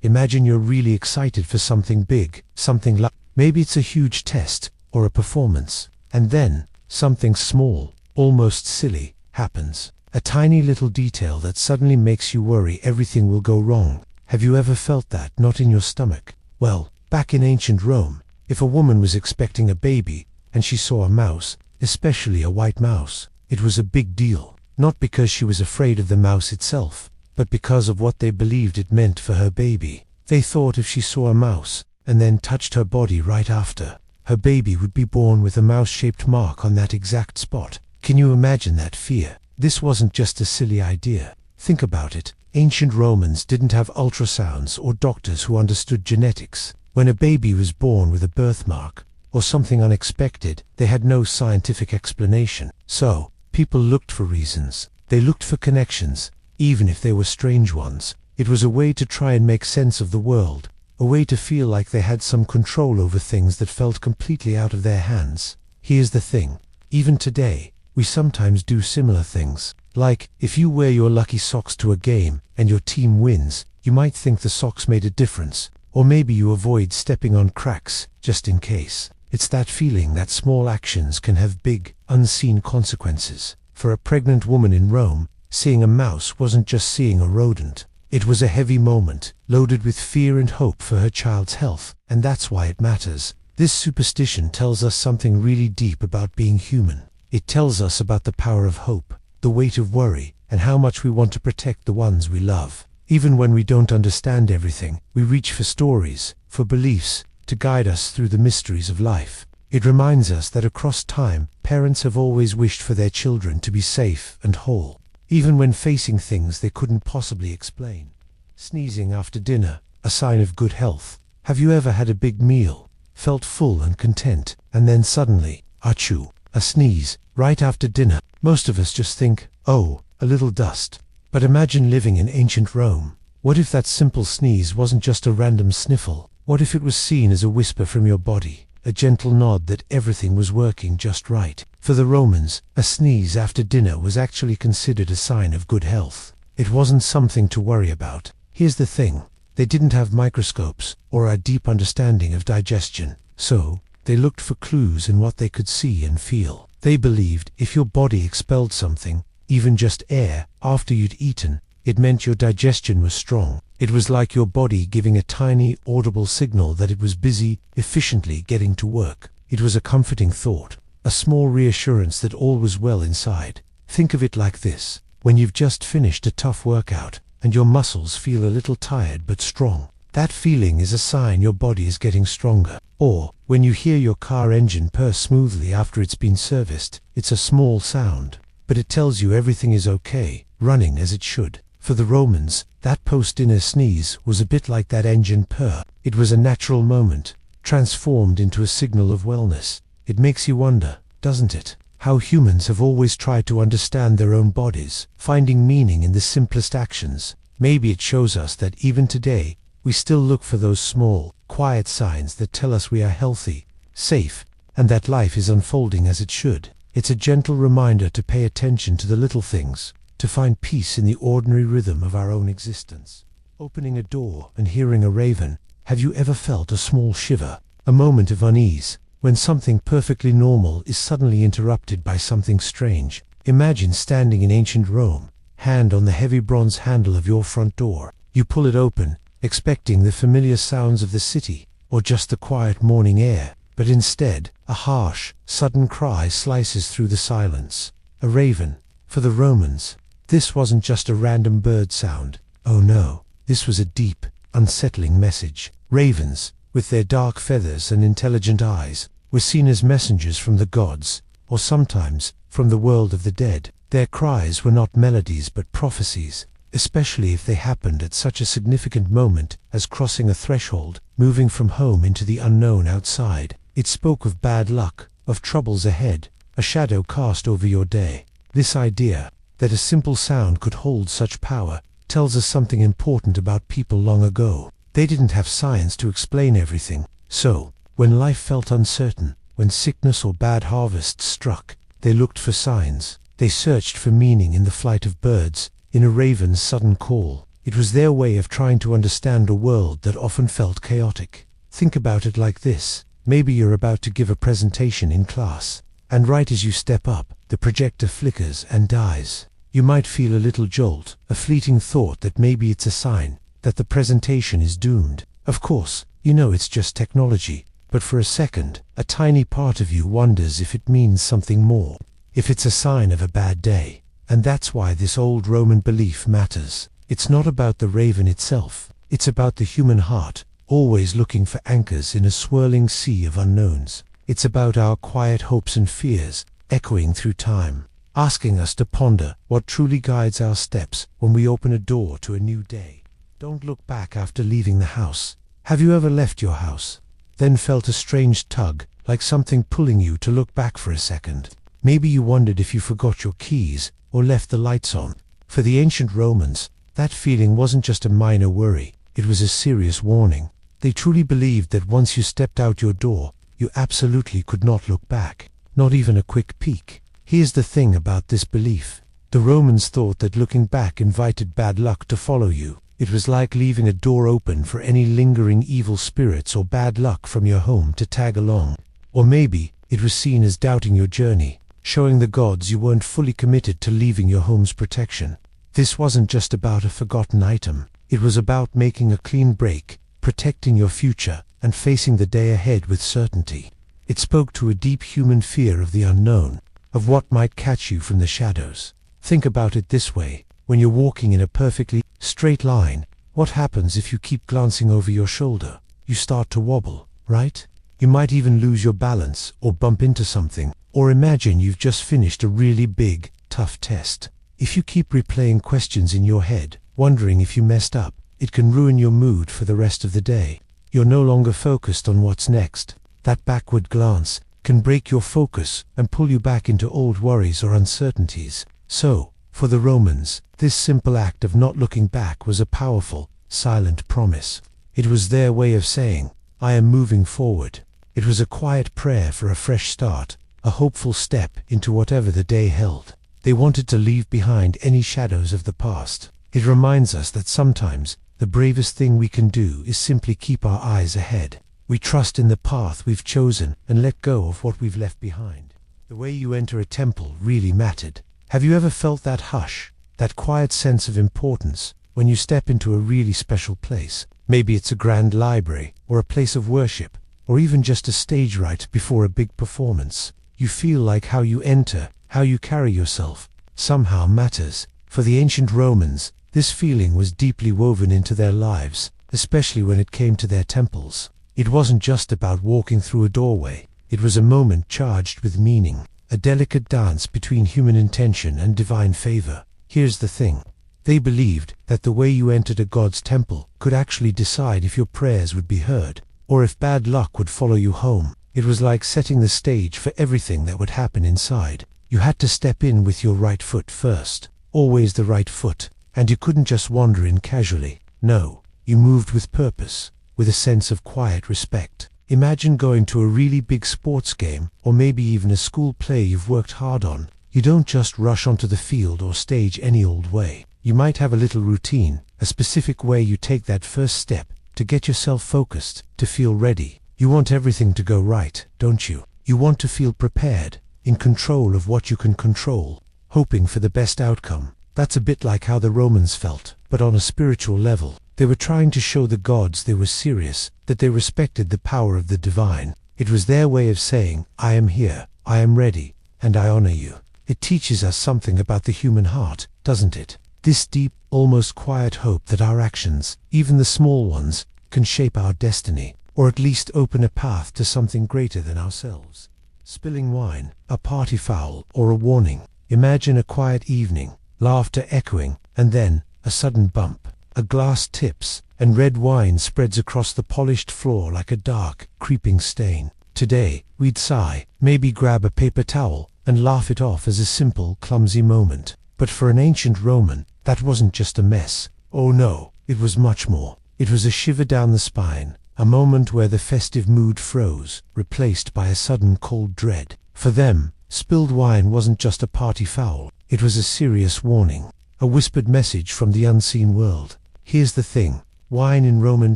imagine you're really excited for something big, something like, maybe it's a huge test, or a performance. And then, something small, almost silly, happens. A tiny little detail that suddenly makes you worry everything will go wrong. Have you ever felt that knot in your stomach? Well, back in ancient Rome, if a woman was expecting a baby, and she saw a mouse, especially a white mouse, it was a big deal. Not because she was afraid of the mouse itself, but because of what they believed it meant for her baby. They thought if she saw a mouse, and then touched her body right after, her baby would be born with a mouse-shaped mark on that exact spot. Can you imagine that fear? This wasn't just a silly idea. Think about it. Ancient Romans didn't have ultrasounds or doctors who understood genetics. When a baby was born with a birthmark, or something unexpected, they had no scientific explanation. So, people looked for reasons. They looked for connections, even if they were strange ones. It was a way to try and make sense of the world, a way to feel like they had some control over things that felt completely out of their hands. Here's the thing. Even today, we sometimes do similar things. Like, if you wear your lucky socks to a game, and your team wins, you might think the socks made a difference. Or maybe you avoid stepping on cracks, just in case. It's that feeling that small actions can have big, unseen consequences. For a pregnant woman in Rome, seeing a mouse wasn't just seeing a rodent. It was a heavy moment, loaded with fear and hope for her child's health, and that's why it matters. This superstition tells us something really deep about being human. It tells us about the power of hope, the weight of worry, and how much we want to protect the ones we love. Even when we don't understand everything, we reach for stories, for beliefs, to guide us through the mysteries of life. It reminds us that across time, parents have always wished for their children to be safe and whole, even when facing things they couldn't possibly explain. Sneezing after dinner, a sign of good health. Have you ever had a big meal, felt full and content, and then suddenly, achoo, a sneeze, right after dinner? Most of us just think, oh, a little dust. But imagine living in ancient Rome. What if that simple sneeze wasn't just a random sniffle? What if it was seen as a whisper from your body, a gentle nod that everything was working just right? For the Romans, a sneeze after dinner was actually considered a sign of good health. It wasn't something to worry about. Here's the thing. They didn't have microscopes or a deep understanding of digestion, so they looked for clues in what they could see and feel. They believed if your body expelled something, even just air, after you'd eaten, it meant your digestion was strong. It was like your body giving a tiny, audible signal that it was busy, efficiently getting to work. It was a comforting thought, a small reassurance that all was well inside. Think of it like this. When you've just finished a tough workout, and your muscles feel a little tired but strong, that feeling is a sign your body is getting stronger. Or, when you hear your car engine purr smoothly after it's been serviced, it's a small sound, but it tells you everything is okay, running as it should. For the Romans, that post-dinner sneeze was a bit like that engine purr. It was a natural moment, transformed into a signal of wellness. It makes you wonder, doesn't it, how humans have always tried to understand their own bodies, finding meaning in the simplest actions. Maybe it shows us that even today, we still look for those small, quiet signs that tell us we are healthy, safe, and that life is unfolding as it should. It's a gentle reminder to pay attention to the little things, to find peace in the ordinary rhythm of our own existence. Opening a door and hearing a raven. Have you ever felt a small shiver, a moment of unease, when something perfectly normal is suddenly interrupted by something strange? Imagine standing in ancient Rome, hand on the heavy bronze handle of your front door. You pull it open, expecting the familiar sounds of the city, or just the quiet morning air, but instead, a harsh, sudden cry slices through the silence. A raven. For the Romans, this wasn't just a random bird sound. Oh no, this was a deep, unsettling message. Ravens, with their dark feathers and intelligent eyes, were seen as messengers from the gods, or sometimes, from the world of the dead. Their cries were not melodies but prophecies, especially if they happened at such a significant moment as crossing a threshold, moving from home into the unknown outside. It spoke of bad luck, of troubles ahead, a shadow cast over your day. This idea, that a simple sound could hold such power, tells us something important about people long ago. They didn't have science to explain everything, so, when life felt uncertain, When sickness or bad harvests struck, they looked for signs. They searched for meaning in the flight of birds, in a raven's sudden call. It was their way of trying to understand a world that often felt chaotic. Think about it like this. Maybe you're about to give a presentation in class, and right as you step up, the projector flickers and dies. You might feel a little jolt, a fleeting thought that maybe it's a sign that the presentation is doomed. Of course, you know it's just technology, but for a second, a tiny part of you wonders if it means something more, if it's a sign of a bad day. And that's why this old Roman belief matters. It's not about the raven itself, it's about the human heart, always looking for anchors in a swirling sea of unknowns. It's about our quiet hopes and fears, echoing through time, asking us to ponder what truly guides our steps when we open a door to a new day. Don't look back after leaving the house. Have you ever left your house, then felt a strange tug, like something pulling you to look back for a second? Maybe you wondered if you forgot your keys or left the lights on. For the ancient Romans, that feeling wasn't just a minor worry, it was a serious warning. They truly believed that once you stepped out your door, you absolutely could not look back, not even a quick peek. Here's the thing about this belief. The Romans thought that looking back invited bad luck to follow you. It was like leaving a door open for any lingering evil spirits or bad luck from your home to tag along. Or maybe it was seen as doubting your journey, showing the gods you weren't fully committed to leaving your home's protection. This wasn't just about a forgotten item. It was about making a clean break, protecting your future, and facing the day ahead with certainty. It spoke to a deep human fear of the unknown, of what might catch you from the shadows. Think about it this way. When you're walking in a perfectly straight line, what happens if you keep glancing over your shoulder? You start to wobble, right? You might even lose your balance or bump into something. Or imagine you've just finished a really big, tough test. If you keep replaying questions in your head, wondering if you messed up, it can ruin your mood for the rest of the day. You're no longer focused on what's next. That backward glance can break your focus and pull you back into old worries or uncertainties. So, for the Romans, this simple act of not looking back was a powerful, silent promise. It was their way of saying, I am moving forward. It was a quiet prayer for a fresh start, a hopeful step into whatever the day held. They wanted to leave behind any shadows of the past. It reminds us that sometimes the bravest thing we can do is simply keep our eyes ahead. We trust in the path we've chosen and let go of what we've left behind. The way you enter a temple really mattered. Have you ever felt that hush, that quiet sense of importance when you step into a really special place? Maybe it's a grand library, or a place of worship, or even just a stage right before a big performance. You feel like how you enter, how you carry yourself, somehow matters. For the ancient Romans, this feeling was deeply woven into their lives, especially when it came to their temples. It wasn't just about walking through a doorway. It was a moment charged with meaning, a delicate dance between human intention and divine favor. Here's the thing. They believed that the way you entered a god's temple could actually decide if your prayers would be heard, or if bad luck would follow you home. It was like setting the stage for everything that would happen inside. You had to step in with your right foot first, always the right foot, and you couldn't just wander in casually. No, you moved with purpose, with a sense of quiet respect. Imagine going to a really big sports game, or maybe even a school play you've worked hard on. You don't just rush onto the field or stage any old way. You might have a little routine, a specific way you take that first step, to get yourself focused, to feel ready. You want everything to go right, don't you? You want to feel prepared, in control of what you can control, hoping for the best outcome. That's a bit like how the Romans felt, but on a spiritual level. They were trying to show the gods they were serious, that they respected the power of the divine. It was their way of saying, I am here, I am ready, and I honor you. It teaches us something about the human heart, doesn't it? This deep, almost quiet hope that our actions, even the small ones, can shape our destiny, or at least open a path to something greater than ourselves. Spilling wine, a party foul, or a warning. Imagine a quiet evening, laughter echoing, and then, a sudden bump. A glass tips, and red wine spreads across the polished floor like a dark, creeping stain. Today, we'd sigh, maybe grab a paper towel, and laugh it off as a simple, clumsy moment. But for an ancient Roman, that wasn't just a mess. Oh no, it was much more. It was a shiver down the spine, a moment where the festive mood froze, replaced by a sudden cold dread. For them, spilled wine wasn't just a party foul, it was a serious warning, a whispered message from the unseen world. Here's the thing, wine in Roman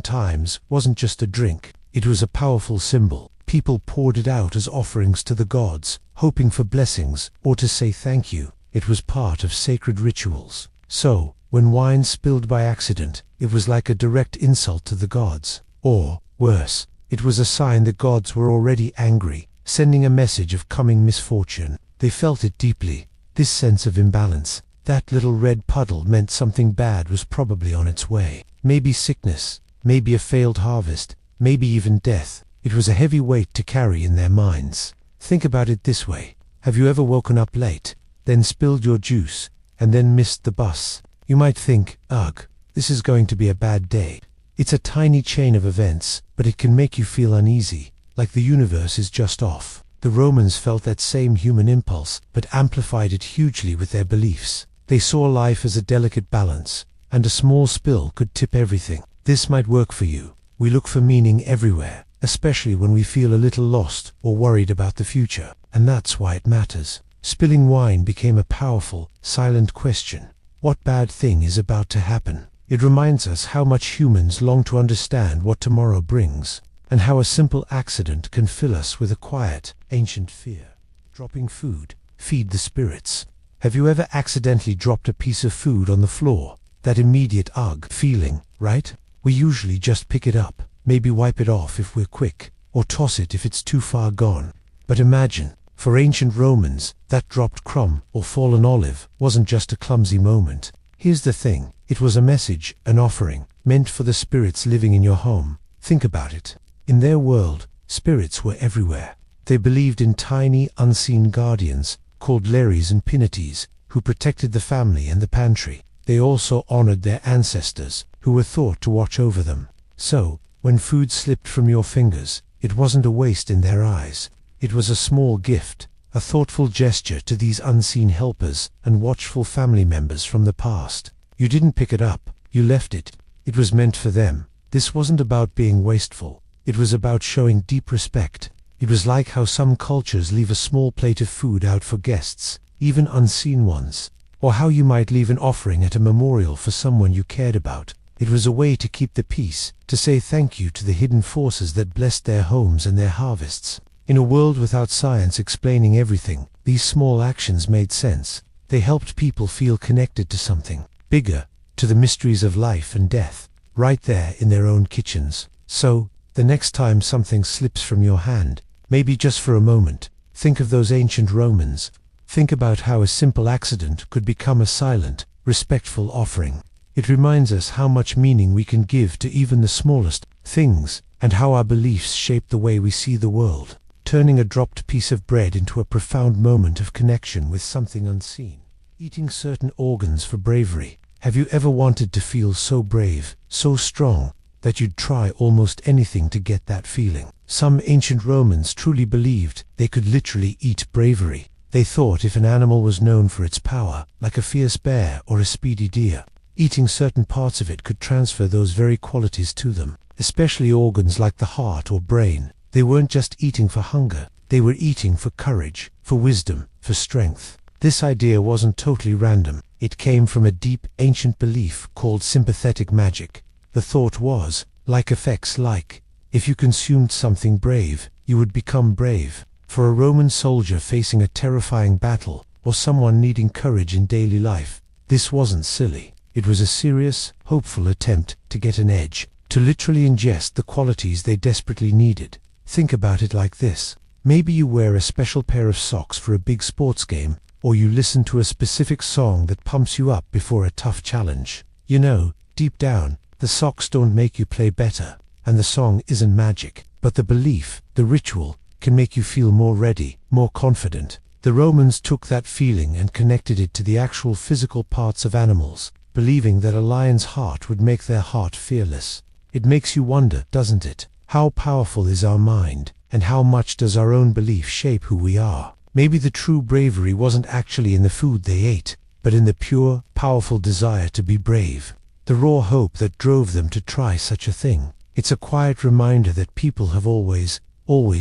times wasn't just a drink, it was a powerful symbol. People poured it out as offerings to the gods, hoping for blessings or to say thank you. It was part of sacred rituals. So, when wine spilled by accident, it was like a direct insult to the gods. Or, worse, it was a sign the gods were already angry, sending a message of coming misfortune. They felt it deeply, this sense of imbalance. That little red puddle meant something bad was probably on its way. Maybe sickness, maybe a failed harvest, maybe even death. It was a heavy weight to carry in their minds. Think about it this way. Have you ever woken up late, then spilled your juice, and then missed the bus? You might think, ugh, this is going to be a bad day. It's a tiny chain of events, but it can make you feel uneasy, like the universe is just off. The Romans felt that same human impulse, but amplified it hugely with their beliefs. They saw life as a delicate balance, and a small spill could tip everything. This might work for you. We look for meaning everywhere, especially when we feel a little lost or worried about the future, and that's why it matters. Spilling wine became a powerful, silent question. What bad thing is about to happen? It reminds us how much humans long to understand what tomorrow brings, and how a simple accident can fill us with a quiet, ancient fear. Dropping food, feed the spirits. Have you ever accidentally dropped a piece of food on the floor? That immediate ugh feeling, right? We usually just pick it up, maybe wipe it off if we're quick, or toss it if it's too far gone. But imagine, for ancient Romans, that dropped crumb or fallen olive wasn't just a clumsy moment. Here's the thing, it was a message, an offering, meant for the spirits living in your home. Think about it. In their world, spirits were everywhere. They believed in tiny, unseen guardians, called Lares and Penates, who protected the family and the pantry. They also honored their ancestors, who were thought to watch over them. So, when food slipped from your fingers, it wasn't a waste in their eyes. It was a small gift, a thoughtful gesture to these unseen helpers and watchful family members from the past. You didn't pick it up, you left it. It was meant for them. This wasn't about being wasteful. It was about showing deep respect. It was like how some cultures leave a small plate of food out for guests, even unseen ones, or how you might leave an offering at a memorial for someone you cared about. It was a way to keep the peace, to say thank you to the hidden forces that blessed their homes and their harvests. In a world without science explaining everything, these small actions made sense. They helped people feel connected to something bigger, to the mysteries of life and death, right there in their own kitchens. So, the next time something slips from your hand, maybe just for a moment, think of those ancient Romans. Think about how a simple accident could become a silent, respectful offering. It reminds us how much meaning we can give to even the smallest things, and how our beliefs shape the way we see the world, turning a dropped piece of bread into a profound moment of connection with something unseen. Eating certain organs for bravery. Have you ever wanted to feel so brave, so strong, that you'd try almost anything to get that feeling? Some ancient Romans truly believed they could literally eat bravery. They thought if an animal was known for its power, like a fierce bear or a speedy deer, eating certain parts of it could transfer those very qualities to them, especially organs like the heart or brain. They weren't just eating for hunger, they were eating for courage, for wisdom, for strength. This idea wasn't totally random. It came from a deep, ancient belief called sympathetic magic. The thought was, like affects like. If you consumed something brave, you would become brave. For a Roman soldier facing a terrifying battle, or someone needing courage in daily life, this wasn't silly. It was a serious, hopeful attempt to get an edge, to literally ingest the qualities they desperately needed. Think about it like this. Maybe you wear a special pair of socks for a big sports game, or you listen to a specific song that pumps you up before a tough challenge. You know, deep down, the socks don't make you play better, and the song isn't magic, but the belief, the ritual, can make you feel more ready, more confident. The Romans took that feeling and connected it to the actual physical parts of animals, believing that a lion's heart would make their heart fearless. It makes you wonder, doesn't it? How powerful is our mind, and how much does our own belief shape who we are? Maybe the true bravery wasn't actually in the food they ate, but in the pure, powerful desire to be brave. The raw hope that drove them to try such a thing. It's a quiet reminder that people have always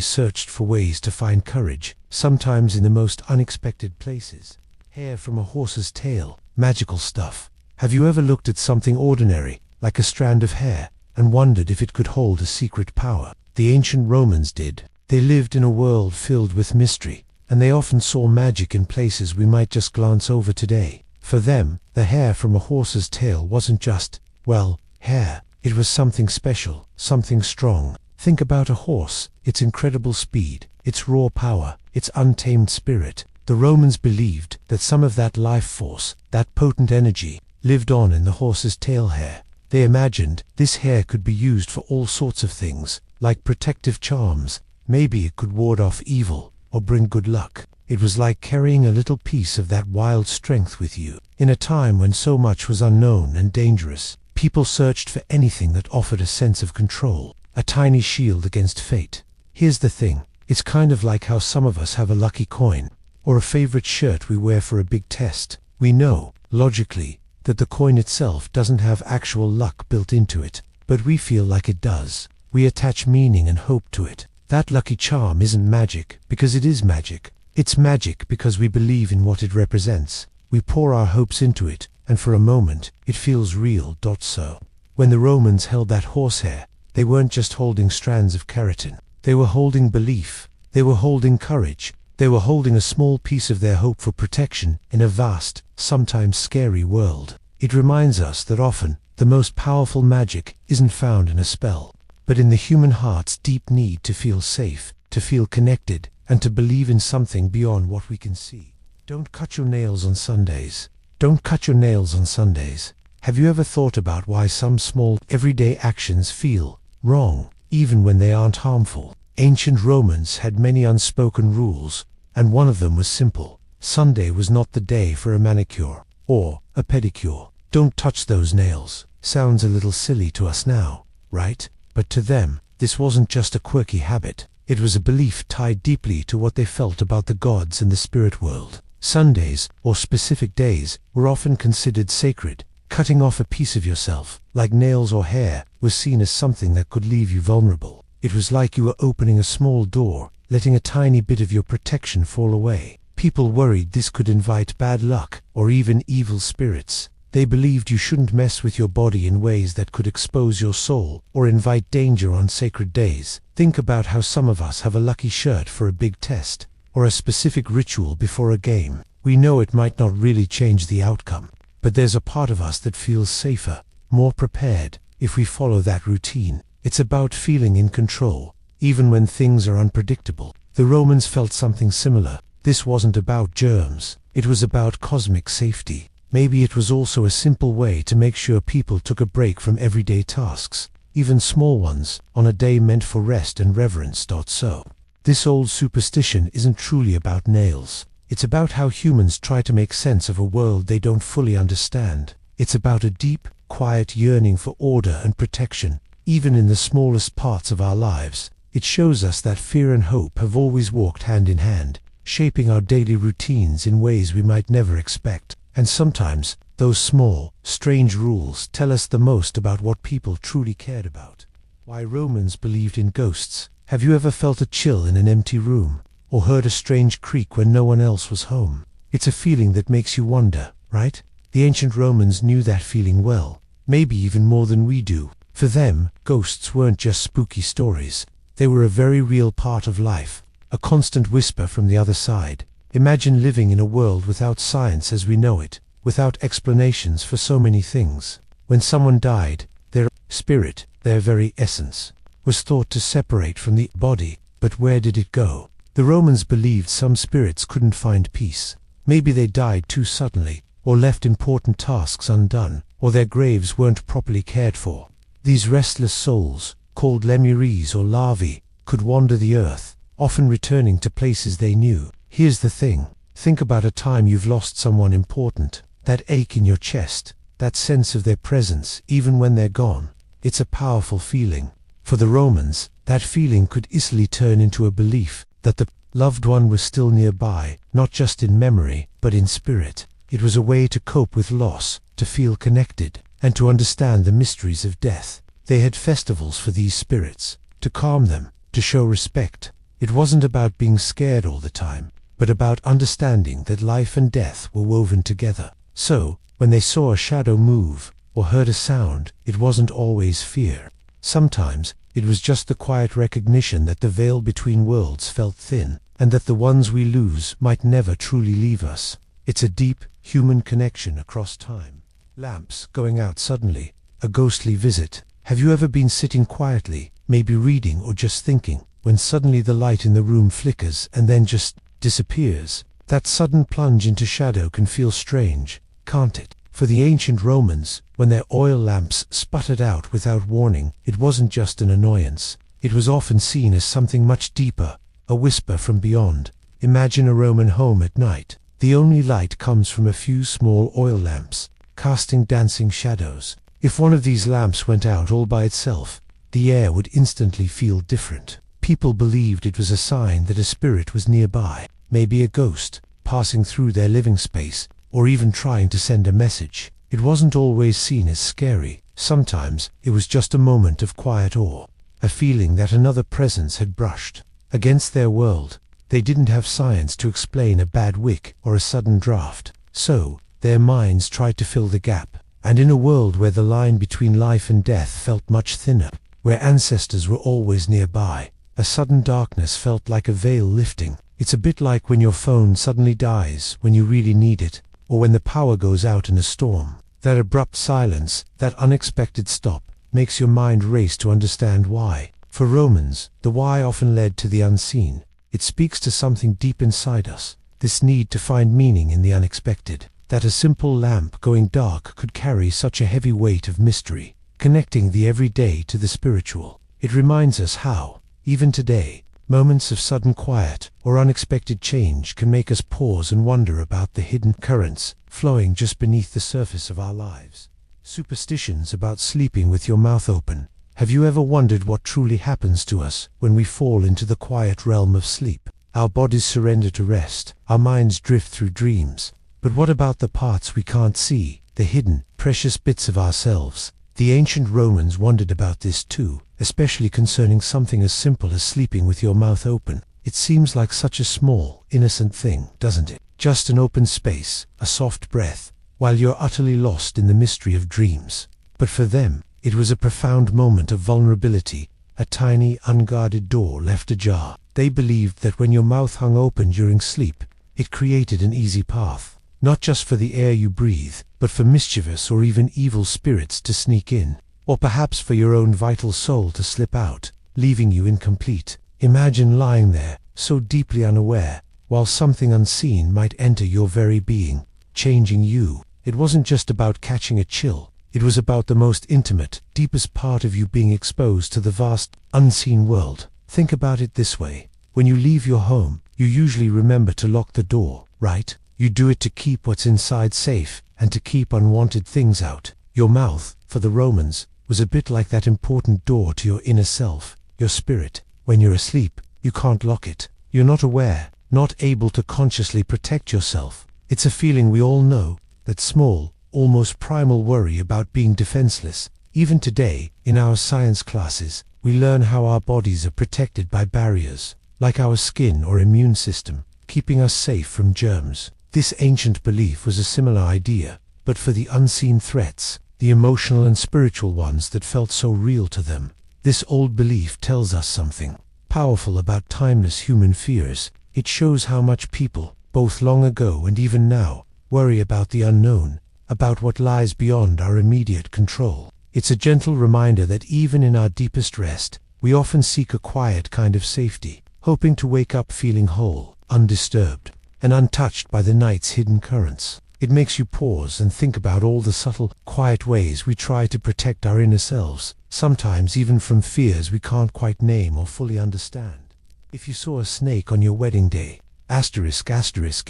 searched for ways to find courage, sometimes in the most unexpected places. Hair from a horse's tail, magical stuff. Have you ever looked at something ordinary, like a strand of hair, and wondered if it could hold a secret power? The ancient Romans did. They lived in a world filled with mystery, and they often saw magic in places we might just glance over today. For them, the hair from a horse's tail wasn't just, well, hair. It was something special, something strong. Think about a horse, its incredible speed, its raw power, its untamed spirit. The Romans believed that some of that life force, that potent energy, lived on in the horse's tail hair. They imagined this hair could be used for all sorts of things, like protective charms. Maybe it could ward off evil, or bring good luck. It was like carrying a little piece of that wild strength with you. In a time when so much was unknown and dangerous, people searched for anything that offered a sense of control, a tiny shield against fate. Here's the thing, it's kind of like how some of us have a lucky coin, or a favorite shirt we wear for a big test. We know, logically, that the coin itself doesn't have actual luck built into it, but we feel like it does. We attach meaning and hope to it. That lucky charm isn't magic because it is magic. It's magic because we believe in what it represents. We pour our hopes into it, and for a moment, it feels real. So, when the Romans held that horsehair, they weren't just holding strands of keratin. They were holding belief. They were holding courage. They were holding a small piece of their hope for protection in a vast, sometimes scary world. It reminds us that often, the most powerful magic isn't found in a spell, but in the human heart's deep need to feel safe, to feel connected, and to believe in something beyond what we can see. Don't cut your nails on Sundays. Don't cut your nails on Sundays. Have you ever thought about why some small, everyday actions feel wrong, even when they aren't harmful? Ancient Romans had many unspoken rules, and one of them was simple. Sunday was not the day for a manicure or a pedicure. Don't touch those nails. Sounds a little silly to us now, right? But to them, this wasn't just a quirky habit. It was a belief tied deeply to what they felt about the gods and the spirit world. Sundays, or specific days, were often considered sacred. Cutting off a piece of yourself, like nails or hair, was seen as something that could leave you vulnerable. It was like you were opening a small door, letting a tiny bit of your protection fall away. People worried this could invite bad luck, or even evil spirits. They believed you shouldn't mess with your body in ways that could expose your soul, or invite danger on sacred days. Think about how some of us have a lucky shirt for a big test, or a specific ritual before a game. We know it might not really change the outcome, but there's a part of us that feels safer, more prepared, if we follow that routine. It's about feeling in control, even when things are unpredictable. The Romans felt something similar. This wasn't about germs, it was about cosmic safety. Maybe it was also a simple way to make sure people took a break from everyday tasks, even small ones, on a day meant for rest and reverence. So, this old superstition isn't truly about nails. It's about how humans try to make sense of a world they don't fully understand. It's about a deep, quiet yearning for order and protection, even in the smallest parts of our lives. It shows us that fear and hope have always walked hand in hand, shaping our daily routines in ways we might never expect. And sometimes, those small, strange rules tell us the most about what people truly cared about. Why Romans believed in ghosts. Have you ever felt a chill in an empty room, or heard a strange creak when no one else was home? It's a feeling that makes you wonder, right? The ancient Romans knew that feeling well, maybe even more than we do. For them, ghosts weren't just spooky stories. They were a very real part of life, a constant whisper from the other side. Imagine living in a world without science as we know it, without explanations for so many things. When someone died, their spirit, their very essence, was thought to separate from the body, but where did it go? The Romans believed some spirits couldn't find peace. Maybe they died too suddenly, or left important tasks undone, or their graves weren't properly cared for. These restless souls, called remedies or larvae, could wander the earth, often returning to places they knew. Here's the thing, think about a time you've lost someone important, that ache in your chest, that sense of their presence even when they're gone. It's a powerful feeling. For the Romans, that feeling could easily turn into a belief that the loved one was still nearby, not just in memory, but in spirit. It was a way to cope with loss, to feel connected, and to understand the mysteries of death. They had festivals for these spirits, to calm them, to show respect. It wasn't about being scared all the time, but about understanding that life and death were woven together. So, when they saw a shadow move, or heard a sound, it wasn't always fear. Sometimes, it was just the quiet recognition that the veil between worlds felt thin, and that the ones we lose might never truly leave us. It's a deep, human connection across time. Lamps going out suddenly, a ghostly visit. Have you ever been sitting quietly, maybe reading or just thinking, when suddenly the light in the room flickers and then just disappears? That sudden plunge into shadow can feel strange, can't it? For the ancient Romans, when their oil lamps sputtered out without warning, it wasn't just an annoyance. It was often seen as something much deeper, a whisper from beyond. Imagine a Roman home at night. The only light comes from a few small oil lamps, casting dancing shadows. If one of these lamps went out all by itself, the air would instantly feel different. People believed it was a sign that a spirit was nearby, maybe a ghost, passing through their living space, or even trying to send a message. It wasn't always seen as scary. Sometimes it was just a moment of quiet awe, a feeling that another presence had brushed against their world. They didn't have science to explain a bad wick or a sudden draft, so their minds tried to fill the gap. And in a world where the line between life and death felt much thinner, where ancestors were always nearby, a sudden darkness felt like a veil lifting. It's a bit like when your phone suddenly dies when you really need it, or when the power goes out in a storm. That abrupt silence, that unexpected stop, makes your mind race to understand why. For Romans, the why often led to the unseen. It speaks to something deep inside us, this need to find meaning in the unexpected. That a simple lamp going dark could carry such a heavy weight of mystery, connecting the everyday to the spiritual. It reminds us how, even today, moments of sudden quiet or unexpected change can make us pause and wonder about the hidden currents flowing just beneath the surface of our lives. Superstitions about sleeping with your mouth open. Have you ever wondered what truly happens to us when we fall into the quiet realm of sleep? Our bodies surrender to rest, our minds drift through dreams. But what about the parts we can't see, the hidden, precious bits of ourselves? The ancient Romans wondered about this too, especially concerning something as simple as sleeping with your mouth open. It seems like such a small, innocent thing, doesn't it? Just an open space, a soft breath, while you're utterly lost in the mystery of dreams. But for them, it was a profound moment of vulnerability, a tiny, unguarded door left ajar. They believed that when your mouth hung open during sleep, it created an easy path. Not just for the air you breathe, but for mischievous or even evil spirits to sneak in, or perhaps for your own vital soul to slip out, leaving you incomplete. Imagine lying there, so deeply unaware, while something unseen might enter your very being, changing you. It wasn't just about catching a chill, it was about the most intimate, deepest part of you being exposed to the vast, unseen world. Think about it this way. When you leave your home, you usually remember to lock the door, right? You do it to keep what's inside safe, and to keep unwanted things out. Your mouth, for the Romans, was a bit like that important door to your inner self, your spirit. When you're asleep, you can't lock it. You're not aware, not able to consciously protect yourself. It's a feeling we all know, that small, almost primal worry about being defenseless. Even today, in our science classes, we learn how our bodies are protected by barriers, like our skin or immune system, keeping us safe from germs. This ancient belief was a similar idea, but for the unseen threats, the emotional and spiritual ones that felt so real to them. This old belief tells us something powerful about timeless human fears. It shows how much people, both long ago and even now, worry about the unknown, about what lies beyond our immediate control. It's a gentle reminder that even in our deepest rest, we often seek a quiet kind of safety, hoping to wake up feeling whole, undisturbed, and untouched by the night's hidden currents. It makes you pause and think about all the subtle, quiet ways we try to protect our inner selves, sometimes even from fears we can't quite name or fully understand. If you saw a snake on your wedding day, asterisk,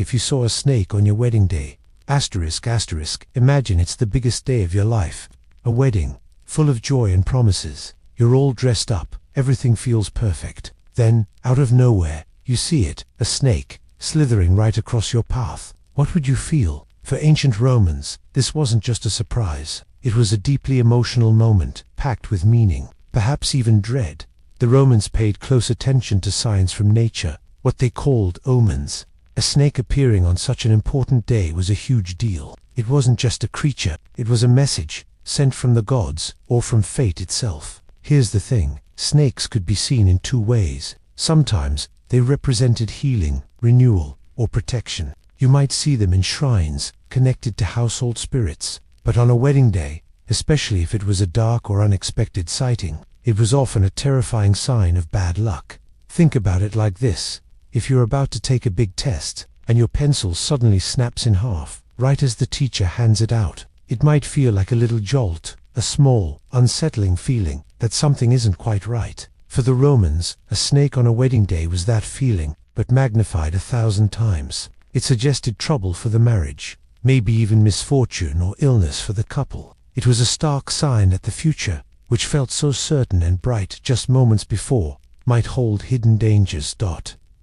if you saw a snake on your wedding day, asterisk, imagine it's the biggest day of your life, a wedding, full of joy and promises. You're all dressed up, everything feels perfect. Then, out of nowhere, you see it, a snake, slithering right across your path. What would you feel? For ancient Romans, this wasn't just a surprise. It was a deeply emotional moment, packed with meaning, perhaps even dread. The Romans paid close attention to signs from nature, what they called omens. A snake appearing on such an important day was a huge deal. It wasn't just a creature, it was a message, sent from the gods, or from fate itself. Here's the thing, snakes could be seen in two ways. Sometimes, they represented healing, renewal, or protection. You might see them in shrines, connected to household spirits. But on a wedding day, especially if it was a dark or unexpected sighting, it was often a terrifying sign of bad luck. Think about it like this. If you're about to take a big test, and your pencil suddenly snaps in half, right as the teacher hands it out, it might feel like a little jolt, a small, unsettling feeling that something isn't quite right. For the Romans, a snake on a wedding day was that feeling, but magnified 1,000 times. It suggested trouble for the marriage, maybe even misfortune or illness for the couple. It was a stark sign that the future, which felt so certain and bright just moments before, might hold hidden dangers.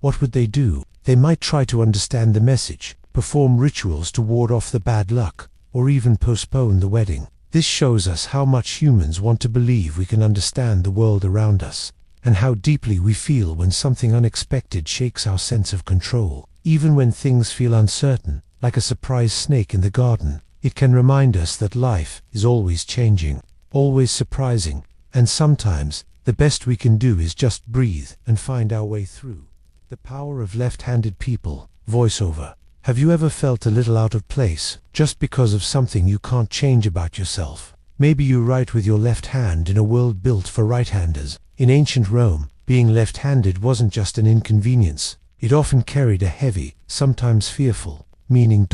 What would they do? They might try to understand the message, perform rituals to ward off the bad luck, or even postpone the wedding. This shows us how much humans want to believe we can understand the world around us, and how deeply we feel when something unexpected shakes our sense of control. Even when things feel uncertain, like a surprise snake in the garden, it can remind us that life is always changing, always surprising, and sometimes the best we can do is just breathe and find our way through. The power of left-handed people. Voiceover. Have you ever felt a little out of place, just because of something you can't change about yourself? Maybe you write with your left hand in a world built for right-handers. In ancient Rome, being left-handed wasn't just an inconvenience. It often carried a heavy, sometimes fearful, meaning.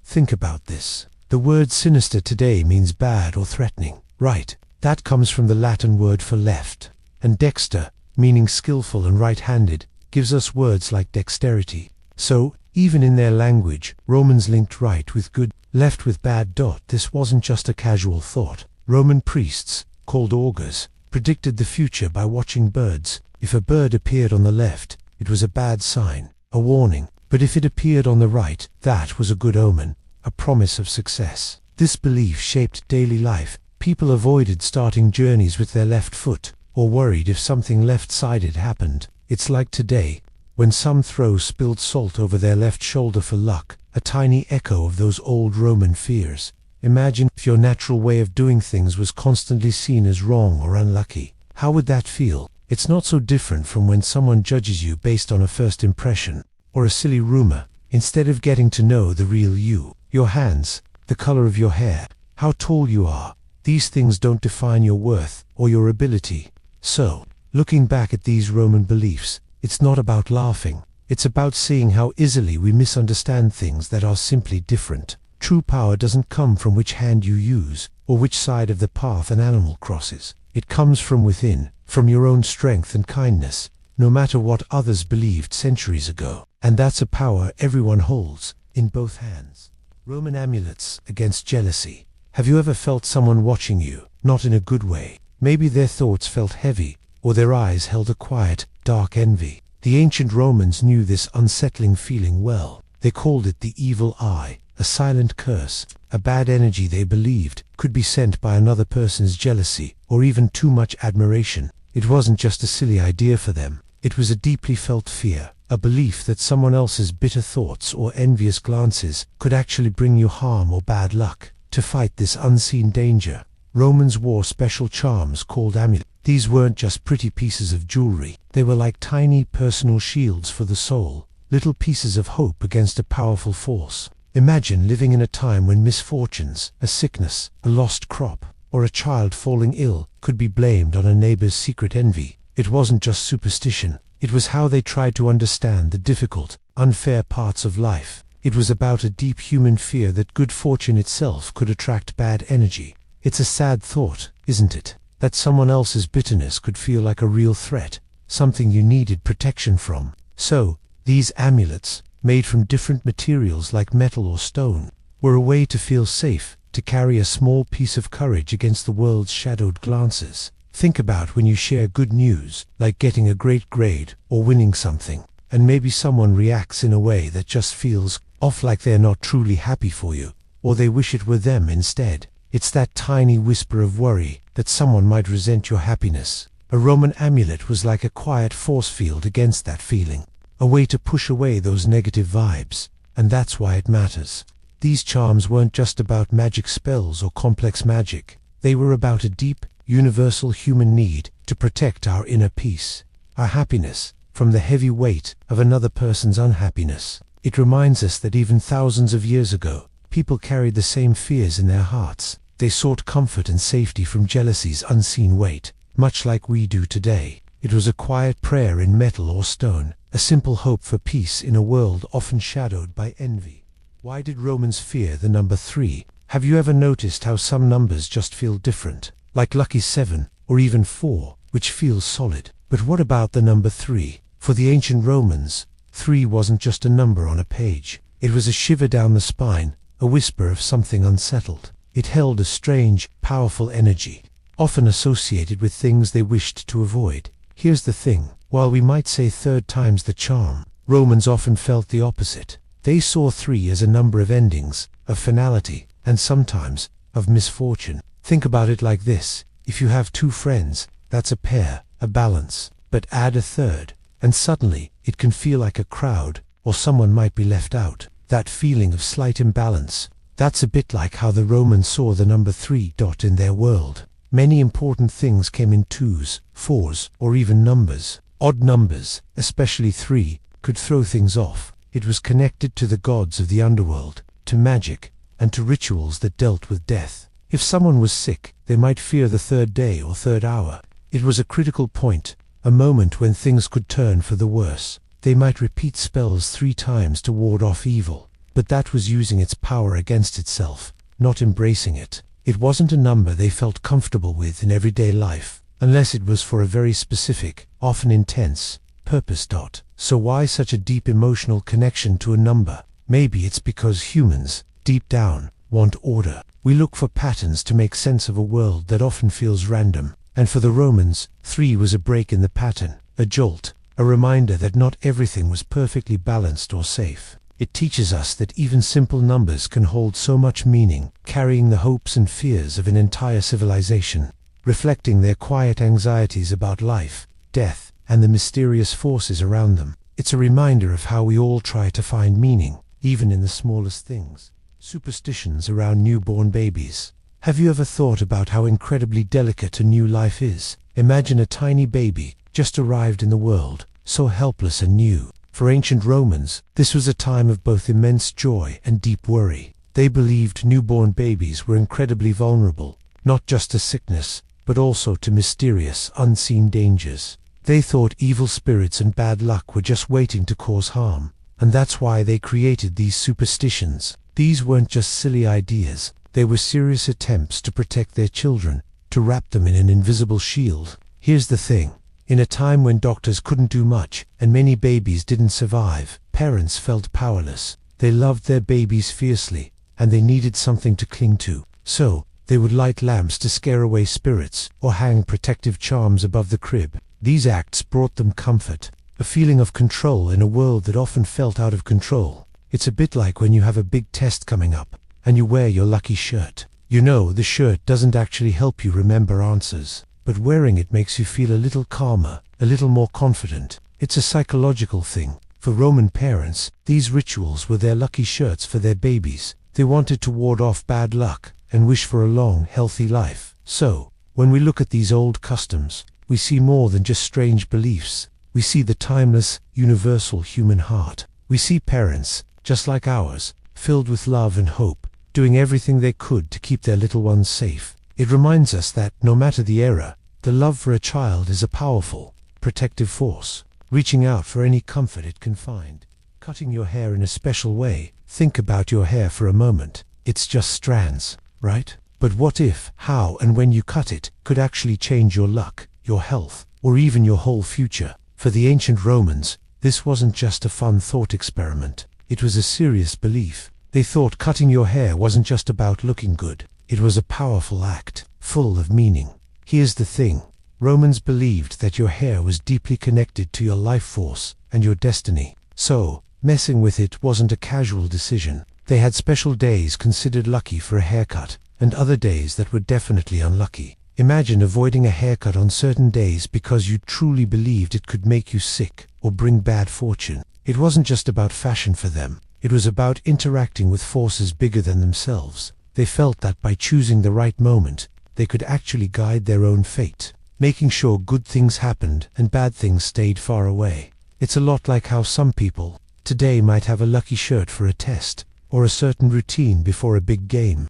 Think about this. The word sinister today means bad or threatening. Right. That comes from the Latin word for left. And dexter, meaning skillful and right-handed, gives us words like dexterity. So, even in their language, Romans linked right with good, left with bad. This wasn't just a casual thought. Roman priests, called augurs, predicted the future by watching birds. If a bird appeared on the left, it was a bad sign, a warning. But if it appeared on the right, that was a good omen, a promise of success. This belief shaped daily life. People avoided starting journeys with their left foot, or worried if something left-sided happened. It's like today, when some throw spilled salt over their left shoulder for luck, a tiny echo of those old Roman fears. Imagine if your natural way of doing things was constantly seen as wrong or unlucky. How would that feel? It's not so different from when someone judges you based on a first impression, or a silly rumor, instead of getting to know the real you. Your hands, the color of your hair, how tall you are. These things don't define your worth or your ability. So, looking back at these Roman beliefs, it's not about laughing. It's about seeing how easily we misunderstand things that are simply different. True power doesn't come from which hand you use, or which side of the path an animal crosses. It comes from within, from your own strength and kindness, no matter what others believed centuries ago. And that's a power everyone holds, in both hands. Roman amulets against jealousy. Have you ever felt someone watching you, not in a good way? Maybe their thoughts felt heavy, or their eyes held a quiet, dark envy. The ancient Romans knew this unsettling feeling well. They called it the evil eye, a silent curse, a bad energy they believed could be sent by another person's jealousy, or even too much admiration. It wasn't just a silly idea for them. It was a deeply felt fear, a belief that someone else's bitter thoughts or envious glances could actually bring you harm or bad luck. To fight this unseen danger, Romans wore special charms called amulets. These weren't just pretty pieces of jewelry. They were like tiny personal shields for the soul, little pieces of hope against a powerful force. Imagine living in a time when misfortunes, a sickness, a lost crop, or a child falling ill could be blamed on a neighbor's secret envy. It wasn't just superstition. It was how they tried to understand the difficult, unfair parts of life. It was about a deep human fear that good fortune itself could attract bad energy. It's a sad thought, isn't it? That someone else's bitterness could feel like a real threat, something you needed protection from. So, these amulets, made from different materials like metal or stone, were a way to feel safe, to carry a small piece of courage against the world's shadowed glances. Think about when you share good news, like getting a great grade or winning something, and maybe someone reacts in a way that just feels off, like they're not truly happy for you, or they wish it were them instead. It's that tiny whisper of worry that someone might resent your happiness. A Roman amulet was like a quiet force field against that feeling, a way to push away those negative vibes, and that's why it matters. These charms weren't just about magic spells or complex magic. They were about a deep, universal human need to protect our inner peace, our happiness, from the heavy weight of another person's unhappiness. It reminds us that even thousands of years ago, people carried the same fears in their hearts. They sought comfort and safety from jealousy's unseen weight, much like we do today. It was a quiet prayer in metal or stone, a simple hope for peace in a world often shadowed by envy. Why did Romans fear the number 3? Have you ever noticed how some numbers just feel different, like lucky 7 or even 4, which feels solid? But what about the number 3? For the ancient Romans, 3 wasn't just a number on a page. It was a shiver down the spine, a whisper of something unsettled. It held a strange, powerful energy, often associated with things they wished to avoid. Here's the thing, while we might say 3 times the charm, Romans often felt the opposite. They saw 3 as a number of endings, of finality, and sometimes of misfortune. Think about it like this: if you have 2 friends, that's a pair, a balance. But add a 3rd, and suddenly it can feel like a crowd, or someone might be left out. That feeling of slight imbalance, that's a bit like how the Romans saw the number 3 in their world. Many important things came in 2s, 4s, or even numbers. Odd numbers, especially 3, could throw things off. It was connected to the gods of the underworld, to magic, and to rituals that dealt with death. If someone was sick, they might fear the 3rd day or 3rd hour. It was a critical point, a moment when things could turn for the worse. They might repeat spells 3 times to ward off evil. But that was using its power against itself, not embracing it. It wasn't a number they felt comfortable with in everyday life, unless it was for a very specific, often intense, purpose. So why such a deep emotional connection to a number? Maybe it's because humans, deep down, want order. We look for patterns to make sense of a world that often feels random. And for the Romans, 3 was a break in the pattern, a jolt, a reminder that not everything was perfectly balanced or safe. It teaches us that even simple numbers can hold so much meaning, carrying the hopes and fears of an entire civilization, reflecting their quiet anxieties about life, death, and the mysterious forces around them. It's a reminder of how we all try to find meaning, even in the smallest things. Superstitions around newborn babies. Have you ever thought about how incredibly delicate a new life is? Imagine a tiny baby, just arrived in the world, so helpless and new. For ancient Romans, this was a time of both immense joy and deep worry. They believed newborn babies were incredibly vulnerable, not just to sickness, but also to mysterious, unseen dangers. They thought evil spirits and bad luck were just waiting to cause harm, and that's why they created these superstitions. These weren't just silly ideas, they were serious attempts to protect their children, to wrap them in an invisible shield. Here's the thing. In a time when doctors couldn't do much, and many babies didn't survive, parents felt powerless. They loved their babies fiercely, and they needed something to cling to. So, they would light lamps to scare away spirits, or hang protective charms above the crib. These acts brought them comfort, a feeling of control in a world that often felt out of control. It's a bit like when you have a big test coming up, and you wear your lucky shirt. You know the shirt doesn't actually help you remember answers, but wearing it makes you feel a little calmer, a little more confident. It's a psychological thing. For Roman parents, these rituals were their lucky shirts for their babies. They wanted to ward off bad luck and wish for a long, healthy life. So, when we look at these old customs, we see more than just strange beliefs. We see the timeless, universal human heart. We see parents, just like ours, filled with love and hope, doing everything they could to keep their little ones safe. It reminds us that, no matter the era, the love for a child is a powerful, protective force, reaching out for any comfort it can find. Cutting your hair in a special way. Think about your hair for a moment. It's just strands, right? But what if, how and when you cut it, could actually change your luck, your health, or even your whole future? For the ancient Romans, this wasn't just a fun thought experiment. It was a serious belief. They thought cutting your hair wasn't just about looking good. It was a powerful act, full of meaning. Here's the thing. Romans believed that your hair was deeply connected to your life force and your destiny. So, messing with it wasn't a casual decision. They had special days considered lucky for a haircut, and other days that were definitely unlucky. Imagine avoiding a haircut on certain days because you truly believed it could make you sick or bring bad fortune. It wasn't just about fashion for them. It was about interacting with forces bigger than themselves. They felt that by choosing the right moment, they could actually guide their own fate, making sure good things happened and bad things stayed far away. It's a lot like how some people today might have a lucky shirt for a test, or a certain routine before a big game.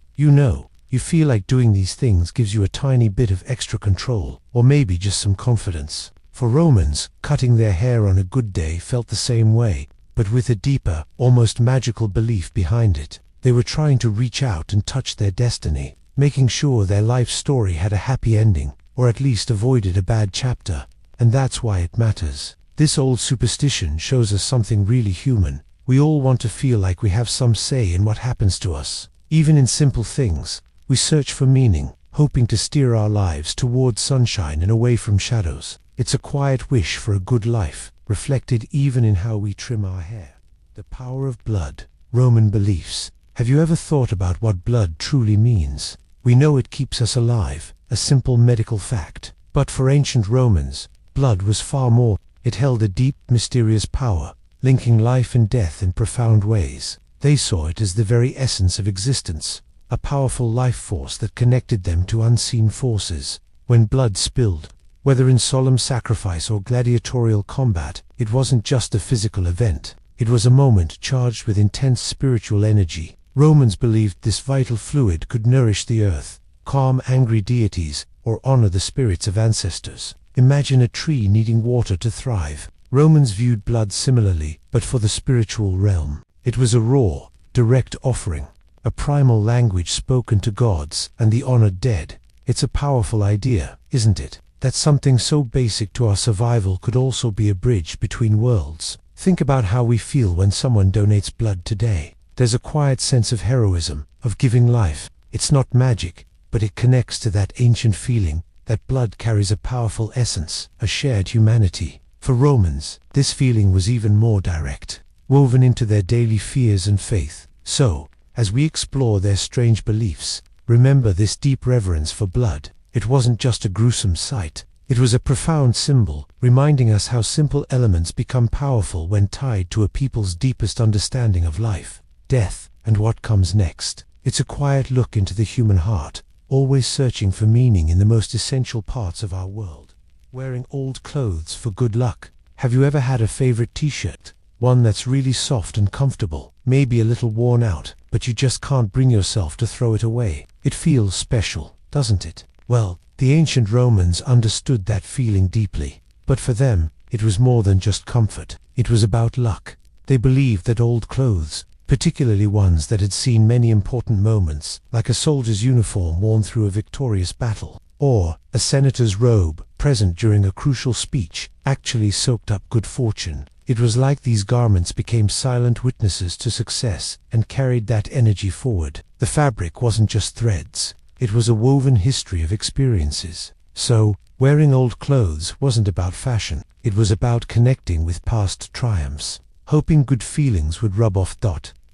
You feel like doing these things gives you a tiny bit of extra control, or maybe just some confidence. For Romans, cutting their hair on a good day felt the same way, but with a deeper, almost magical belief behind it. They were trying to reach out and touch their destiny, making sure their life story had a happy ending, or at least avoided a bad chapter. And that's why it matters. This old superstition shows us something really human. We all want to feel like we have some say in what happens to us. Even in simple things, we search for meaning, hoping to steer our lives towards sunshine and away from shadows. It's a quiet wish for a good life, reflected even in how we trim our hair. The power of blood. Roman beliefs. Have you ever thought about what blood truly means? We know it keeps us alive, a simple medical fact. But for ancient Romans, blood was far more. It held a deep, mysterious power, linking life and death in profound ways. They saw it as the very essence of existence, a powerful life force that connected them to unseen forces. When blood spilled, whether in solemn sacrifice or gladiatorial combat, it wasn't just a physical event. It was a moment charged with intense spiritual energy. Romans believed this vital fluid could nourish the earth, calm angry deities, or honor the spirits of ancestors. Imagine a tree needing water to thrive. Romans viewed blood similarly, but for the spiritual realm. It was a raw, direct offering, a primal language spoken to gods and the honored dead. It's a powerful idea, isn't it? That something so basic to our survival could also be a bridge between worlds. Think about how we feel when someone donates blood today. There's a quiet sense of heroism, of giving life. It's not magic, but it connects to that ancient feeling that blood carries a powerful essence, a shared humanity. For Romans, this feeling was even more direct, woven into their daily fears and faith. So, as we explore their strange beliefs, remember this deep reverence for blood. It wasn't just a gruesome sight. It was a profound symbol, reminding us how simple elements become powerful when tied to a people's deepest understanding of life, death, and what comes next. It's a quiet look into the human heart, always searching for meaning in the most essential parts of our world. Wearing old clothes for good luck. Have you ever had a favorite t-shirt? One that's really soft and comfortable, maybe a little worn out, but you just can't bring yourself to throw it away. It feels special, doesn't it? Well, the ancient Romans understood that feeling deeply. But for them, it was more than just comfort. It was about luck. They believed that old clothes, particularly ones that had seen many important moments, like a soldier's uniform worn through a victorious battle, or a senator's robe present during a crucial speech, actually soaked up good fortune. It was like these garments became silent witnesses to success and carried that energy forward. The fabric wasn't just threads. It was a woven history of experiences. So, wearing old clothes wasn't about fashion. It was about connecting with past triumphs, hoping good feelings would rub off.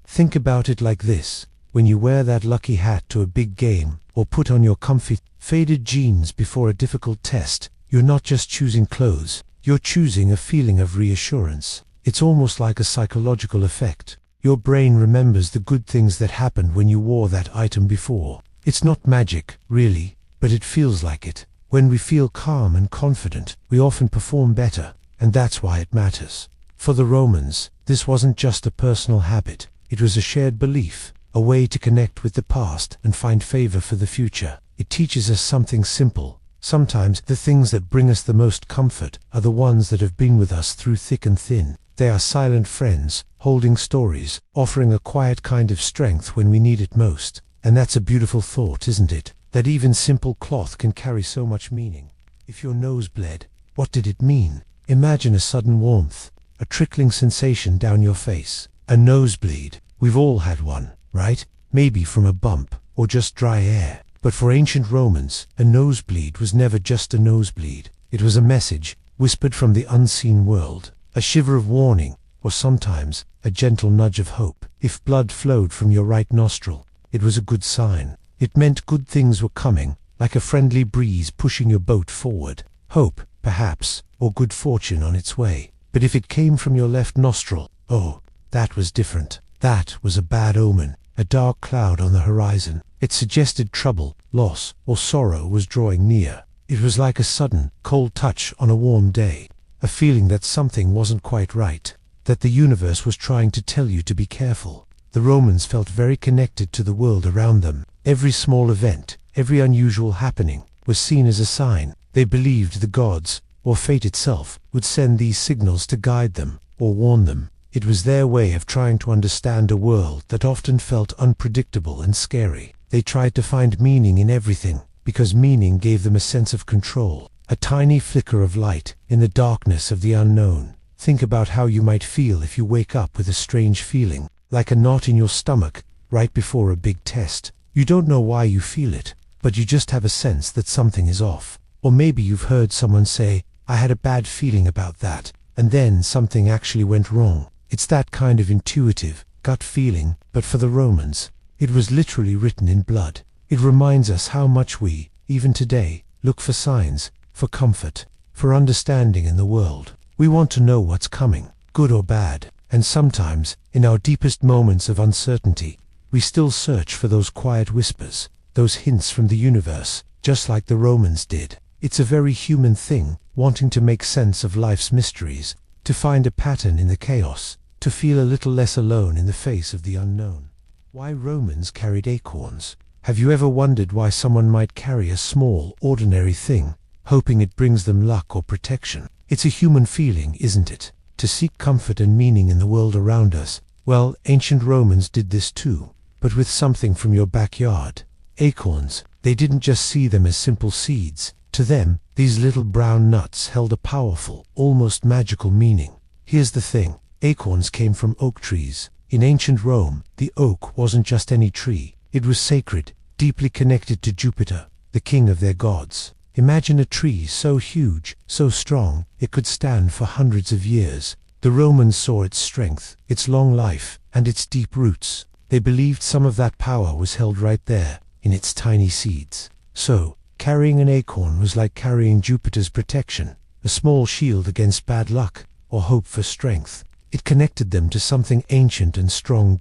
Think about it like this. When you wear that lucky hat to a big game, or put on your comfy, faded jeans before a difficult test, you're not just choosing clothes. You're choosing a feeling of reassurance. It's almost like a psychological effect. Your brain remembers the good things that happened when you wore that item before. It's not magic, really, but it feels like it. When we feel calm and confident, we often perform better, and that's why it matters. For the Romans, this wasn't just a personal habit. It was a shared belief, a way to connect with the past and find favor for the future. It teaches us something simple. Sometimes the things that bring us the most comfort are the ones that have been with us through thick and thin. They are silent friends, holding stories, offering a quiet kind of strength when we need it most. And that's a beautiful thought, isn't it? That even simple cloth can carry so much meaning. If your nose bled, what did it mean? Imagine a sudden warmth, a trickling sensation down your face. A nosebleed. We've all had one, right? Maybe from a bump, or just dry air. But for ancient Romans, a nosebleed was never just a nosebleed. It was a message, whispered from the unseen world, a shiver of warning, or sometimes a gentle nudge of hope. If blood flowed from your right nostril, it was a good sign. It meant good things were coming, like a friendly breeze pushing your boat forward. Hope, perhaps, or good fortune on its way. But if it came from your left nostril, oh, that was different. That was a bad omen, a dark cloud on the horizon. It suggested trouble, loss, or sorrow was drawing near. It was like a sudden, cold touch on a warm day, a feeling that something wasn't quite right, that the universe was trying to tell you to be careful. The Romans felt very connected to the world around them. Every small event, every unusual happening, was seen as a sign. They believed the gods, or fate itself, would send these signals to guide them, or warn them. It was their way of trying to understand a world that often felt unpredictable and scary. They tried to find meaning in everything, because meaning gave them a sense of control, a tiny flicker of light in the darkness of the unknown. Think about how you might feel if you wake up with a strange feeling, like a knot in your stomach, right before a big test. You don't know why you feel it, but you just have a sense that something is off. Or maybe you've heard someone say, "I had a bad feeling about that," and then something actually went wrong. It's that kind of intuitive, gut feeling, but for the Romans, it was literally written in blood. It reminds us how much we, even today, look for signs, for comfort, for understanding in the world. We want to know what's coming, good or bad, and sometimes, in our deepest moments of uncertainty, we still search for those quiet whispers, those hints from the universe, just like the Romans did. It's a very human thing, wanting to make sense of life's mysteries, to find a pattern in the chaos, to feel a little less alone in the face of the unknown. Why Romans carried acorns? Have you ever wondered why someone might carry a small, ordinary thing, hoping it brings them luck or protection? It's a human feeling, isn't it? To seek comfort and meaning in the world around us. Well, ancient Romans did this too, but with something from your backyard. Acorns. They didn't just see them as simple seeds. To them, these little brown nuts held a powerful, almost magical meaning. Here's the thing. Acorns came from oak trees. In ancient Rome, the oak wasn't just any tree. It was sacred, deeply connected to Jupiter, the king of their gods. Imagine a tree so huge, so strong, it could stand for hundreds of years. The Romans saw its strength, its long life, and its deep roots. They believed some of that power was held right there, in its tiny seeds. So, carrying an acorn was like carrying Jupiter's protection, a small shield against bad luck, or hope for strength. It connected them to something ancient and strong.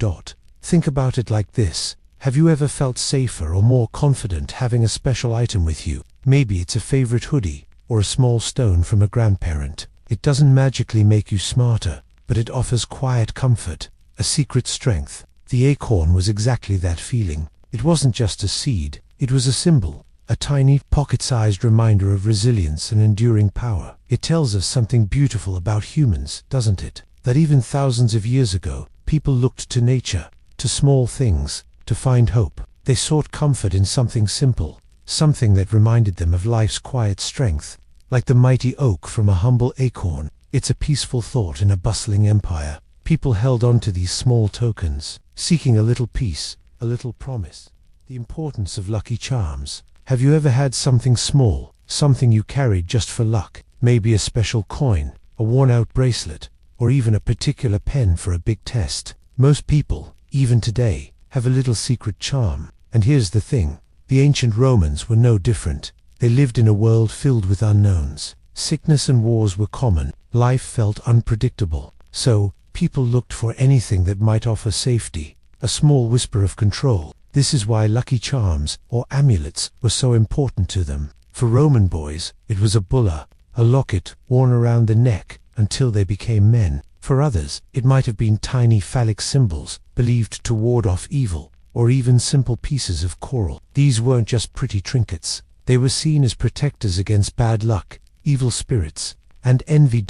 Think about it like this. Have you ever felt safer or more confident having a special item with you? Maybe it's a favorite hoodie, or a small stone from a grandparent. It doesn't magically make you smarter, but it offers quiet comfort, a secret strength. The acorn was exactly that feeling. It wasn't just a seed, it was a symbol, a tiny, pocket-sized reminder of resilience and enduring power. It tells us something beautiful about humans, doesn't it? That even thousands of years ago, people looked to nature, to small things, to find hope. They sought comfort in something simple, something that reminded them of life's quiet strength. Like the mighty oak from a humble acorn, it's a peaceful thought in a bustling empire. People held on to these small tokens, seeking a little peace, a little promise. The importance of lucky charms. Have you ever had something small, something you carried just for luck? Maybe a special coin, a worn-out bracelet, or even a particular pen for a big test. Most people, even today, have a little secret charm. And here's the thing. The ancient Romans were no different. They lived in a world filled with unknowns. Sickness and wars were common. Life felt unpredictable. So, people looked for anything that might offer safety, a small whisper of control. This is why lucky charms, or amulets, were so important to them. For Roman boys, it was a bulla, a locket worn around the neck until they became men. For others, it might have been tiny phallic symbols, believed to ward off evil, or even simple pieces of coral. These weren't just pretty trinkets. They were seen as protectors against bad luck, evil spirits, and envy.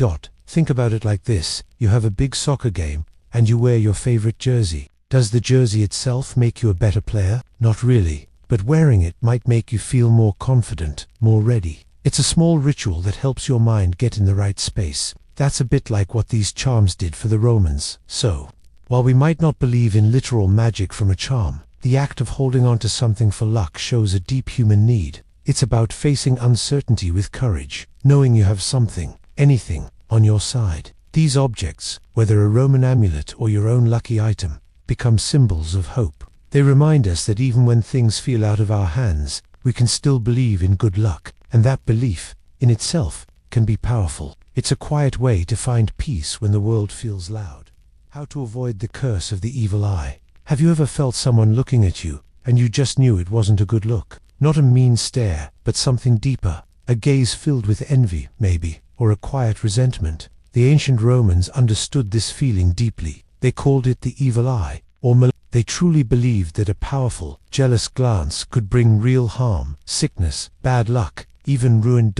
Think about it like this. You have a big soccer game, and you wear your favorite jersey. Does the jersey itself make you a better player? Not really, but wearing it might make you feel more confident, more ready. It's a small ritual that helps your mind get in the right space. That's a bit like what these charms did for the Romans. So, while we might not believe in literal magic from a charm, the act of holding on to something for luck shows a deep human need. It's about facing uncertainty with courage, knowing you have something, anything, on your side. These objects, whether a Roman amulet or your own lucky item, become symbols of hope. They remind us that even when things feel out of our hands, we can still believe in good luck, and that belief, in itself, can be powerful. It's a quiet way to find peace when the world feels loud. How to avoid the curse of the evil eye. Have you ever felt someone looking at you, and you just knew it wasn't a good look? Not a mean stare, but something deeper. A gaze filled with envy, maybe, or a quiet resentment. The ancient Romans understood this feeling deeply. They called it the evil eye, or they truly believed that a powerful, jealous glance could bring real harm, sickness, bad luck, even ruin.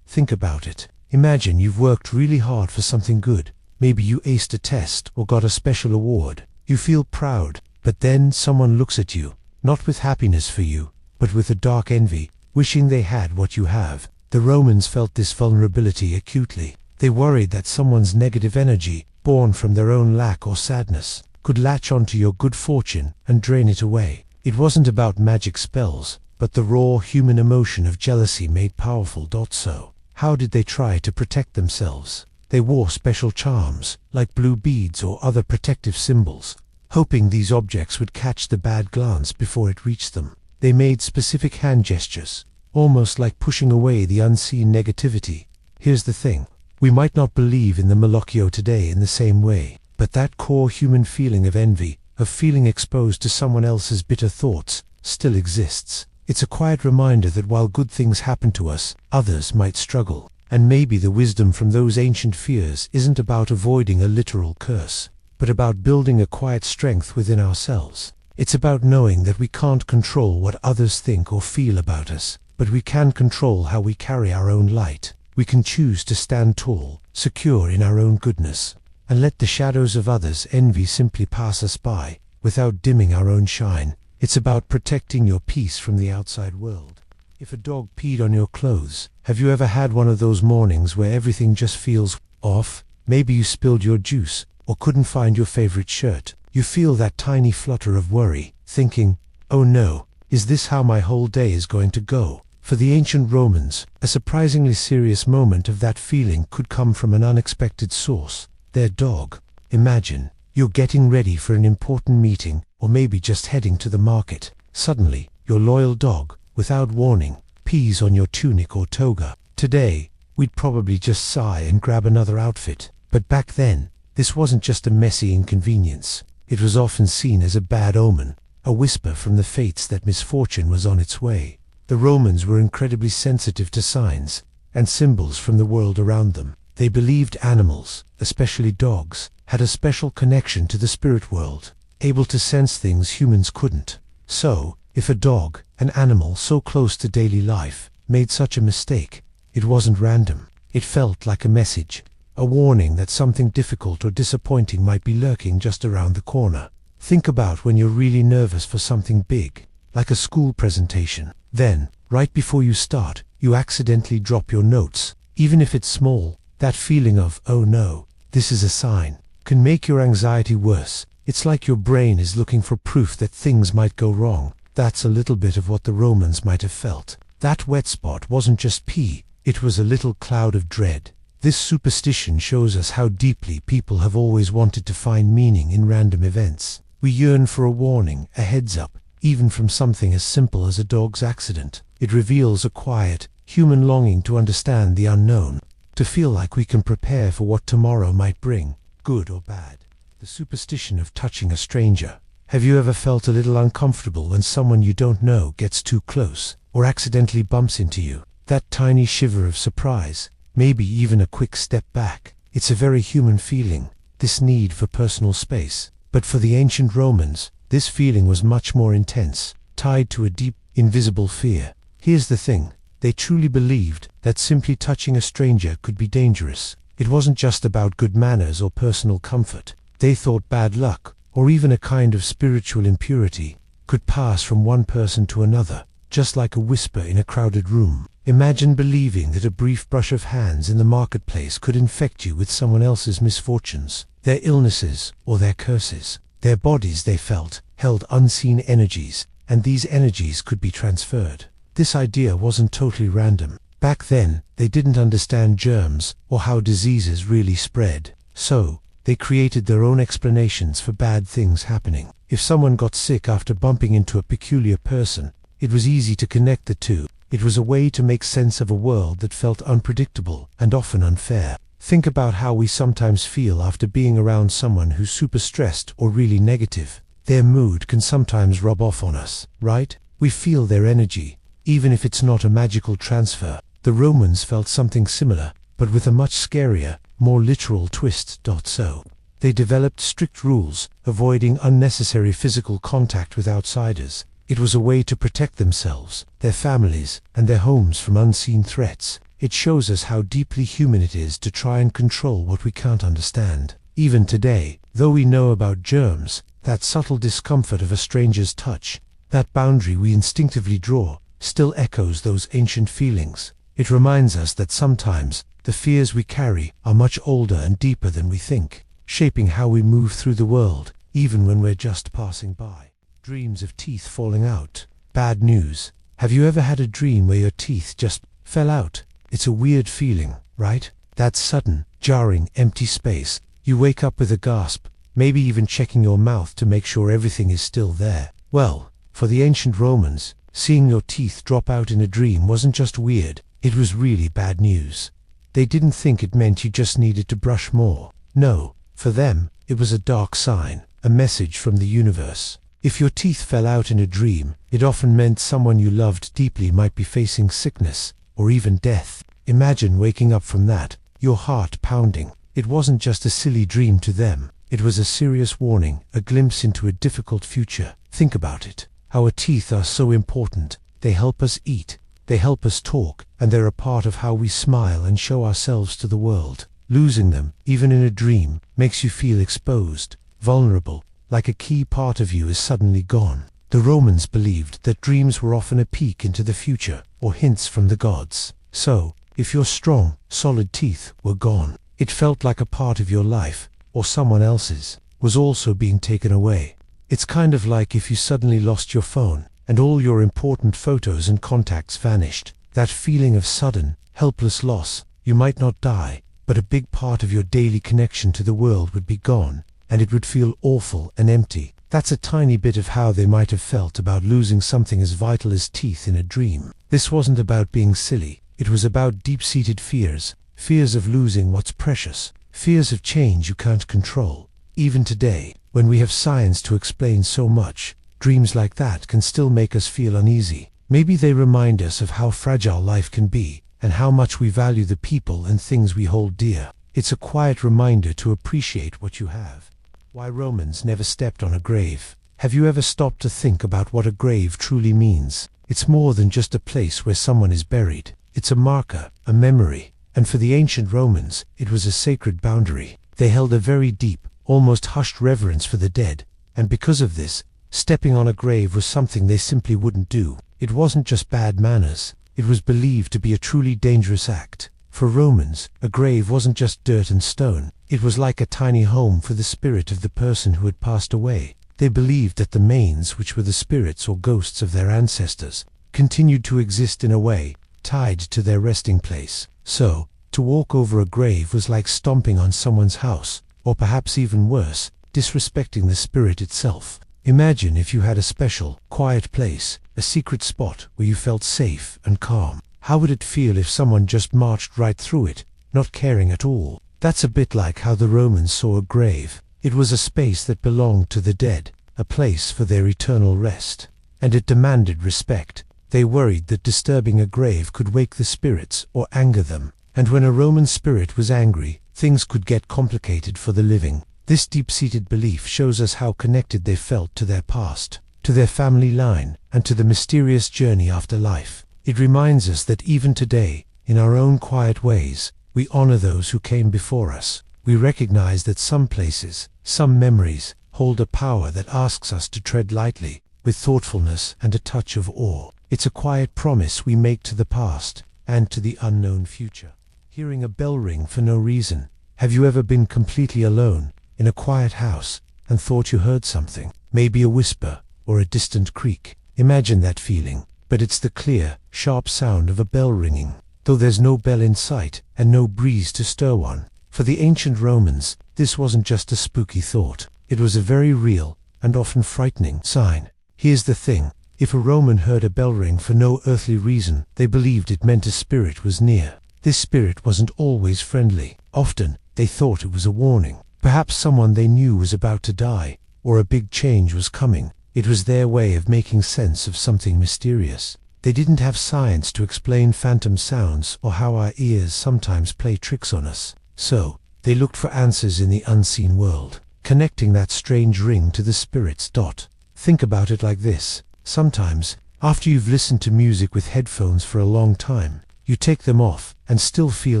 Think about it. Imagine you've worked really hard for something good. Maybe you aced a test or got a special award. You feel proud, but then someone looks at you, not with happiness for you, but with a dark envy, wishing they had what you have. The Romans felt this vulnerability acutely. They worried that someone's negative energy, born from their own lack or sadness, could latch onto your good fortune and drain it away. It wasn't about magic spells, but the raw human emotion of jealousy made powerful. So, how did they try to protect themselves? They wore special charms, like blue beads or other protective symbols, hoping these objects would catch the bad glance before it reached them. They made specific hand gestures, almost like pushing away the unseen negativity. Here's the thing. We might not believe in the malocchio today in the same way, but that core human feeling of envy, of feeling exposed to someone else's bitter thoughts, still exists. It's a quiet reminder that while good things happen to us, others might struggle. And maybe the wisdom from those ancient fears isn't about avoiding a literal curse, but about building a quiet strength within ourselves. It's about knowing that we can't control what others think or feel about us, but we can control how we carry our own light. We can choose to stand tall, secure in our own goodness, and let the shadows of others' envy simply pass us by, without dimming our own shine. It's about protecting your peace from the outside world. If a dog peed on your clothes, have you ever had one of those mornings where everything just feels off? Maybe you spilled your juice, or couldn't find your favorite shirt. You feel that tiny flutter of worry, thinking, oh no, is this how my whole day is going to go? For the ancient Romans, a surprisingly serious moment of that feeling could come from an unexpected source, their dog. Imagine, you're getting ready for an important meeting, or maybe just heading to the market. Suddenly, your loyal dog, without warning, pees on your tunic or toga. Today, we'd probably just sigh and grab another outfit. But back then, this wasn't just a messy inconvenience. It was often seen as a bad omen, a whisper from the fates that misfortune was on its way. The Romans were incredibly sensitive to signs and symbols from the world around them. They believed animals, especially dogs, had a special connection to the spirit world, able to sense things humans couldn't. So, if a dog, an animal so close to daily life, made such a mistake, it wasn't random. It felt like a message, a warning that something difficult or disappointing might be lurking just around the corner. Think about when you're really nervous for something big, like a school presentation. Then, right before you start, you accidentally drop your notes. Even if it's small, that feeling of, oh no, this is a sign, can make your anxiety worse. It's like your brain is looking for proof that things might go wrong. That's a little bit of what the Romans might have felt. That wet spot wasn't just pee, it was a little cloud of dread. This superstition shows us how deeply people have always wanted to find meaning in random events. We yearn for a warning, a heads up, even from something as simple as a dog's accident. It reveals a quiet, human longing to understand the unknown, to feel like we can prepare for what tomorrow might bring, good or bad. The superstition of touching a stranger. Have you ever felt a little uncomfortable when someone you don't know gets too close, or accidentally bumps into you? That tiny shiver of surprise, maybe even a quick step back. It's a very human feeling, this need for personal space. But for the ancient Romans, this feeling was much more intense, tied to a deep, invisible fear. Here's the thing, they truly believed that simply touching a stranger could be dangerous. It wasn't just about good manners or personal comfort. They thought bad luck, or even a kind of spiritual impurity, could pass from one person to another, just like a whisper in a crowded room. Imagine believing that a brief brush of hands in the marketplace could infect you with someone else's misfortunes, their illnesses, or their curses. Their bodies, they felt, held unseen energies, and these energies could be transferred. This idea wasn't totally random. Back then, they didn't understand germs or how diseases really spread. So, they created their own explanations for bad things happening. If someone got sick after bumping into a peculiar person, it was easy to connect the two. It was a way to make sense of a world that felt unpredictable and often unfair. Think about how we sometimes feel after being around someone who's super stressed or really negative. Their mood can sometimes rub off on us, right? We feel their energy, even if it's not a magical transfer. The Romans felt something similar, but with a much scarier, more literal twist. So they developed strict rules, avoiding unnecessary physical contact with outsiders. It was a way to protect themselves, their families, and their homes from unseen threats. It shows us how deeply human it is to try and control what we can't understand. Even today, though we know about germs, that subtle discomfort of a stranger's touch, that boundary we instinctively draw, still echoes those ancient feelings. It reminds us that sometimes the fears we carry are much older and deeper than we think, shaping how we move through the world, even when we're just passing by. Dreams of teeth falling out. Bad news. Have you ever had a dream where your teeth just fell out? It's a weird feeling, right? That sudden, jarring, empty space. You wake up with a gasp, maybe even checking your mouth to make sure everything is still there. Well, for the ancient Romans, seeing your teeth drop out in a dream wasn't just weird, it was really bad news. They didn't think it meant you just needed to brush more. No, for them, it was a dark sign, a message from the universe. If your teeth fell out in a dream, it often meant someone you loved deeply might be facing sickness, or even death. Imagine waking up from that, your heart pounding. It wasn't just a silly dream to them. It was a serious warning, a glimpse into a difficult future. Think about it. Our teeth are so important. They help us eat, they help us talk, and they're a part of how we smile and show ourselves to the world. Losing them, even in a dream, makes you feel exposed, vulnerable, like a key part of you is suddenly gone. The Romans believed that dreams were often a peek into the future, or hints from the gods. So, if your strong, solid teeth were gone, it felt like a part of your life, or someone else's, was also being taken away. It's kind of like if you suddenly lost your phone, and all your important photos and contacts vanished. That feeling of sudden, helpless loss. You might not die, but a big part of your daily connection to the world would be gone, and it would feel awful and empty. That's a tiny bit of how they might have felt about losing something as vital as teeth in a dream. This wasn't about being silly. It was about deep-seated fears. Fears of losing what's precious. Fears of change you can't control. Even today, when we have science to explain so much, dreams like that can still make us feel uneasy. Maybe they remind us of how fragile life can be, and how much we value the people and things we hold dear. It's a quiet reminder to appreciate what you have. Why Romans never stepped on a grave. Have you ever stopped to think about what a grave truly means? It's more than just a place where someone is buried. It's a marker, a memory, and for the ancient Romans, it was a sacred boundary. They held a very deep, almost hushed reverence for the dead, and because of this, stepping on a grave was something they simply wouldn't do. It wasn't just bad manners, it was believed to be a truly dangerous act. For Romans, a grave wasn't just dirt and stone, it was like a tiny home for the spirit of the person who had passed away. They believed that the manes, which were the spirits or ghosts of their ancestors, continued to exist in a way, tied to their resting place. So, to walk over a grave was like stomping on someone's house, or perhaps even worse, disrespecting the spirit itself. Imagine if you had a special, quiet place, a secret spot where you felt safe and calm. How would it feel if someone just marched right through it, not caring at all? That's a bit like how the Romans saw a grave. It was a space that belonged to the dead, a place for their eternal rest. And it demanded respect. They worried that disturbing a grave could wake the spirits or anger them. And when a Roman spirit was angry, things could get complicated for the living. This deep-seated belief shows us how connected they felt to their past, to their family line, and to the mysterious journey after life. It reminds us that even today, in our own quiet ways, we honor those who came before us. We recognize that some places, some memories, hold a power that asks us to tread lightly, with thoughtfulness and a touch of awe. It's a quiet promise we make to the past, and to the unknown future. Hearing a bell ring for no reason. Have you ever been completely alone, in a quiet house, and thought you heard something? Maybe a whisper, or a distant creak. Imagine that feeling. But it's the clear, sharp sound of a bell ringing, though there's no bell in sight, and no breeze to stir one. For the ancient Romans, this wasn't just a spooky thought. It was a very real, and often frightening sign. Here's the thing. If a Roman heard a bell ring for no earthly reason, they believed it meant a spirit was near. This spirit wasn't always friendly. Often, they thought it was a warning. Perhaps someone they knew was about to die, or a big change was coming. It was their way of making sense of something mysterious. They didn't have science to explain phantom sounds or how our ears sometimes play tricks on us. So, they looked for answers in the unseen world, connecting that strange ring to the spirit's dot. Think about it like this. Sometimes, after you've listened to music with headphones for a long time, you take them off and still feel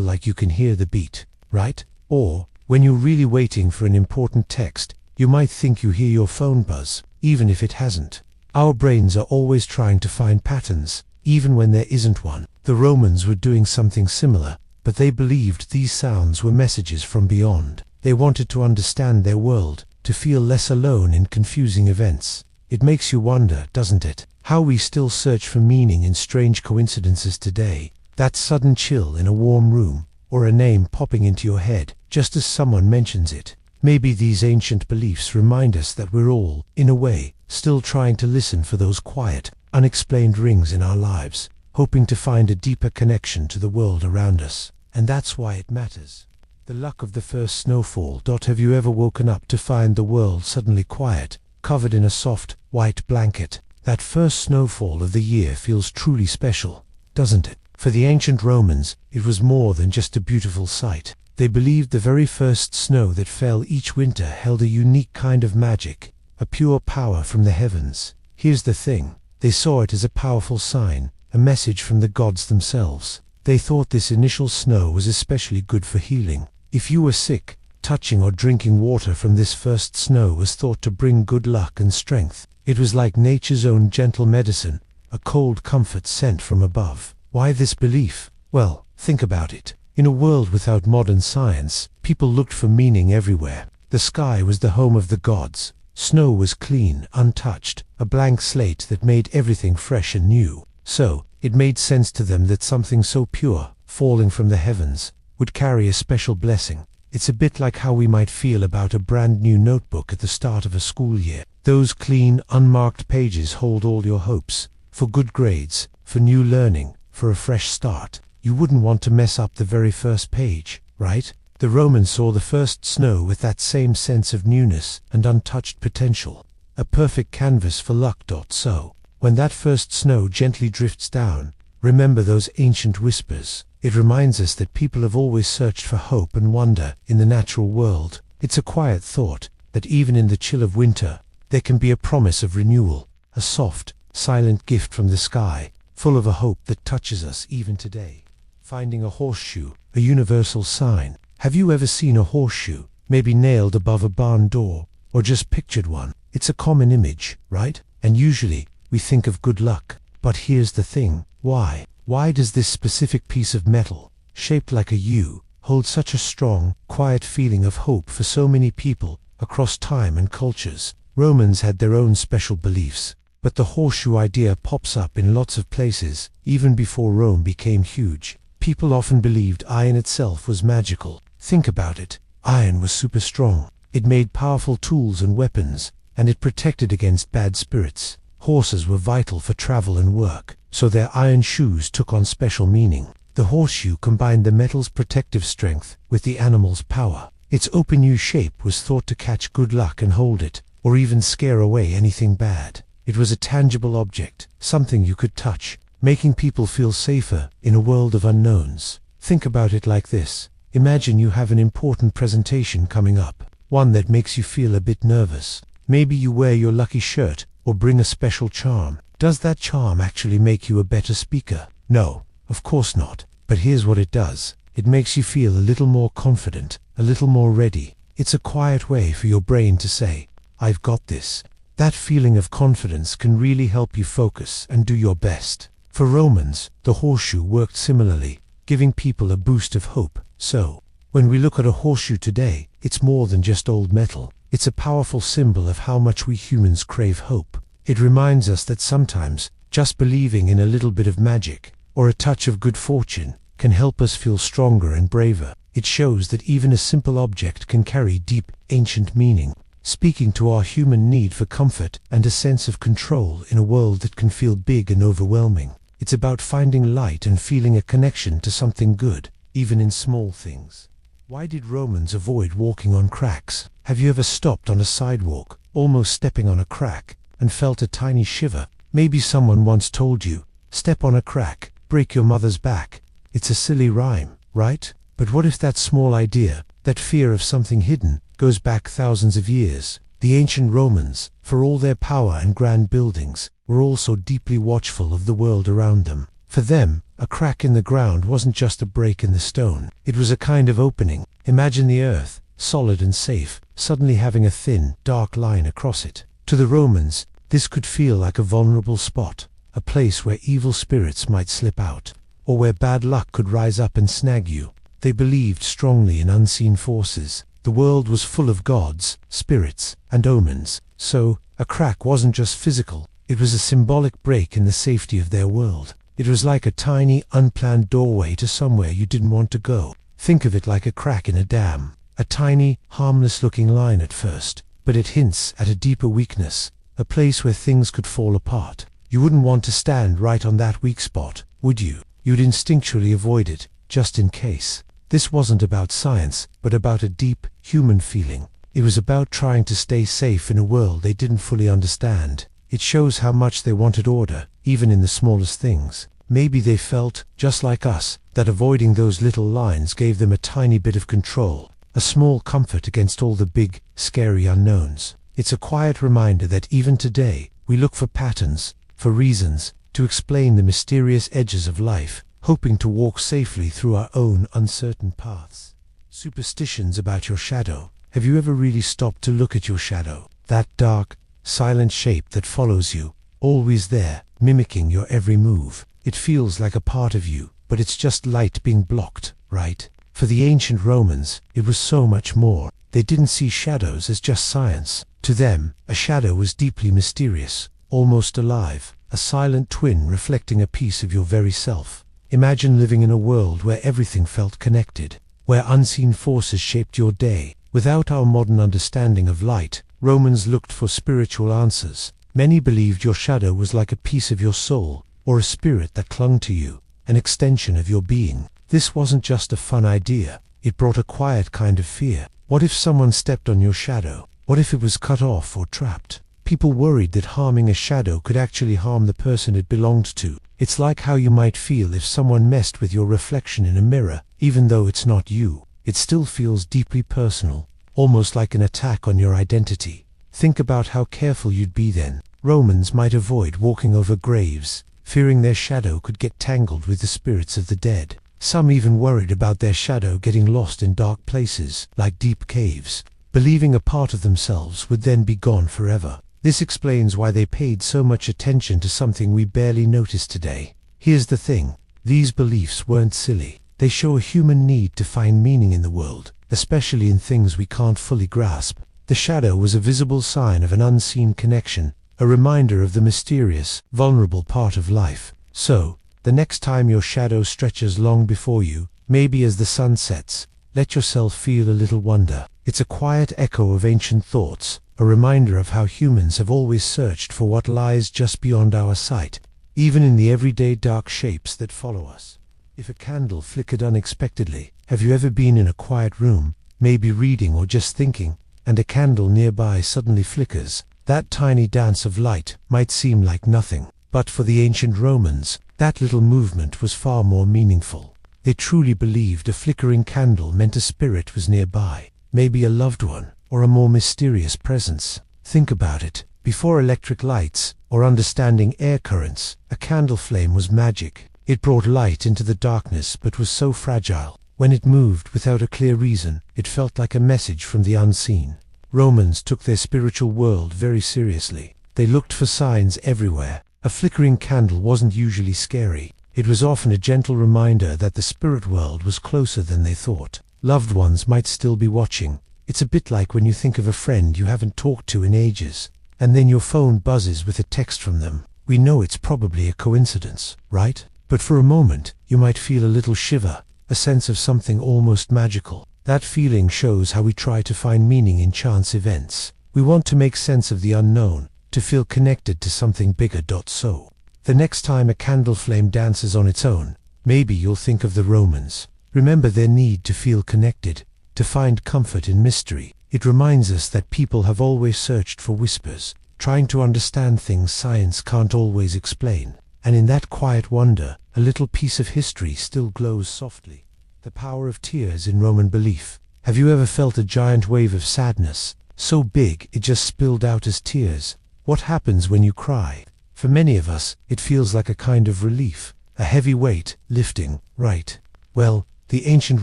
like you can hear the beat, right? Or, when you're really waiting for an important text, you might think you hear your phone buzz, even if it hasn't. Our brains are always trying to find patterns, even when there isn't one. The Romans were doing something similar, but they believed these sounds were messages from beyond. They wanted to understand their world, to feel less alone in confusing events. It makes you wonder, doesn't it, how we still search for meaning in strange coincidences today. That sudden chill in a warm room, or a name popping into your head, just as someone mentions it. Maybe these ancient beliefs remind us that we're all, in a way, still trying to listen for those quiet, unexplained rings in our lives, hoping to find a deeper connection to the world around us. And that's why it matters. The luck of the first snowfall. Have you ever woken up to find the world suddenly quiet, covered in a soft, white blanket? That first snowfall of the year feels truly special, doesn't it? For the ancient Romans, it was more than just a beautiful sight. They believed the very first snow that fell each winter held a unique kind of magic, a pure power from the heavens. Here's the thing. They saw it as a powerful sign, a message from the gods themselves. They thought this initial snow was especially good for healing. If you were sick, touching or drinking water from this first snow was thought to bring good luck and strength. It was like nature's own gentle medicine, a cold comfort sent from above. Why this belief? Well, think about it. In a world without modern science, people looked for meaning everywhere. The sky was the home of the gods. Snow was clean, untouched, a blank slate that made everything fresh and new. So, it made sense to them that something so pure, falling from the heavens, would carry a special blessing. It's a bit like how we might feel about a brand new notebook at the start of a school year. Those clean, unmarked pages hold all your hopes. For good grades, for new learning, for a fresh start. You wouldn't want to mess up the very first page, right? The Romans saw the first snow with that same sense of newness and untouched potential. A perfect canvas for luck. So, when that first snow gently drifts down, remember those ancient whispers. It reminds us that people have always searched for hope and wonder in the natural world. It's a quiet thought that even in the chill of winter, there can be a promise of renewal, a soft, silent gift from the sky, full of a hope that touches us even today. Finding a horseshoe, a universal sign. Have you ever seen a horseshoe, maybe nailed above a barn door, or just pictured one? It's a common image, right? And usually, we think of good luck. But here's the thing. Why? Why does this specific piece of metal, shaped like a U, hold such a strong, quiet feeling of hope for so many people across time and cultures? Romans had their own special beliefs, but the horseshoe idea pops up in lots of places, even before Rome became huge. People often believed iron itself was magical. Think about it. Iron was super strong. It made powerful tools and weapons, and it protected against bad spirits. Horses were vital for travel and work, so their iron shoes took on special meaning. The horseshoe combined the metal's protective strength with the animal's power. Its open U shape was thought to catch good luck and hold it, or even scare away anything bad. It was a tangible object, something you could touch, making people feel safer in a world of unknowns. Think about it like this. Imagine you have an important presentation coming up, one that makes you feel a bit nervous. Maybe you wear your lucky shirt or bring a special charm. Does that charm actually make you a better speaker? No, of course not. But here's what it does. It makes you feel a little more confident, a little more ready. It's a quiet way for your brain to say, "I've got this." That feeling of confidence can really help you focus and do your best. For Romans, the horseshoe worked similarly, giving people a boost of hope. So, when we look at a horseshoe today, it's more than just old metal. It's a powerful symbol of how much we humans crave hope. It reminds us that sometimes, just believing in a little bit of magic, or a touch of good fortune, can help us feel stronger and braver. It shows that even a simple object can carry deep, ancient meaning. speaking to our human need for comfort and a sense of control in a world that can feel big and overwhelming. It's about finding light and feeling a connection to something good, even in small things. Why did Romans avoid walking on cracks? Have you ever stopped on a sidewalk, almost stepping on a crack, and felt a tiny shiver? Maybe someone once told you, "Step on a crack, break your mother's back." It's a silly rhyme, right? But what if that small idea, that fear of something hidden, goes back thousands of years? The ancient Romans, for all their power and grand buildings, were also deeply watchful of the world around them. For them, a crack in the ground wasn't just a break in the stone. It was a kind of opening. Imagine the earth, solid and safe, suddenly having a thin, dark line across it. To the Romans, this could feel like a vulnerable spot, a place where evil spirits might slip out, or where bad luck could rise up and snag you. They believed strongly in unseen forces. The world was full of gods, spirits, and omens, so a crack wasn't just physical, it was a symbolic break in the safety of their world. It was like a tiny, unplanned doorway to somewhere you didn't want to go. Think of it like a crack in a dam. A tiny, harmless-looking line at first, but it hints at a deeper weakness, a place where things could fall apart. You wouldn't want to stand right on that weak spot, would you? You'd instinctually avoid it, just in case. This wasn't about science, but about a deep, human feeling. It was about trying to stay safe in a world they didn't fully understand. It shows how much they wanted order, even in the smallest things. Maybe they felt, just like us, that avoiding those little lines gave them a tiny bit of control, a small comfort against all the big, scary unknowns. It's a quiet reminder that even today, we look for patterns, for reasons, to explain the mysterious edges of life, hoping to walk safely through our own uncertain paths. Superstitions about your shadow. Have you ever really stopped to look at your shadow? That dark, silent shape that follows you, always there, mimicking your every move. It feels like a part of you, but it's just light being blocked, right? For the ancient Romans, it was so much more. They didn't see shadows as just science. To them, a shadow was deeply mysterious, almost alive, a silent twin reflecting a piece of your very self. Imagine living in a world where everything felt connected, where unseen forces shaped your day. Without our modern understanding of light, Romans looked for spiritual answers. Many believed your shadow was like a piece of your soul, or a spirit that clung to you, an extension of your being. This wasn't just a fun idea, it brought a quiet kind of fear. What if someone stepped on your shadow? What if it was cut off or trapped? People worried that harming a shadow could actually harm the person it belonged to. It's like how you might feel if someone messed with your reflection in a mirror. Even though it's not you, it still feels deeply personal, almost like an attack on your identity. Think about how careful you'd be then. Romans might avoid walking over graves, fearing their shadow could get tangled with the spirits of the dead. Some even worried about their shadow getting lost in dark places, like deep caves, believing a part of themselves would then be gone forever. This explains why they paid so much attention to something we barely notice today. Here's the thing, these beliefs weren't silly. They show a human need to find meaning in the world, especially in things we can't fully grasp. The shadow was a visible sign of an unseen connection, a reminder of the mysterious, vulnerable part of life. So, the next time your shadow stretches long before you, maybe as the sun sets, let yourself feel a little wonder. It's a quiet echo of ancient thoughts, a reminder of how humans have always searched for what lies just beyond our sight, even in the everyday dark shapes that follow us. If a candle flickered unexpectedly, have you ever been in a quiet room, maybe reading or just thinking, and a candle nearby suddenly flickers? That tiny dance of light might seem like nothing, but for the ancient Romans, that little movement was far more meaningful. They truly believed a flickering candle meant a spirit was nearby, maybe a loved one, or a more mysterious presence. Think about it. Before electric lights, or understanding air currents, a candle flame was magic. It brought light into the darkness but was so fragile. When it moved without a clear reason, it felt like a message from the unseen. Romans took their spiritual world very seriously. They looked for signs everywhere. A flickering candle wasn't usually scary. It was often a gentle reminder that the spirit world was closer than they thought. Loved ones might still be watching. It's a bit like when you think of a friend you haven't talked to in ages, and then your phone buzzes with a text from them. We know it's probably a coincidence, right? But for a moment, you might feel a little shiver, a sense of something almost magical. That feeling shows how we try to find meaning in chance events. We want to make sense of the unknown, to feel connected to something bigger. So, the next time a candle flame dances on its own, maybe you'll think of the Romans. Remember their need to feel connected, to find comfort in mystery. It reminds us that people have always searched for whispers, trying to understand things science can't always explain. And in that quiet wonder, a little piece of history still glows softly. The power of tears in Roman belief. Have you ever felt a giant wave of sadness, so big it just spilled out as tears? What happens when you cry? For many of us, it feels like a kind of relief, a heavy weight lifting, right? Well, the ancient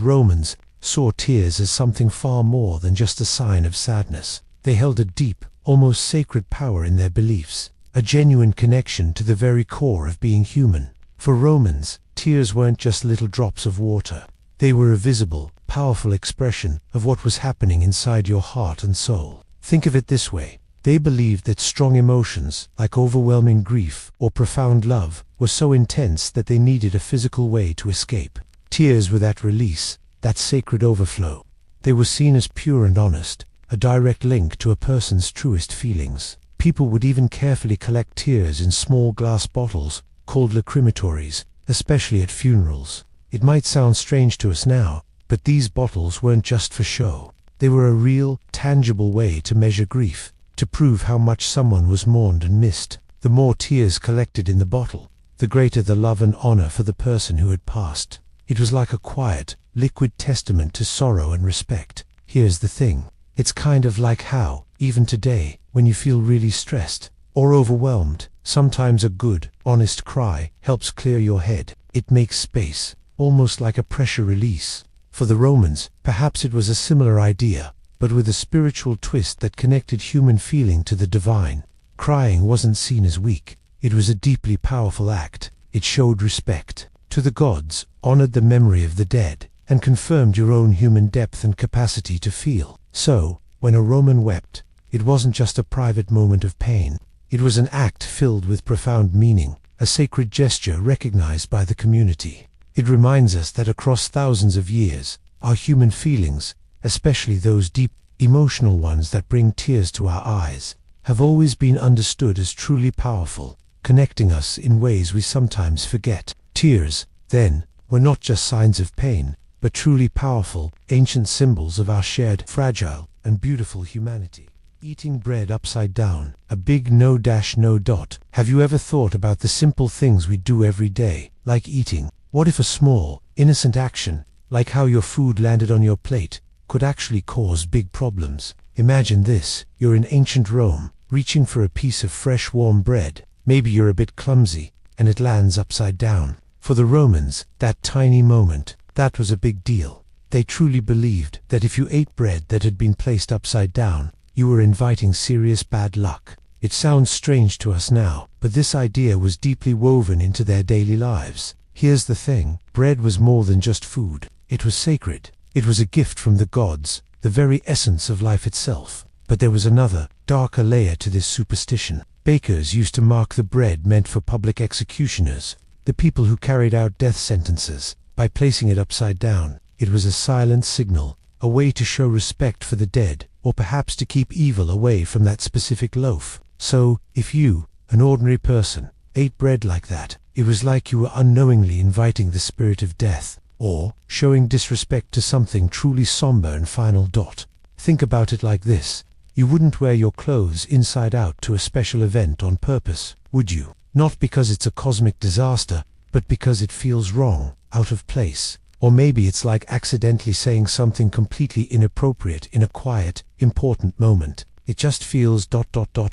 Romans saw tears as something far more than just a sign of sadness. They held a deep, almost sacred power in their beliefs, a genuine connection to the very core of being human. For Romans, tears weren't just little drops of water. They were a visible, powerful expression of what was happening inside your heart and soul. Think of it this way. They believed that strong emotions, like overwhelming grief or profound love, were so intense that they needed a physical way to escape. Tears were that release, that sacred overflow. They were seen as pure and honest, a direct link to a person's truest feelings. People would even carefully collect tears in small glass bottles, called lacrimatories, especially at funerals. It might sound strange to us now, but these bottles weren't just for show. They were a real, tangible way to measure grief, to prove how much someone was mourned and missed. The more tears collected in the bottle, the greater the love and honor for the person who had passed. It was like a quiet, liquid testament to sorrow and respect. Here's the thing. It's kind of like how, even today, when you feel really stressed or overwhelmed, sometimes a good, honest cry helps clear your head. It makes space, almost like a pressure release. For the Romans, perhaps it was a similar idea, but with a spiritual twist that connected human feeling to the divine. Crying wasn't seen as weak. It was a deeply powerful act. It showed respect to the gods, honored the memory of the dead, and confirmed your own human depth and capacity to feel. So, when a Roman wept, it wasn't just a private moment of pain. It was an act filled with profound meaning, a sacred gesture recognized by the community. It reminds us that across thousands of years, our human feelings, especially those deep, emotional ones that bring tears to our eyes, have always been understood as truly powerful, connecting us in ways we sometimes forget. Tears, then, were not just signs of pain, but truly powerful, ancient symbols of our shared, fragile, and beautiful humanity. Eating bread upside down, a big no. Have you ever thought about the simple things we do every day, like eating? What if a small, innocent action, like how your food landed on your plate, could actually cause big problems? Imagine this. You're in ancient Rome, reaching for a piece of fresh warm bread. Maybe you're a bit clumsy, and it lands upside down. For the Romans, that tiny moment, that was a big deal. They truly believed that if you ate bread that had been placed upside down, you were inviting serious bad luck. It sounds strange to us now, but this idea was deeply woven into their daily lives. Here's the thing. Bread was more than just food. It was sacred. It was a gift from the gods, the very essence of life itself. But there was another, darker layer to this superstition. Bakers used to mark the bread meant for public executioners, the people who carried out death sentences, by placing it upside down. It was a silent signal, a way to show respect for the dead, or perhaps to keep evil away from that specific loaf. So, if you, an ordinary person, ate bread like that, it was like you were unknowingly inviting the spirit of death, or showing disrespect to something truly somber and final. Think about it like this. You wouldn't wear your clothes inside out to a special event on purpose, would you? Not because it's a cosmic disaster, but because it feels wrong, out of place. Or maybe it's like accidentally saying something completely inappropriate in a quiet, important moment. It just feels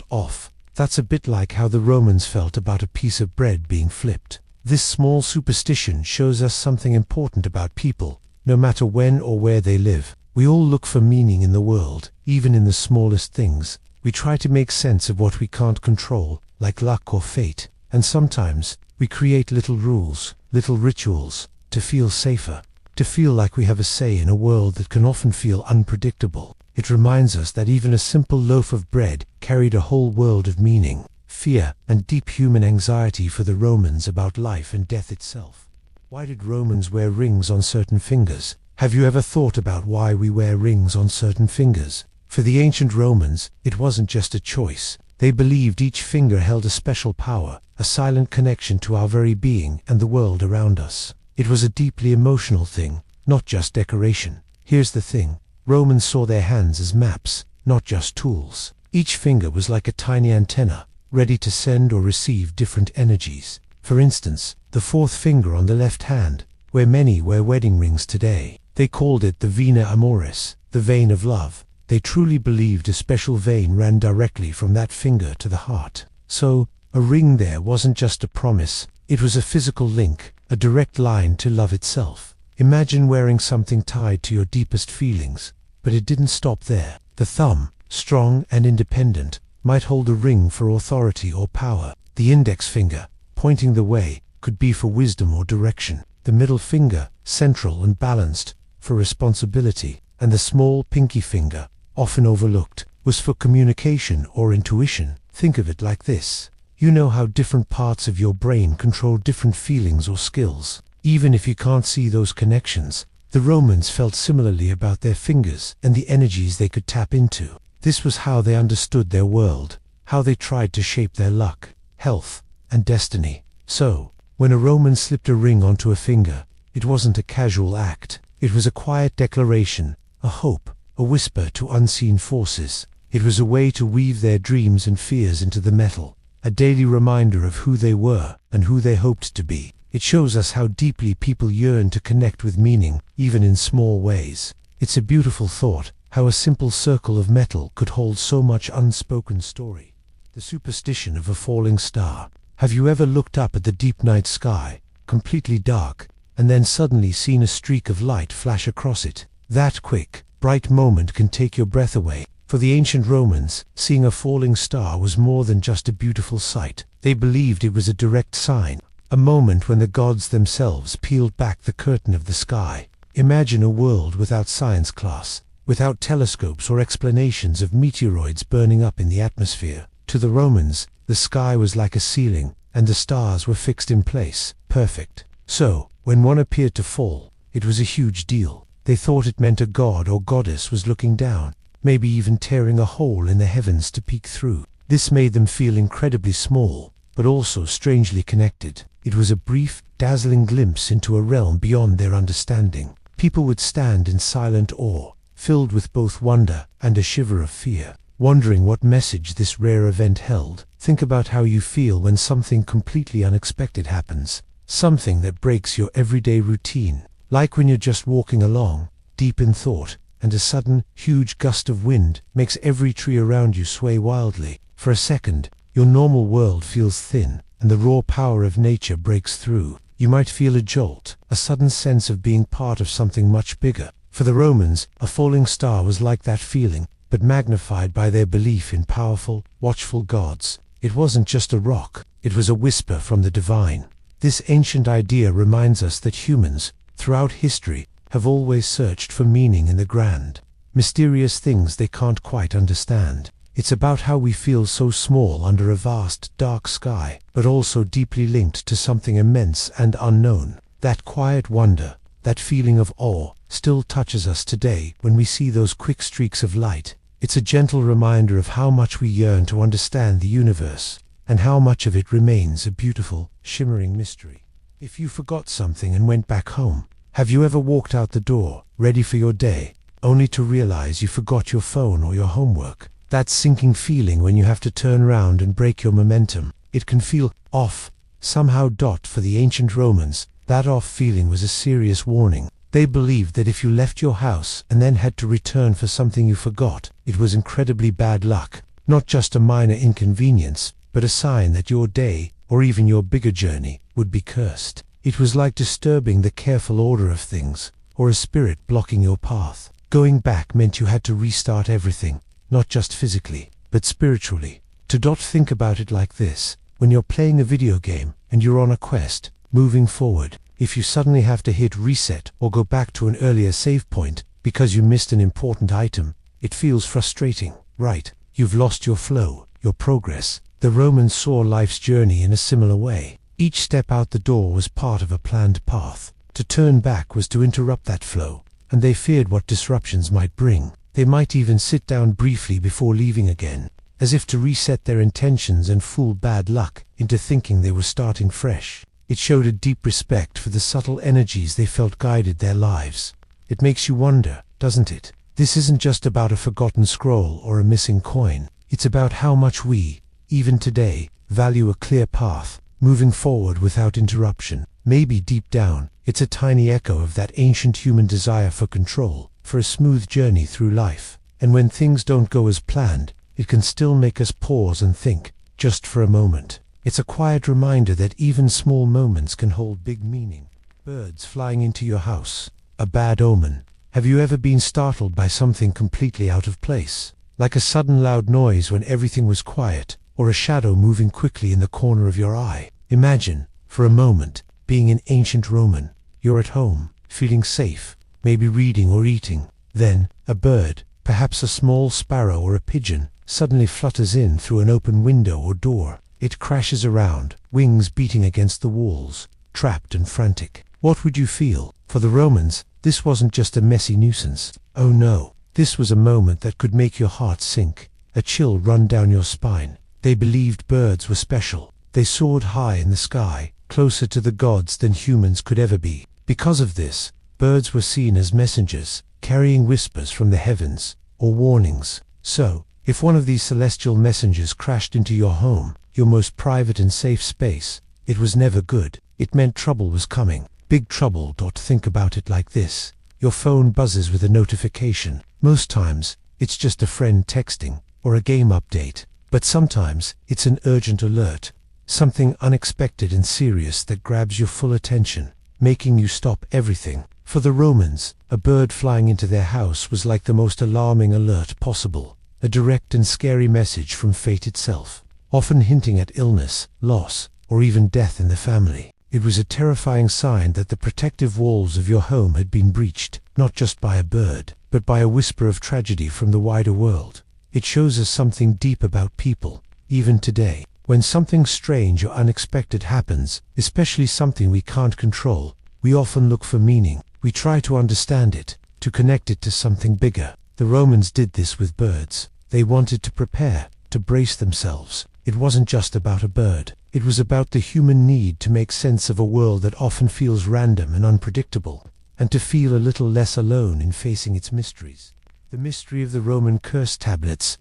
off. That's a bit like how the Romans felt about a piece of bread being flipped. This small superstition shows us something important about people. No matter when or where they live, we all look for meaning in the world, even in the smallest things. We try to make sense of what we can't control, like luck or fate. And sometimes, we create little rules, little rituals, to feel safer, to feel like we have a say in a world that can often feel unpredictable. It reminds us that even a simple loaf of bread carried a whole world of meaning, fear, and deep human anxiety for the Romans about life and death itself. Why did Romans wear rings on certain fingers? Have you ever thought about why we wear rings on certain fingers? For the ancient Romans, it wasn't just a choice. They believed each finger held a special power, a silent connection to our very being and the world around us. It was a deeply emotional thing, not just decoration. Here's the thing. Romans saw their hands as maps, not just tools. Each finger was like a tiny antenna, ready to send or receive different energies. For instance, the fourth finger on the left hand, where many wear wedding rings today. They called it the vena amoris, the vein of love. They truly believed a special vein ran directly from that finger to the heart. So, a ring there wasn't just a promise, it was a physical link, a direct line to love itself. Imagine wearing something tied to your deepest feelings. But it didn't stop there. The thumb, strong and independent, might hold a ring for authority or power. The index finger, pointing the way, could be for wisdom or direction. The middle finger, central and balanced, for responsibility. And the small pinky finger, often overlooked, was for communication or intuition. Think of it like this. You know how different parts of your brain control different feelings or skills. Even if you can't see those connections, the Romans felt similarly about their fingers and the energies they could tap into. This was how they understood their world, how they tried to shape their luck, health, and destiny. So, when a Roman slipped a ring onto a finger, it wasn't a casual act. It was a quiet declaration, a hope, a whisper to unseen forces. It was a way to weave their dreams and fears into the metal, a daily reminder of who they were and who they hoped to be. It shows us how deeply people yearn to connect with meaning, even in small ways. It's a beautiful thought, how a simple circle of metal could hold so much unspoken story. The superstition of a falling star. Have you ever looked up at the deep night sky, completely dark, and then suddenly seen a streak of light flash across it? That quick, bright moment can take your breath away. For the ancient Romans, seeing a falling star was more than just a beautiful sight. They believed it was a direct sign, a moment when the gods themselves peeled back the curtain of the sky. Imagine a world without science class, without telescopes or explanations of meteoroids burning up in the atmosphere. To the Romans, the sky was like a ceiling, and the stars were fixed in place, perfect. So, when one appeared to fall, it was a huge deal. They thought it meant a god or goddess was looking down, maybe even tearing a hole in the heavens to peek through. This made them feel incredibly small, but also strangely connected. It was a brief, dazzling glimpse into a realm beyond their understanding. People would stand in silent awe, filled with both wonder and a shiver of fear, wondering what message this rare event held. Think about how you feel when something completely unexpected happens, something that breaks your everyday routine, like when you're just walking along, deep in thought, and a sudden, huge gust of wind makes every tree around you sway wildly. For a second, your normal world feels thin, and the raw power of nature breaks through. You might feel a jolt, a sudden sense of being part of something much bigger. For the Romans, a falling star was like that feeling, but magnified by their belief in powerful, watchful gods. It wasn't just a rock, it was a whisper from the divine. This ancient idea reminds us that humans, throughout history, have always searched for meaning in the grand, mysterious things they can't quite understand. It's about how we feel so small under a vast, dark sky, but also deeply linked to something immense and unknown. That quiet wonder, that feeling of awe, still touches us today when we see those quick streaks of light. It's a gentle reminder of how much we yearn to understand the universe, and how much of it remains a beautiful, shimmering mystery. If you forgot something and went back home, have you ever walked out the door, ready for your day, only to realize you forgot your phone or your homework? That sinking feeling when you have to turn around and break your momentum. It can feel off, somehow. For the ancient Romans, that off feeling was a serious warning. They believed that if you left your house and then had to return for something you forgot, it was incredibly bad luck. Not just a minor inconvenience, but a sign that your day, or even your bigger journey, would be cursed. It was like disturbing the careful order of things, or a spirit blocking your path. Going back meant you had to restart everything, not just physically, but spiritually. Think about it like this. When you're playing a video game, and you're on a quest, moving forward, if you suddenly have to hit reset or go back to an earlier save point, because you missed an important item, it feels frustrating, right? You've lost your flow, your progress. The Romans saw life's journey in a similar way. Each step out the door was part of a planned path. To turn back was to interrupt that flow, and they feared what disruptions might bring. They might even sit down briefly before leaving again, as if to reset their intentions and fool bad luck into thinking they were starting fresh. It showed a deep respect for the subtle energies they felt guided their lives. It makes you wonder, doesn't it? This isn't just about a forgotten scroll or a missing coin. It's about how much we, even today, value a clear path, moving forward without interruption. Maybe deep down, it's a tiny echo of that ancient human desire for control, for a smooth journey through life. And when things don't go as planned, it can still make us pause and think, just for a moment. It's a quiet reminder that even small moments can hold big meaning. Birds flying into your house. A bad omen. Have you ever been startled by something completely out of place? Like a sudden loud noise when everything was quiet, or a shadow moving quickly in the corner of your eye. Imagine, for a moment, being in ancient Roman. You're at home, feeling safe, maybe reading or eating. Then, a bird, perhaps a small sparrow or a pigeon, suddenly flutters in through an open window or door. It crashes around, wings beating against the walls, trapped and frantic. What would you feel? For the Romans, this wasn't just a messy nuisance. Oh no, this was a moment that could make your heart sink, a chill run down your spine. They believed birds were special. They soared high in the sky, closer to the gods than humans could ever be. Because of this, birds were seen as messengers, carrying whispers from the heavens, or warnings. So, if one of these celestial messengers crashed into your home, your most private and safe space, it was never good. It meant trouble was coming. Big trouble. Think about it like this. Your phone buzzes with a notification. Most times, it's just a friend texting, or a game update. But sometimes, it's an urgent alert. Something unexpected and serious that grabs your full attention, making you stop everything. For the Romans, a bird flying into their house was like the most alarming alert possible. A direct and scary message from fate itself, often hinting at illness, loss, or even death in the family. It was a terrifying sign that the protective walls of your home had been breached, not just by a bird, but by a whisper of tragedy from the wider world. It shows us something deep about people, even today. When something strange or unexpected happens, especially something we can't control, we often look for meaning. We try to understand it, to connect it to something bigger. The Romans did this with birds. They wanted to prepare, to brace themselves. It wasn't just about a bird. It was about the human need to make sense of a world that often feels random and unpredictable, and to feel a little less alone in facing its mysteries. The mystery of the Roman curse tablets.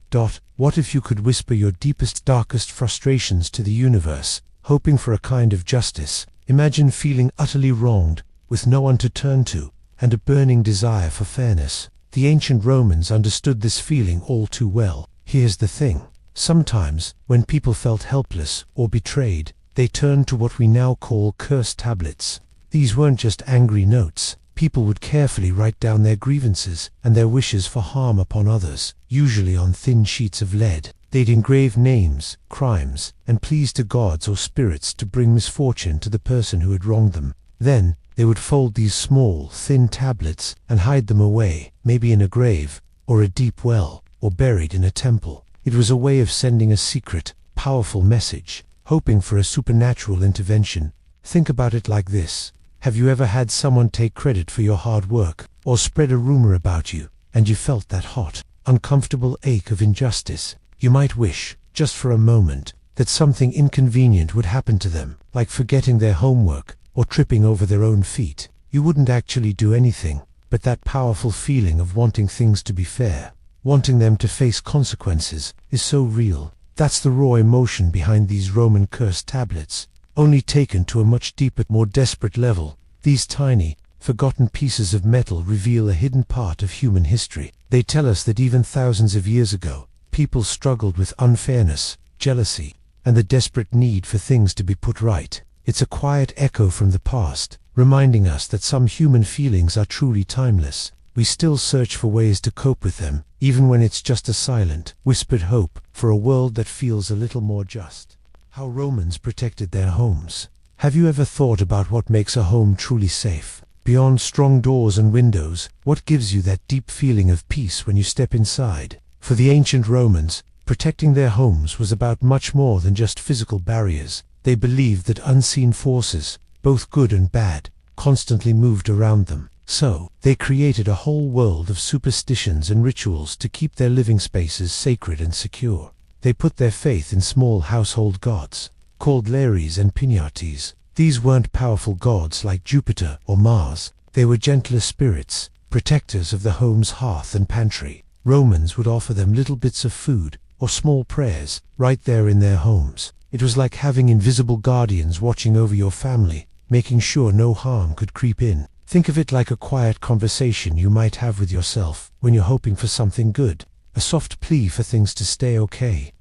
What if you could whisper your deepest, darkest frustrations to the universe, hoping for a kind of justice? Imagine feeling utterly wronged, with no one to turn to, and a burning desire for fairness. The ancient Romans understood this feeling all too well. Here's the thing. Sometimes, when people felt helpless or betrayed, they turned to what we now call curse tablets. These weren't just angry notes. People would carefully write down their grievances and their wishes for harm upon others, usually on thin sheets of lead. They'd engrave names, crimes, and pleas to gods or spirits to bring misfortune to the person who had wronged them. Then, they would fold these small, thin tablets and hide them away, maybe in a grave, or a deep well, or buried in a temple. It was a way of sending a secret, powerful message, hoping for a supernatural intervention. Think about it like this. Have you ever had someone take credit for your hard work, or spread a rumor about you, and you felt that hot, uncomfortable ache of injustice? You might wish, just for a moment, that something inconvenient would happen to them, like forgetting their homework, or tripping over their own feet. You wouldn't actually do anything, but that powerful feeling of wanting things to be fair, wanting them to face consequences, is so real. That's the raw emotion behind these Roman curse tablets, only taken to a much deeper, more desperate level. These tiny, forgotten pieces of metal reveal a hidden part of human history. They tell us that even thousands of years ago, people struggled with unfairness, jealousy, and the desperate need for things to be put right. It's a quiet echo from the past, reminding us that some human feelings are truly timeless. We still search for ways to cope with them, even when it's just a silent, whispered hope for a world that feels a little more just. How Romans protected their homes. Have you ever thought about what makes a home truly safe? Beyond strong doors and windows, what gives you that deep feeling of peace when you step inside? For the ancient Romans, protecting their homes was about much more than just physical barriers. They believed that unseen forces, both good and bad, constantly moved around them. So, they created a whole world of superstitions and rituals to keep their living spaces sacred and secure. They put their faith in small household gods, called Lares and Pinates. These weren't powerful gods like Jupiter or Mars. They were gentler spirits, protectors of the home's hearth and pantry. Romans would offer them little bits of food or small prayers right there in their homes. It was like having invisible guardians watching over your family, making sure no harm could creep in. Think of it like a quiet conversation you might have with yourself when you're hoping for something good. A soft plea for things to stay okay.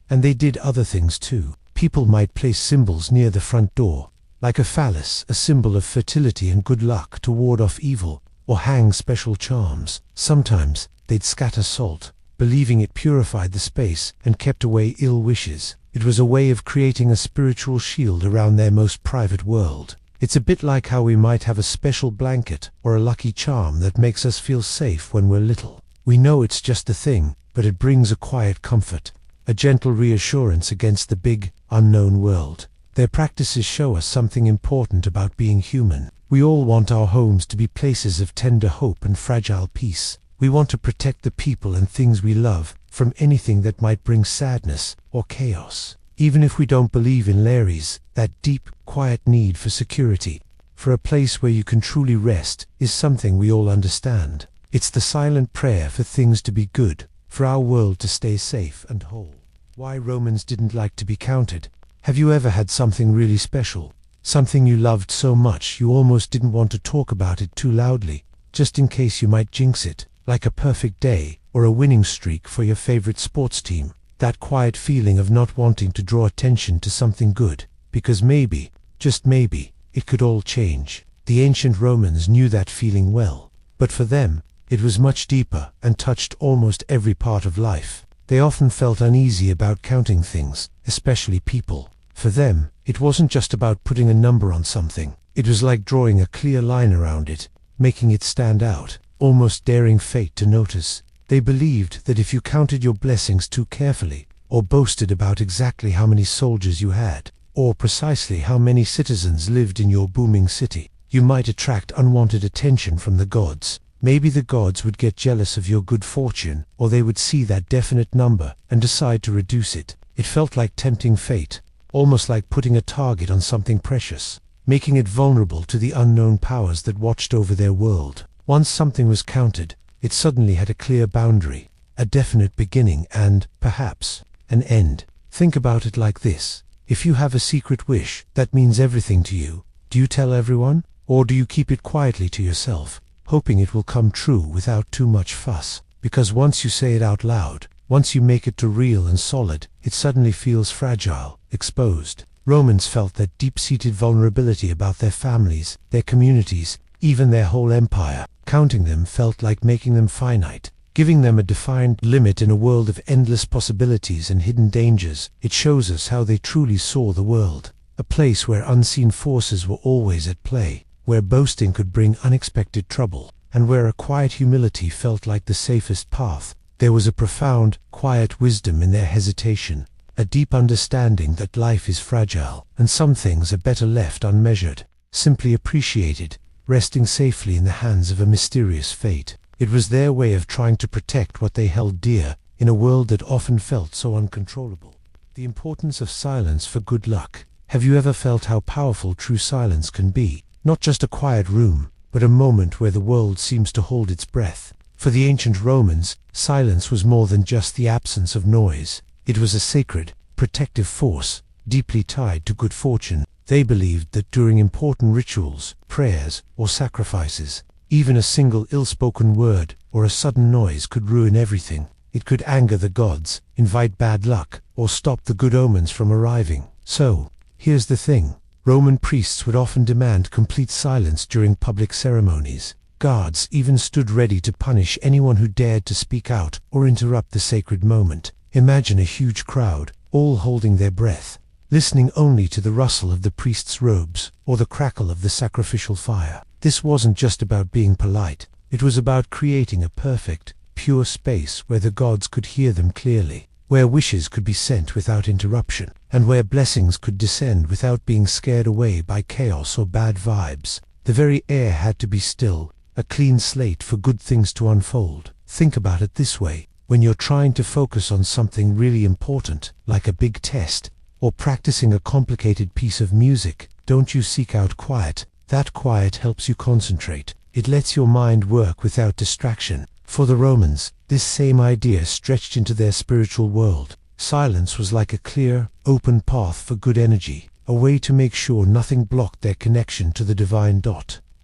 And they did other things too. People might place symbols near the front door, like a phallus, a symbol of fertility and good luck to ward off evil, or hang special charms. Sometimes they'd scatter salt, believing it purified the space and kept away ill wishes. It was a way of creating a spiritual shield around their most private world. It's a bit like how we might have a special blanket or a lucky charm that makes us feel safe when we're little. We know it's just a thing, but it brings a quiet comfort, a gentle reassurance against the big, unknown world. Their practices show us something important about being human. We all want our homes to be places of tender hope and fragile peace. We want to protect the people and things we love from anything that might bring sadness or chaos. Even if we don't believe in Lares, that deep, quiet need for security, for a place where you can truly rest, is something we all understand. It's the silent prayer for things to be good, for our world to stay safe and whole. Why Romans didn't like to be counted. Have you ever had something really special? Something you loved so much you almost didn't want to talk about it too loudly, just in case you might jinx it, like a perfect day or a winning streak for your favorite sports team. That quiet feeling of not wanting to draw attention to something good, because maybe, just maybe, it could all change. The ancient Romans knew that feeling well, but for them, it was much deeper and touched almost every part of life. They often felt uneasy about counting things, especially people. For them, it wasn't just about putting a number on something. It was like drawing a clear line around it, making it stand out, almost daring fate to notice. They believed that if you counted your blessings too carefully, or boasted about exactly how many soldiers you had, or precisely how many citizens lived in your booming city, you might attract unwanted attention from the gods. Maybe the gods would get jealous of your good fortune, or they would see that definite number and decide to reduce it. It felt like tempting fate, almost like putting a target on something precious, making it vulnerable to the unknown powers that watched over their world. Once something was counted, it suddenly had a clear boundary, a definite beginning and, perhaps, an end. Think about it like this. If you have a secret wish that means everything to you, do you tell everyone, or do you keep it quietly to yourself, hoping it will come true without too much fuss? Because once you say it out loud, once you make it too real and solid, it suddenly feels fragile, exposed. Romans felt that deep-seated vulnerability about their families, their communities, even their whole empire. Counting them felt like making them finite, giving them a defined limit in a world of endless possibilities and hidden dangers. It shows us how they truly saw the world, a place where unseen forces were always at play, where boasting could bring unexpected trouble, and where a quiet humility felt like the safest path. There was a profound, quiet wisdom in their hesitation, a deep understanding that life is fragile, and some things are better left unmeasured, simply appreciated, resting safely in the hands of a mysterious fate. It was their way of trying to protect what they held dear, in a world that often felt so uncontrollable. The importance of silence for good luck. Have you ever felt how powerful true silence can be? Not just a quiet room, but a moment where the world seems to hold its breath. For the ancient Romans, silence was more than just the absence of noise. It was a sacred, protective force, deeply tied to good fortune. They believed that during important rituals, prayers, or sacrifices, even a single ill-spoken word or a sudden noise could ruin everything. It could anger the gods, invite bad luck, or stop the good omens from arriving. So, here's the thing. Roman priests would often demand complete silence during public ceremonies. Guards even stood ready to punish anyone who dared to speak out or interrupt the sacred moment. Imagine a huge crowd, all holding their breath, listening only to the rustle of the priest's robes or the crackle of the sacrificial fire. This wasn't just about being polite. It was about creating a perfect, pure space where the gods could hear them clearly, where wishes could be sent without interruption, and where blessings could descend without being scared away by chaos or bad vibes. The very air had to be still, a clean slate for good things to unfold. Think about it this way. When you're trying to focus on something really important, like a big test, or practicing a complicated piece of music, don't you seek out quiet? That quiet helps you concentrate. It lets your mind work without distraction. For the Romans, this same idea stretched into their spiritual world. Silence was like a clear, open path for good energy, a way to make sure nothing blocked their connection to the divine.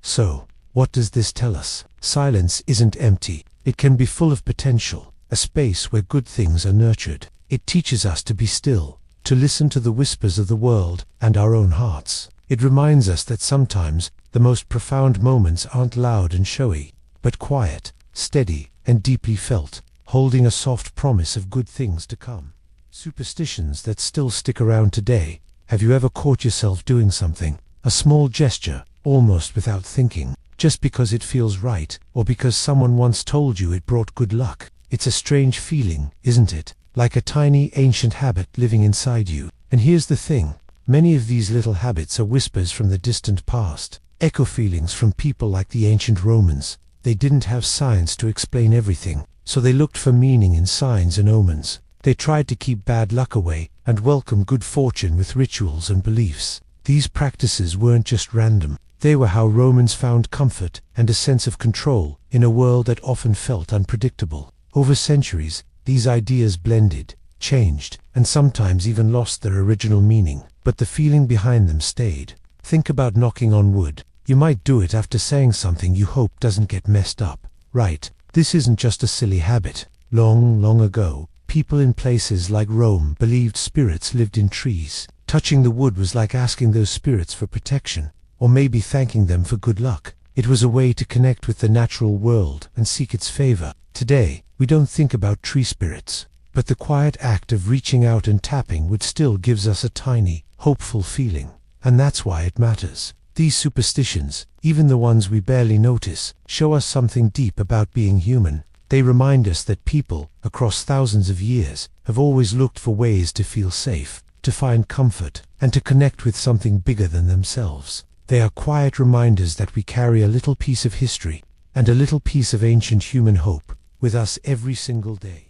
So, what does this tell us? Silence isn't empty. It can be full of potential, a space where good things are nurtured. It teaches us to be still, to listen to the whispers of the world and our own hearts. It reminds us that sometimes the most profound moments aren't loud and showy, but quiet, steady, and deeply felt, holding a soft promise of good things to come. Superstitions that still stick around today. Have you ever caught yourself doing something, a small gesture, almost without thinking, just because it feels right, or because someone once told you it brought good luck? It's a strange feeling, isn't it? Like a tiny, ancient habit living inside you. And here's the thing. Many of these little habits are whispers from the distant past, echo feelings from people like the ancient Romans. They didn't have science to explain everything, so they looked for meaning in signs and omens. They tried to keep bad luck away and welcome good fortune with rituals and beliefs. These practices weren't just random. They were how Romans found comfort and a sense of control in a world that often felt unpredictable. Over centuries, these ideas blended, changed, and sometimes even lost their original meaning. But the feeling behind them stayed. Think about knocking on wood. You might do it after saying something you hope doesn't get messed up, right? This isn't just a silly habit. Long, long ago, people in places like Rome believed spirits lived in trees. Touching the wood was like asking those spirits for protection, or maybe thanking them for good luck. It was a way to connect with the natural world and seek its favor. Today, we don't think about tree spirits, but the quiet act of reaching out and tapping wood still gives us a tiny, hopeful feeling. And that's why it matters. These superstitions, even the ones we barely notice, show us something deep about being human. They remind us that people, across thousands of years, have always looked for ways to feel safe, to find comfort, and to connect with something bigger than themselves. They are quiet reminders that we carry a little piece of history and a little piece of ancient human hope with us every single day.